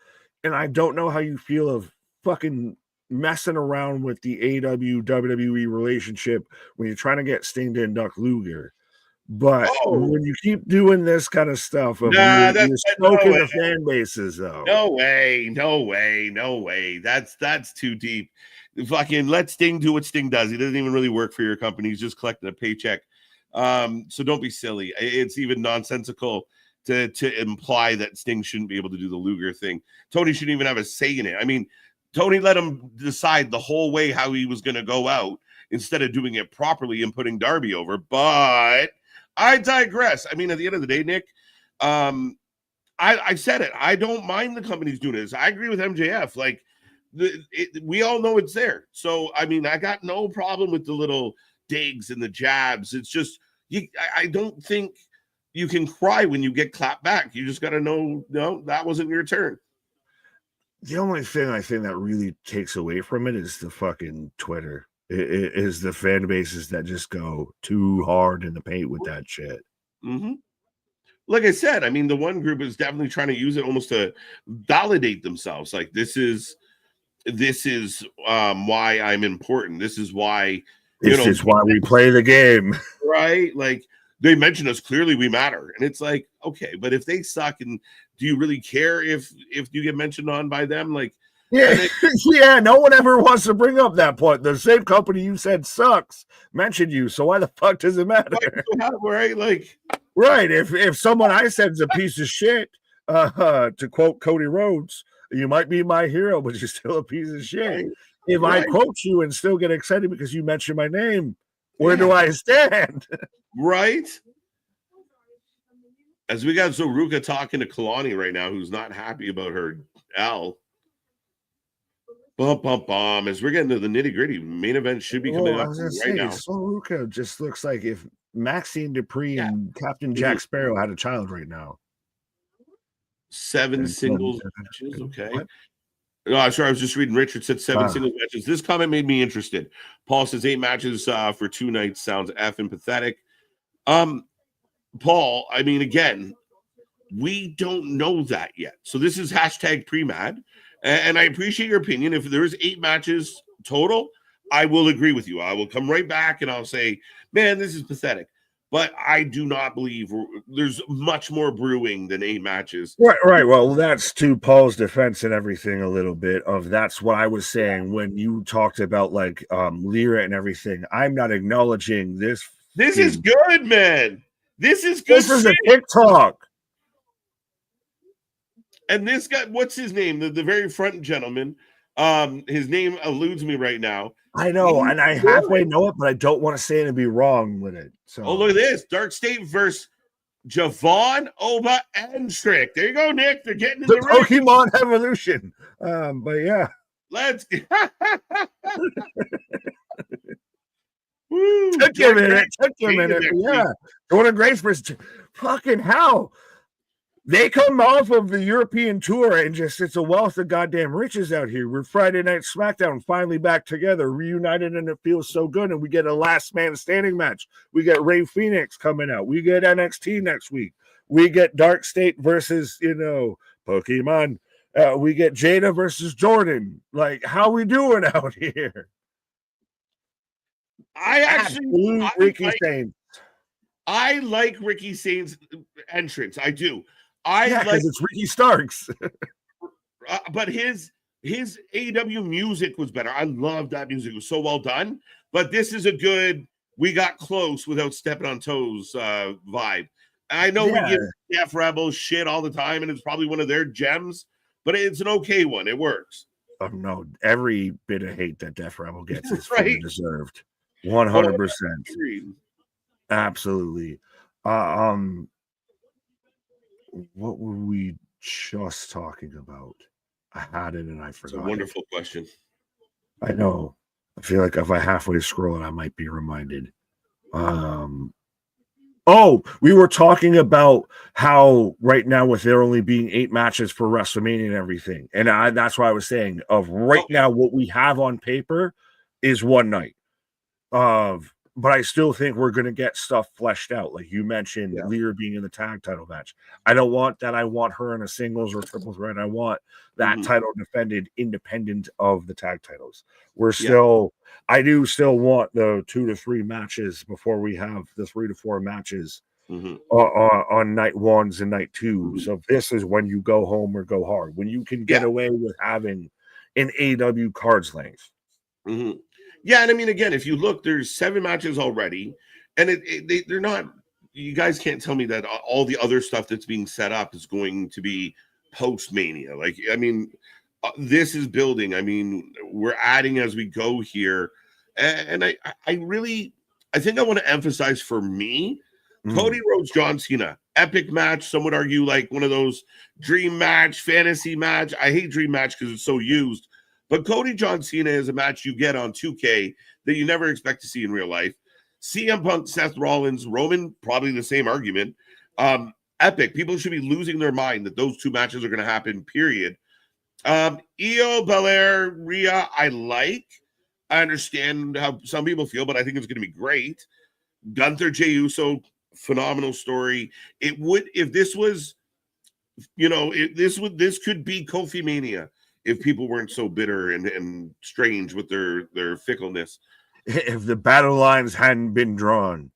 And I don't know how you feel of fucking messing around with the AW WWE relationship when you're trying to get Sting to induct Luger. But when you keep doing this kind of stuff, you're smoking the fan bases, though.
No way. That's too deep. Fucking let Sting do what Sting does. He doesn't even really work for your company. He's just collecting a paycheck. So don't be silly. It's even nonsensical to imply that Sting shouldn't be able to do the Luger thing. Tony shouldn't even have a say in it. I mean, Tony let him decide the whole way how he was going to go out instead of doing it properly and putting Darby over. But I digress. I mean, at the end of the day, Nick, I said it. I don't mind the companies doing this. I agree with MJF. Like, we all know it's there. So, I mean, I got no problem with the little digs and the jabs. It's just, I don't think you can cry when you get clapped back. You just got to know, no, that wasn't your turn.
The only thing I think that really takes away from it is the fucking Twitter. It is the fan bases that just go too hard in the paint with that shit.
Mm-hmm. Like I said, I mean, the one group is definitely trying to use it almost to validate themselves. Like, this is why I'm important. This is why,
this is why we play the game.
Right? Like, they mention us, clearly we matter. And it's like, okay, but if they suck, and do you really care if you get mentioned on by them? Like,
yeah, yeah, no one ever wants to bring up that point. The same company you said sucks mentioned you, so why the fuck does it matter?
Right? Like,
right. If someone I said is a piece of shit, to quote Cody Rhodes, you might be my hero, but you're still a piece of shit. Right. If I quote you and still get excited because you mentioned my name, where do I stand?
Right? As we got Zoruka talking to Kehlani right now, who's not happy about her L. Bum, bum, bum. As we're getting to the nitty-gritty, main event should be coming up right now.
Zoruka just looks like if Maxine Dupree and Captain Jack Sparrow had a child right now.
7 singles matches, okay. What? No, sorry, I was just reading. Richard said 7 singles matches. This comment made me interested. Paul says 8 matches for 2 nights sounds effing pathetic. Paul, I mean, again, we don't know that yet. So this is hashtag pre-mad. And I appreciate your opinion. If there's 8 matches total, I will agree with you. I will come right back and I'll say, man, this is pathetic. But I do not believe there's much more brewing than 8 matches.
Right. Well, that's to Paul's defense and everything a little bit of that's what I was saying when you talked about like Lyra and everything. I'm not acknowledging this.
This is good, man. This is good.
This is a TikTok.
And this guy, what's his name? The very front gentleman. His name eludes me right now.
I know, and I halfway know it, but I don't want to say it and be wrong with it. So,
look at this. Dark State versus Javon, Oba, and Strick. There you go, Nick. They're getting in the
Pokemon ring. Evolution. But yeah.
Let's
Took you a minute. Yeah. Jordan Grace versus fucking hell. They come off of the European tour and just, it's a wealth of goddamn riches out here. We're Friday Night SmackDown finally back together, reunited, and it feels so good. And we get a last man standing match. We get Rey Fenix coming out. We get NXT next week. We get Dark State versus, Pokemon. We get Jada versus Jordan. Like, how we doing out here?
I like Ricky Sane's entrance. I do.
Because it's Ricky Starks.
But his AEW music was better. I love that music. It was so well done. But this is a good, we got close without stepping on toes vibe. I know we give Def Rebels shit all the time, and it's probably one of their gems, but it's an okay one. It works.
Oh, no. Every bit of hate that Def Rebel gets is fully deserved. 100%. Absolutely. What were we just talking about? I had it and I forgot.
It's a wonderful question.
I know. I feel like if I halfway scroll it, I might be reminded. We were talking about how right now with there only being 8 matches for WrestleMania and everything. And that's why I was saying of right now what we have on paper is 1 night. But I still think we're going to get stuff fleshed out. Like you mentioned, Lyra being in the tag title match. I don't want that. I want her in a singles or triple threat. I want that title defended independent of the tag titles. I do still want the 2 to 3 matches before we have the 3 to 4 matches on night 1s and night 2s. So this is when you go home or go hard. When you can get away with having an AEW cards length.
Yeah, and I mean, again, if you look, there's 7 matches already, and they're not you guys can't tell me that all the other stuff that's being set up is going to be post-Mania. Like, I mean, this is building. I mean, we're adding as we go here. And I think I want to emphasize for me, Cody Rhodes, John Cena, epic match. Some would argue like one of those dream match, fantasy match. I hate dream match because it's so used. But Cody, John Cena is a match you get on 2K that you never expect to see in real life. CM Punk, Seth Rollins, Roman, probably the same argument. Epic. People should be losing their mind that those two matches are going to happen, period. Io, Belair, Rhea, I like. I understand how some people feel, but I think it's going to be great. Gunther, Jey Uso, phenomenal story. It would, if this was, this could be Kofi Mania if people weren't so bitter and strange with their fickleness.
If the battle lines hadn't been drawn.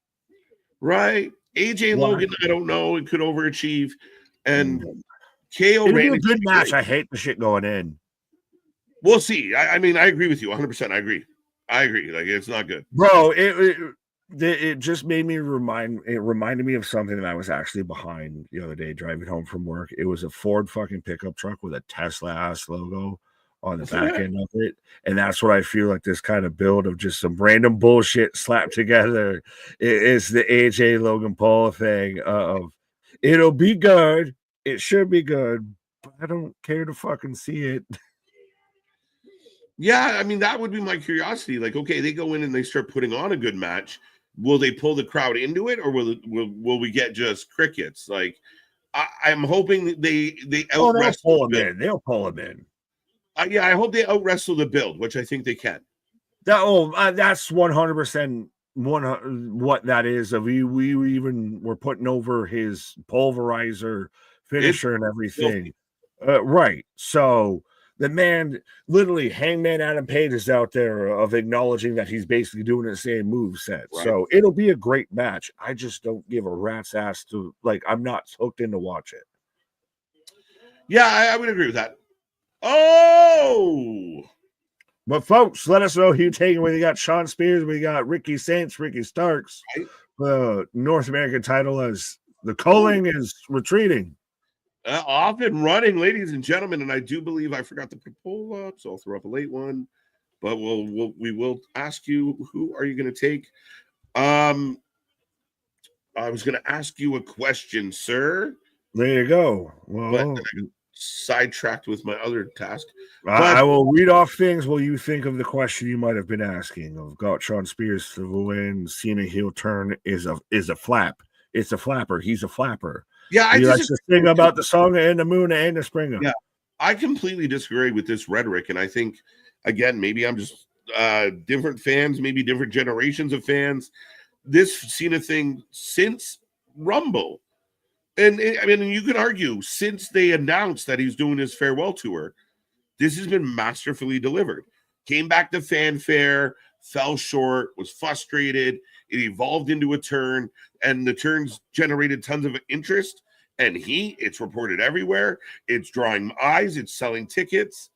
Right. AJ and Logan, I don't know. It could overachieve. And KO
It'll be a good match. I hate the shit going in.
We'll see. I mean, I agree with you 100%. I agree. Like, it's not good.
Bro, it just made me reminded me of something that I was actually behind the other day driving home from work. It was a Ford fucking pickup truck with a Tesla ass logo on the back end of it. And that's what I feel like this kind of build of just some random bullshit slapped together is the AJ Logan Paul thing of it'll be good. It should be good, but I don't care to fucking see it.
Yeah, I mean, that would be my curiosity. Like, okay, they go in and they start putting on a good match. Will they pull the crowd into it, or will we get just crickets? Like, I'm hoping that they out wrestle.
They'll pull them in.
Yeah, I hope they out wrestle the build, which I think they can.
That's 100% what that is. We even were putting over his pulverizer finisher and everything. Right. So the man, literally, Hangman Adam Page is out there of acknowledging that he's basically doing the same move set. Right. So it'll be a great match. I just don't give a rat's ass to, like, I'm not hooked in to watch it.
Yeah, I would agree with that. Oh!
But folks, let us know who you're taking. We got Shawn Spears, we got Ricky Saints, Ricky Starks. The North American title as the Culling is retreating.
Off and running, ladies and gentlemen, and I do believe I forgot to put a poll up, so I'll throw up a late one. But we will ask you, who are you going to take? I was going to ask you a question, sir.
There you go. Well,
but I sidetracked with my other task.
I will read off things while you think of the question you might have been asking. I've got Shawn Spears to win. Cena heel turn is a flap. It's a flapper. He's a flapper.
Yeah,
he likes to sing about the song and the moon and the springer.
Yeah, I completely disagree with this rhetoric, and I think, again, maybe I'm just different fans, maybe different generations of fans. This Cena thing since Rumble, and I mean, you could argue since they announced that he's doing his farewell tour, this has been masterfully delivered. Came back to fanfare, fell short, was frustrated. It evolved into a turn, and the turns generated tons of interest. And it's reported everywhere. It's drawing eyes. It's selling tickets.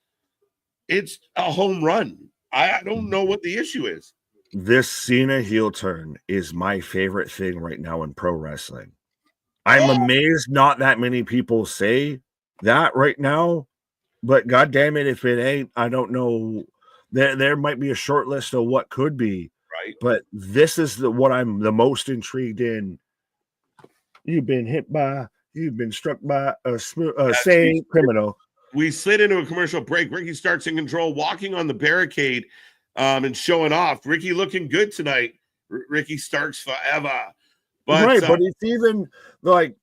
It's a home run. I don't know what the issue is.
This Cena heel turn is my favorite thing right now in pro wrestling. I'm amazed not that many people say that right now. But God damn it, if it ain't, I don't know. There might be a short list of what could be.
Right.
But this is what I'm the most intrigued in. You've been struck by a sane criminal.
We slid into a commercial break. Ricky starts in control, walking on the barricade and showing off. Ricky looking good tonight. Ricky Starks forever.
But it's even like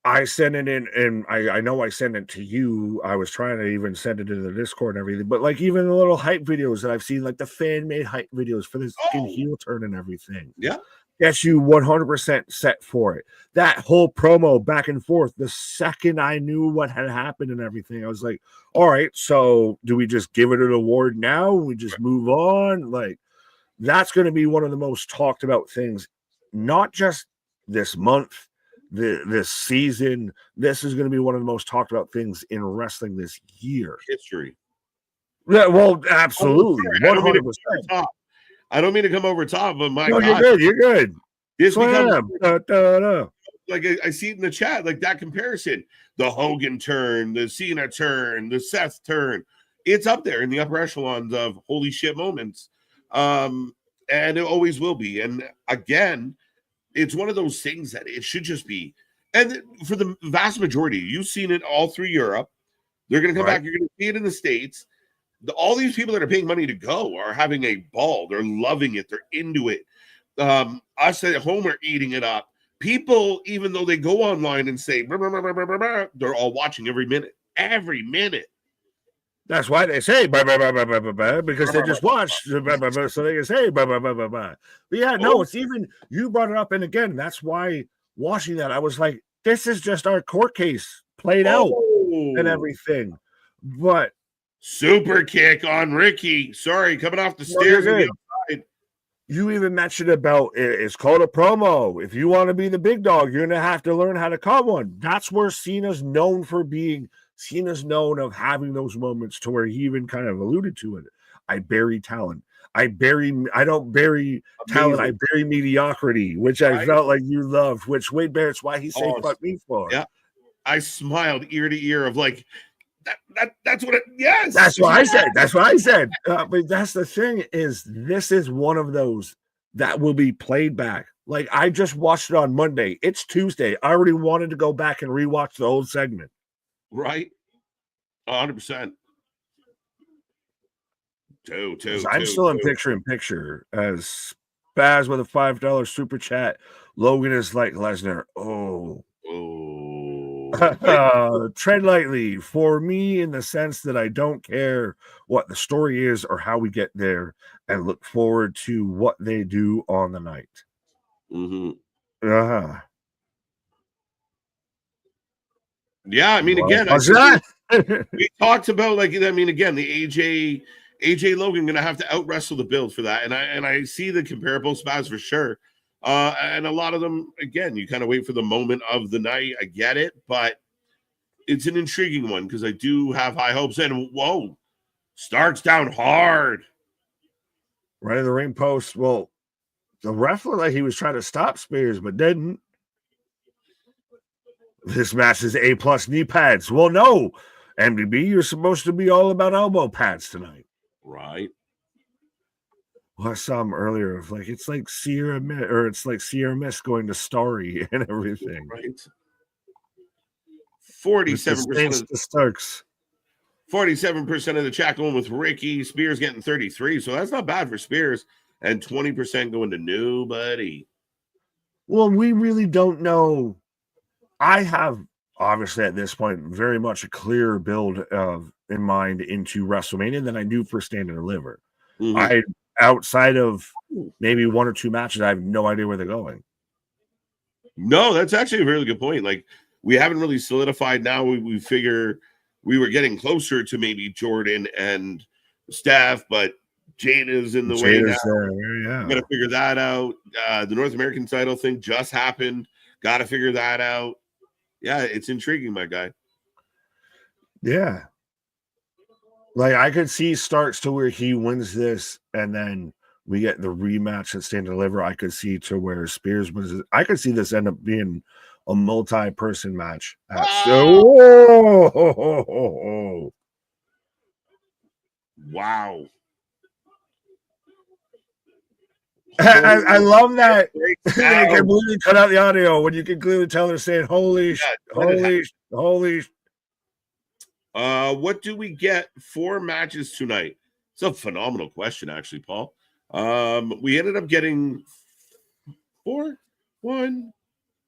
I sent it in, and I know I sent it to you. I was trying to even send it into the Discord and everything, but like even the little hype videos that I've seen, like the fan-made hype videos for this heel turn and everything.
Yeah.
Gets you 100% set for it. That whole promo back and forth, the second I knew what had happened and everything, I was like, all right, so do we just give it an award now? We just move on? Like, that's going to be one of the most talked about things, not just this month, this season. This is going to be one of the most talked about things in wrestling this year.
History.
Yeah, well, absolutely. 100%.
I don't mean to come over top, but my
no,
God.
You're good.
This becomes
Slam.
like I see it in the chat, like that comparison. The Hogan turn, the Cena turn, the Seth turn. It's up there in the upper echelons of holy shit moments. And it always will be. And again, it's one of those things that it should just be. And for the vast majority, you've seen it all through Europe. They're going to come back. You're going to see it in the States. All these people that are paying money to go are having a ball. They're loving it. They're into it. Us at home are eating it up. People, even though they go online and say, "Brr, brr, brr, brr, brr, brr," they're all watching every minute. Every minute.
That's why they say blah, blah, blah, blah, blah, blah, blah, because they just watch blah, blah, blah, so they can say blah, blah, blah, blah, blah. But yeah, no, it's even you brought it up, and again, that's why watching that I was like, this is just our court case played out and everything. But
super kick on Ricky. Sorry, coming off the stairs on the outside.
You even mentioned about it's called a promo. If you want to be the big dog, you're gonna have to learn how to cut one. That's where Cena's known for being. Cena's known of having those moments to where he even kind of alluded to it. I bury talent. I don't bury talent. I bury mediocrity, which I felt like you loved. Which Wade Barrett's why he said fuck me for.
Yeah, I smiled ear to ear of like. That's what it. Yes,
that's what I said. That's what I said. But that's the thing is, this is one of those that will be played back. Like I just watched it on Monday. It's Tuesday. I already wanted to go back and rewatch the old segment.
Right, 100%.
I'm still in picture as Spaz with a $5 super chat. Logan is like Lesnar. Tread lightly for me in the sense that I don't care what the story is or how we get there and look forward to what they do on the night.
Yeah, I mean, again, we talked about like, I mean, again, the AJ Logan gonna have to out wrestle the build for that, and I see the comparable spots for sure. And a lot of them, again, you kind of wait for the moment of the night. I get it, but it's an intriguing one because I do have high hopes. And whoa, Stark's down hard.
Right in the ring post. Well, the ref looked like he was trying to stop Spears, but didn't. This match is A+ knee pads. Well, no, MDB, you're supposed to be all about elbow pads tonight.
Right.
Well, I saw him earlier of like it's like Sierra Mist going to Starry and everything.
Right. 47% of the
Starks.
47% of the chat going with Ricky. Spears getting 33, so that's not bad for Spears. And 20% going to nobody.
Well, we really don't know. I have obviously at this point very much a clearer build in mind into WrestleMania than I do for Stand and Deliver. Outside of maybe one or two matches, I have no idea where they're going.
No, that's actually a really good point. Like we haven't really solidified. Now we figure we were getting closer to maybe Jordan and Steph, but Jada's in the way now.
Yeah.
Got to figure that out. The North American title thing just happened. Got to figure that out. Yeah, it's intriguing, my guy.
Yeah. Like I could see Starks to where he wins this and then we get the rematch at Stand and Deliver. I could see to where Spears wins. I could see this end up being a multi-person match.
Wow.
I love that they completely cut out the audio when you can clearly tell they're saying holy.
What do we get for matches tonight? It's a phenomenal question, actually, Paul. We ended up getting 4-1.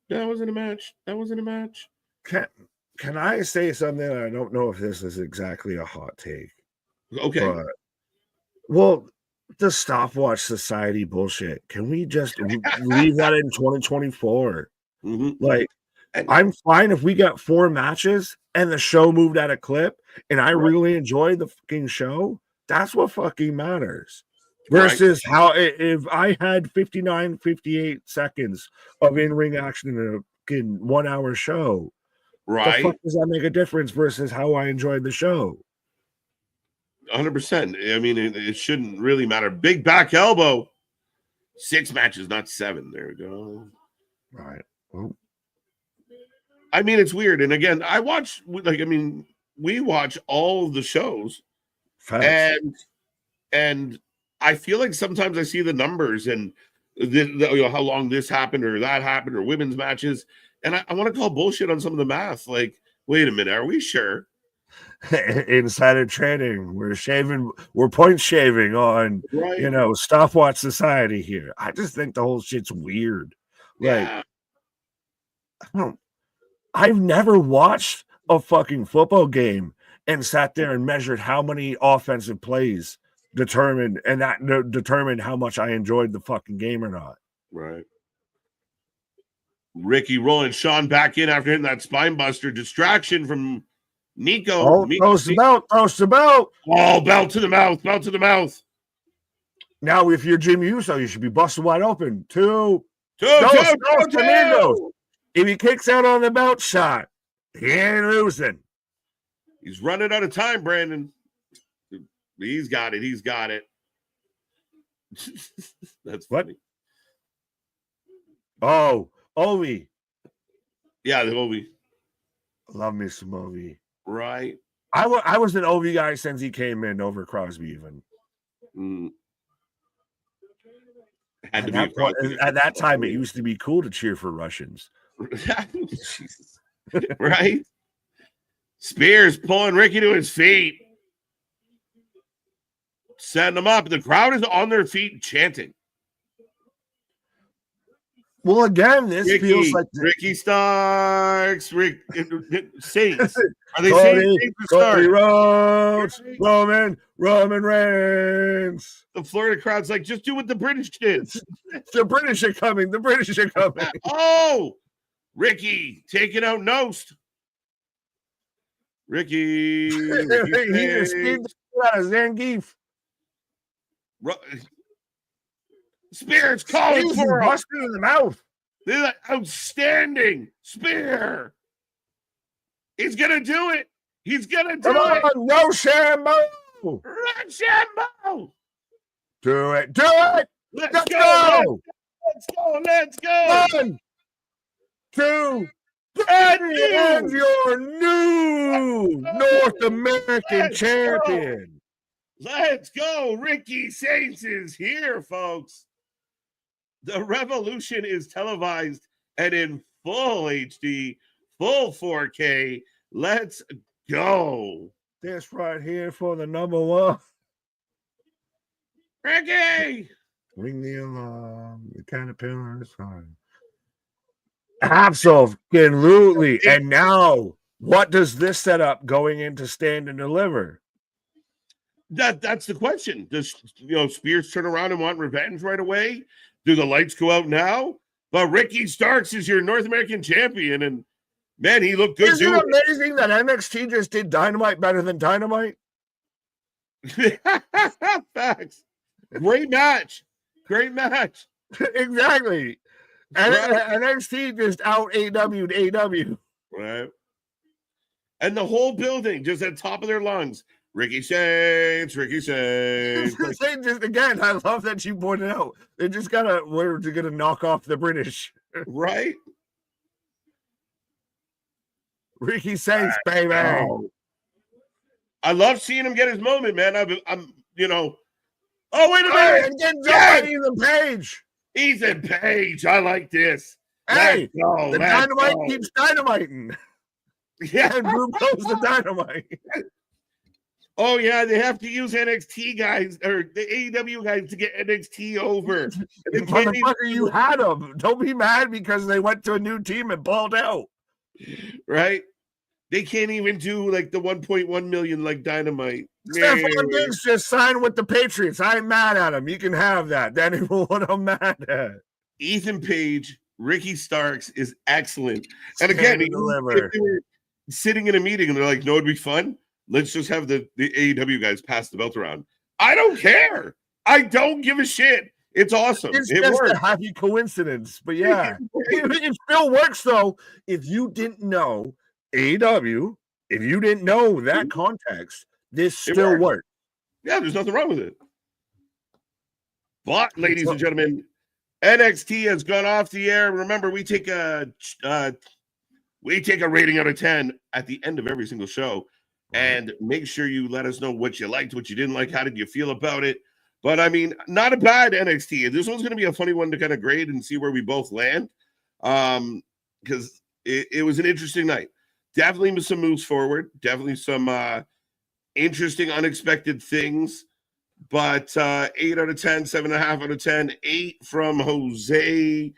That wasn't a match.
Can I say something? I don't know if this is exactly a hot take.
Okay.
But, well, the stopwatch society bullshit. Can we just leave that in 2024? Like, I'm fine if we got 4 matches and the show moved at a clip and I really enjoyed the fucking show. That's what fucking matters. Versus how if I had 58 seconds of in-ring action in a fucking 1 hour show, the fuck does that make a difference versus how I enjoyed the show?
100%. I mean, it shouldn't really matter. Big back elbow. 6 matches, not 7. There we go.
Right. Well,
I mean, it's weird. And again, we watch all of the shows,
facts.
and I feel like sometimes I see the numbers and how long this happened or that happened or women's matches, and I want to call bullshit on some of the math. Like, wait a minute, are we sure?
Insider trading. We're point shaving on stopwatch society here. I just think the whole shit's weird.
Yeah.
I've never watched a fucking football game and sat there and measured how many offensive plays determined how much I enjoyed the fucking game or not.
Right. Ricky rolling Sean back in after hitting that spine buster. Distraction from Nico.
Oh, throws the belt.
Oh, belt to the mouth.
Now, if you're Jey Uso, you should be busted wide open. Two. If he kicks out on the belt shot, he ain't losing.
He's running out of time, Brandon. He's got it. That's funny.
Oh, Ovi.
Yeah, the Ovi.
Love me some Ovi.
Right.
I was an Ovi guy since he came in over Crosby even.
Had to be
at that time, it used to be cool to cheer for Russians.
Jesus. Right? Spears pulling Ricky to his feet. Setting him up. The crowd is on their feet chanting.
Well, again, this feels like
Ricky Starks, Saints. Are they
Cody, Rhodes, Roman Reigns.
The Florida crowd's like, just do what the British did.
The British are coming.
Oh, Ricky taking out Nost. Ricky.
He just skeeved out of Zangief.
Spears calling for
him. In the mouth.
They're like, outstanding. Spear. He's going to do it. Come
on, Rochambeau. Do it.
Let's go.
1, 2, 3, and your new North American champion.
Let's go. Ricky Saints is here, folks. The Revolution is televised and in full HD, full 4K. Let's go.
This right here for the number 1.
Ricky!
Ring the alarm. The caterpillar is fine. Absolutely. And now, what does this set up going into Stand and Deliver?
That's the question. Does Spears turn around and want revenge right away? Do the lights go out now? But Ricky Starks is your North American champion, and man, he looked good.
Isn't it amazing that NXT just did Dynamite better than Dynamite?
Facts. Great match.
Exactly. And NXT just out AW'd AW.
Right. And the whole building just at top of their lungs. Ricky Saints.
Just again, I love that you pointed out. They just we're gonna knock off the British.
Right?
Ricky Saints, baby.
I love seeing him get his moment, man. Oh, wait a minute. Ethan Page. I like this.
Hey, the Dynamite keeps dynamiting.
Yeah.
And Drew goes the Dynamite.
Oh, yeah, they have to use NXT guys or the AEW guys to get NXT over.
Motherfucker, you had them. Don't be mad because they went to a new team and balled out.
Right? They can't even do like the 1.1 million like Dynamite.
Stephon Diggs just signed with the Patriots. I'm mad at him. You can have that. That is what I'm mad at.
Ethan Page, Ricky Starks is excellent. And again, they were sitting in a meeting and they're like, no, it'd be fun. Let's just have the AEW guys pass the belt around. I don't care. I don't give a shit. It's awesome.
It's just a happy coincidence. But yeah, it still works though. If you didn't know AEW, if you didn't know that context, this still works.
Yeah, there's nothing wrong with it. But, ladies and gentlemen, NXT has gone off the air. Remember, we take a rating out of 10 at the end of every single show. And make sure you let us know what you liked, what you didn't like. How did you feel about it? But, I mean, not a bad NXT. This one's going to be a funny one to kind of grade and see where we both land. Because it was an interesting night. Definitely some moves forward. Definitely some interesting, unexpected things. But 8 out of 10, 7.5 out of 10, 8 from Jose.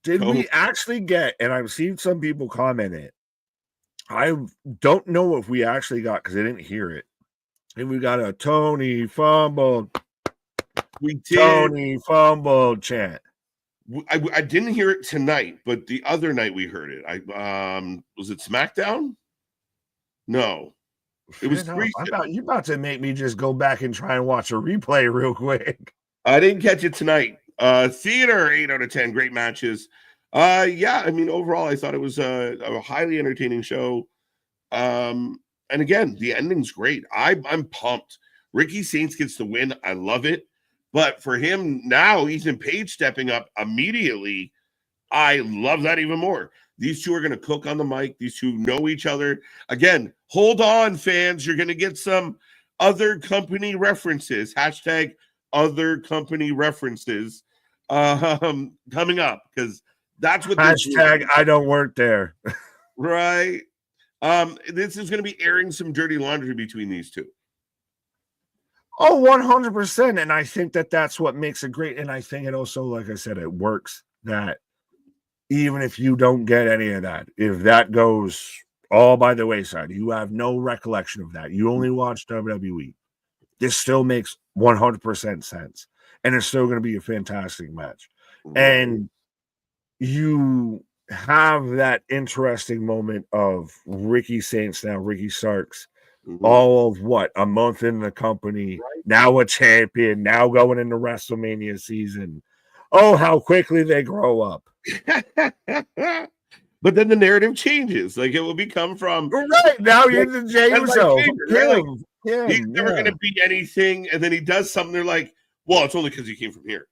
Did we actually get, and I've seen some people comment it, I don't know if we actually got, because I didn't hear it, and we got a Tony fumbled.
We did.
Tony fumbled chant.
I didn't hear it tonight, but the other night we heard it. Was it SmackDown? No. It was
you about to make me just go back and try and watch a replay real quick.
I didn't catch it tonight. Theater, 8 out of 10, great matches. Yeah, I mean, overall, I thought it was a highly entertaining show. And again, the ending's great. I'm pumped. Ricky Saints gets the win. I love it. But for him now, Ethan Page stepping up immediately. I love that even more. These two are going to cook on the mic. These two know each other. Again, hold on, fans. You're going to get some other company references. Hashtag other company references coming up, because that's what
hashtag I don't work there.
Right. This is going to be airing some dirty laundry between these two.
Oh, 100%. And I think that's what makes it great. And I think it also, like I said, it works that even if you don't get any of that, if that goes all by the wayside, you have no recollection of that, you only watch WWE, this still makes 100% sense. And it's still going to be a fantastic match. Right. And you have that interesting moment of Ricky Saints, now Ricky Starks, all of what, a month in the company, right, now a champion, now going into WrestleMania season. Oh, how quickly they grow up.
But then the narrative changes. Like, it will become from
right now you're the Jey Uso.
He's never going to be anything, and then he does something. They're like, well, it's only because he came from here,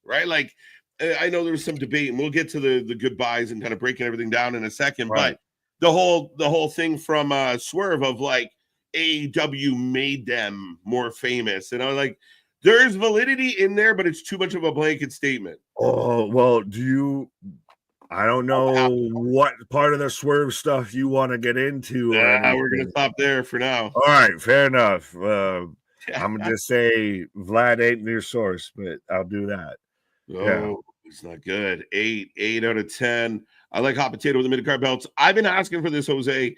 right? Like, I know there was some debate, and we'll get to the goodbyes and kind of breaking everything down in a second. Right. But the whole thing from Swerve of like AEW made them more famous, and I was like, there's validity in there, but it's too much of a blanket statement.
Oh well, I don't know what part of the Swerve stuff you want to get into.
Yeah, we're gonna stop there for now.
All right, fair enough. I'm gonna just say Vlad ain't your source, but I'll do that.
Oh, it's not good. 8 out of 10. I like hot potato with the mid-card belts. I've been asking for this, Jose.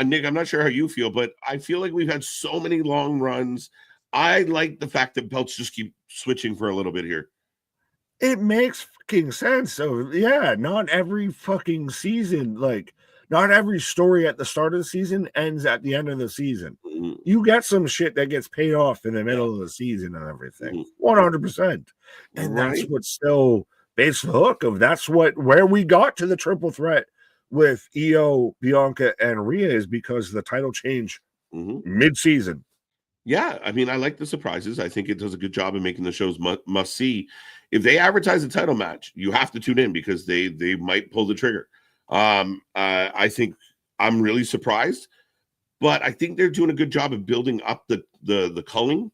Nick, I'm not sure how you feel, but I feel like we've had so many long runs. I like the fact that belts just keep switching for a little bit here.
It makes fucking sense. So yeah, not every fucking season, like not every story at the start of the season ends at the end of the season. Mm-hmm. You get some shit that gets paid off in the middle of the season and everything. 100%. And that's what still makes the hook of where we got to the triple threat with Io, Bianca, and Rhea is because the title change mid-season.
Yeah, I mean, I like the surprises. I think it does a good job of making the shows must see. If they advertise a title match, you have to tune in because they might pull the trigger. I think I'm really surprised, but I think they're doing a good job of building up the culling.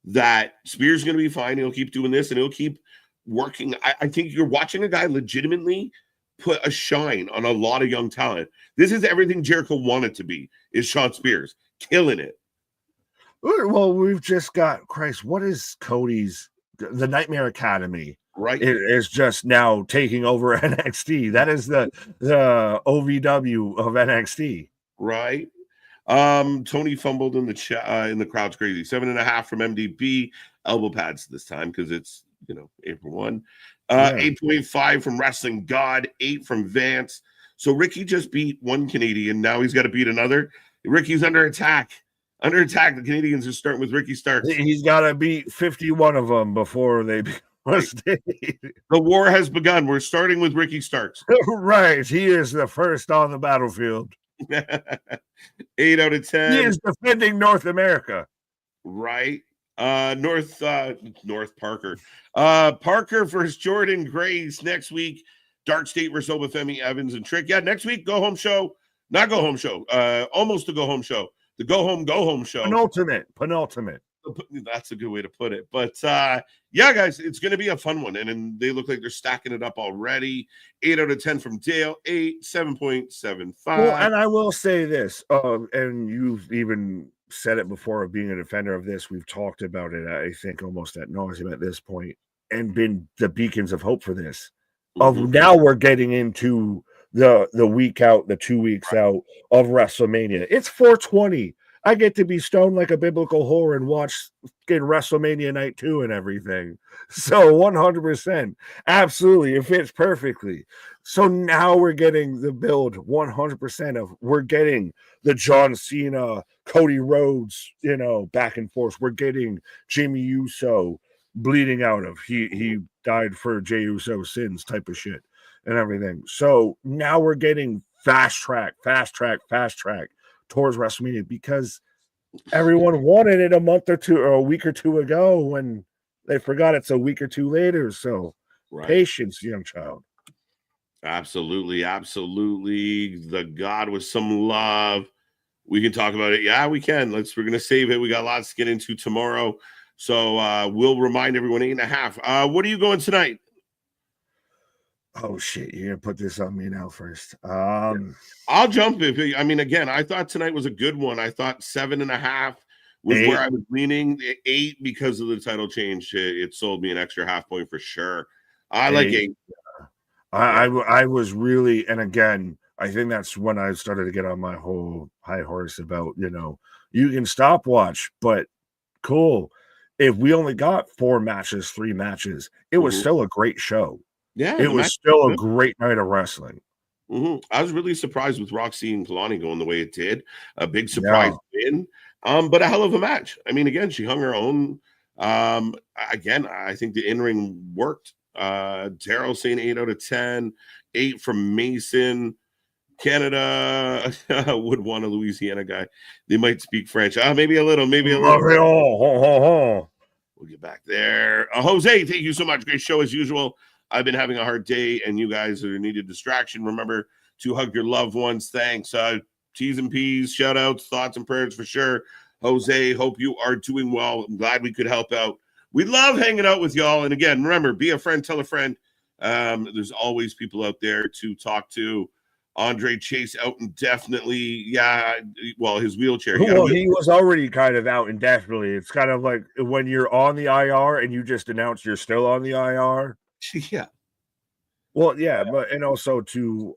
That Spears is going to be fine. He'll keep doing this and he'll keep working. I think you're watching a guy legitimately put a shine on a lot of young talent. This is everything Jericho wanted to be. Is Shawn Spears killing it?
Well, we've just got what is Cody's the Nightmare Academy?
Right,
it is just now taking over NXT. That is the OVW of NXT.
Right. Tony fumbled in the crowd's crazy. 7.5 from MDB. Elbow pads this time because it's April 1. 8.5 from Wrestling God. 8 from Vance. So Ricky just beat one Canadian. Now he's got to beat another. Ricky's under attack. Under attack. The Canadians are starting with Ricky Starks.
He's got to beat 51 of them before they
The war has begun. We're starting with Ricky Starks.
Right. He is the first on the battlefield.
8 out of 10.
He is defending North America.
Right. North Parker. Parker versus Jordan Grace next week. Dark State versus Obafemi Evans and Trick. Yeah, next week, go home show. Not go home show. Almost the go home show. The go home show.
Penultimate.
That's a good way to put it. But yeah, guys, it's going to be a fun one. And they look like they're stacking it up already. 8 out of 10 from Dale. 7.75.
Well, and I will say this, and you've even said it before of being a defender of this. We've talked about it, I think, almost at nauseam at this point, and been the beacons of hope for this. Of now we're getting into the week out, the 2 weeks out of WrestleMania. It's 420. I get to be stoned like a biblical whore and watch WrestleMania night 2 and everything. So 100%. Absolutely. It fits perfectly. So now we're getting the build 100% of, we're getting the John Cena, Cody Rhodes, back and forth. We're getting Jey Uso bleeding out of, he died for Jey Uso's sins type of shit and everything. So now we're getting fast track towards WrestleMania, because everyone wanted it a month or two or a week or two ago when they forgot it's a week or two later. So patience, young child.
Absolutely. The God with some love. We can talk about it. Yeah, we can. We're going to save it. We got lots to get into tomorrow. So we'll remind everyone 8.5. What are you going tonight?
Oh shit, you're gonna put this on me now first.
I'll jump again, I thought tonight was a good one. I thought 7.5 was 8. Where I was leaning. 8 because of the title change. It sold me an extra half point for sure. I 8. Like 8.
I was really, and again, I think that's when I started to get on my whole high horse about, you can stopwatch, but cool. If we only got 3 matches, it was still a great show.
Yeah,
it was still a great night of wrestling.
I was really surprised with Roxanne and Kehlani going the way it did. A big surprise win, but a hell of a match. Again, she hung her own. Again, I think the in-ring worked. Daryl saying 8 out of 10, 8 from Mason. Canada would want a Louisiana guy. They might speak French. Maybe a little. We'll get back there. Jose, thank you so much. Great show as usual. I've been having a hard day, and you guys are needed distraction. Remember to hug your loved ones. Thanks. T's and P's, shout outs, thoughts and prayers for sure. Jose, hope you are doing well. I'm glad we could help out. We love hanging out with y'all. And again, remember, be a friend, tell a friend. There's always people out there to talk to. Andre Chase out indefinitely. Yeah, well, his wheelchair.
He was already kind of out indefinitely. It's kind of like when you're on the IR and you just announce you're still on the IR.
Yeah.
Well, yeah, but and also to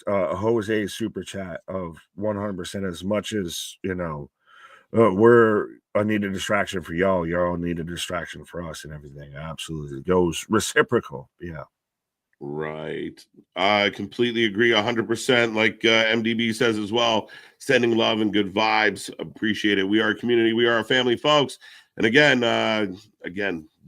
Jose super chat of 100%. As much as we're a needed distraction for y'all need a distraction for us and everything. Absolutely, it goes reciprocal. Yeah.
Right. I completely agree 100%. Like MDB says as well, sending love and good vibes. Appreciate it. We are a community. We are a family, folks. And again,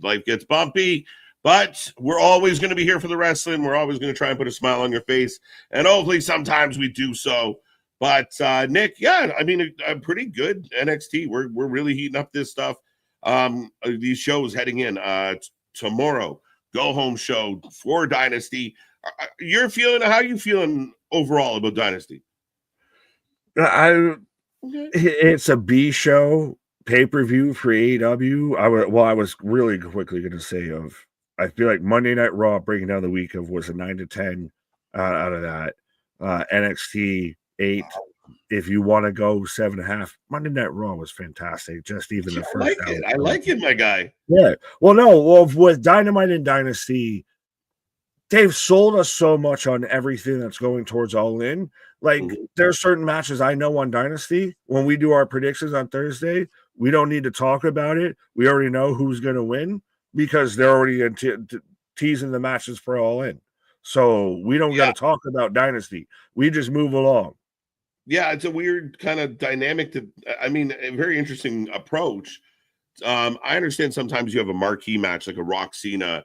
life gets bumpy, but we're always going to be here for the wrestling. We're always going to try and put a smile on your face. And hopefully sometimes we do so. But Nick, a pretty good NXT. We're really heating up this stuff. These shows heading in tomorrow. Go home show for Dynasty. How you feeling overall about Dynasty?
It's a B show pay-per-view for AEW. I was really quickly going to say I feel like Monday Night Raw breaking down the week was a 9 to 10 out of that. NXT 8. If you want to go 7.5, Monday Night Raw was fantastic. Just even the first.
I like it, my guy.
Yeah. Well, with Dynamite and Dynasty, they've sold us so much on everything that's going towards All In. Like there's certain matches I know on Dynasty. When we do our predictions on Thursday, we don't need to talk about it. We already know who's going to win because they're already teasing the matches for All In. So we don't got to talk about Dynasty. We just move along.
Yeah, it's a weird kind of dynamic a very interesting approach. I understand sometimes you have a marquee match like a Rock Cena,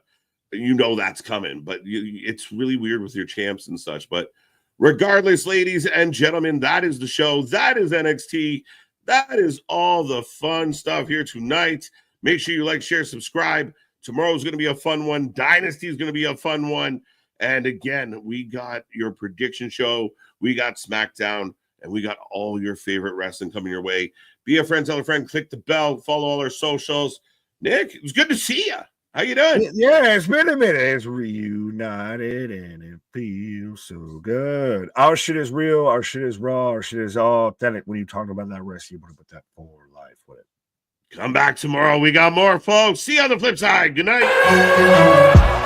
that's coming, but it's really weird with your champs and such. But regardless, ladies and gentlemen, that is the show. That is NXT. That is all the fun stuff here tonight. Make sure you like, share, subscribe. Tomorrow's going to be a fun one. Dynasty is going to be a fun one. And again, we got your prediction show. We got SmackDown. And we got all your favorite wrestling coming your way. Be a friend, tell a friend, click the bell, follow all our socials. Nick, it was good to see you. How you doing?
Yeah, it's been a minute. It's reunited and it feels so good. Our shit is real. Our shit is raw. Our shit is authentic. When you talk about that wrestling, you want to put that for life with it.
Come back tomorrow. We got more, folks. See you on the flip side. Good night.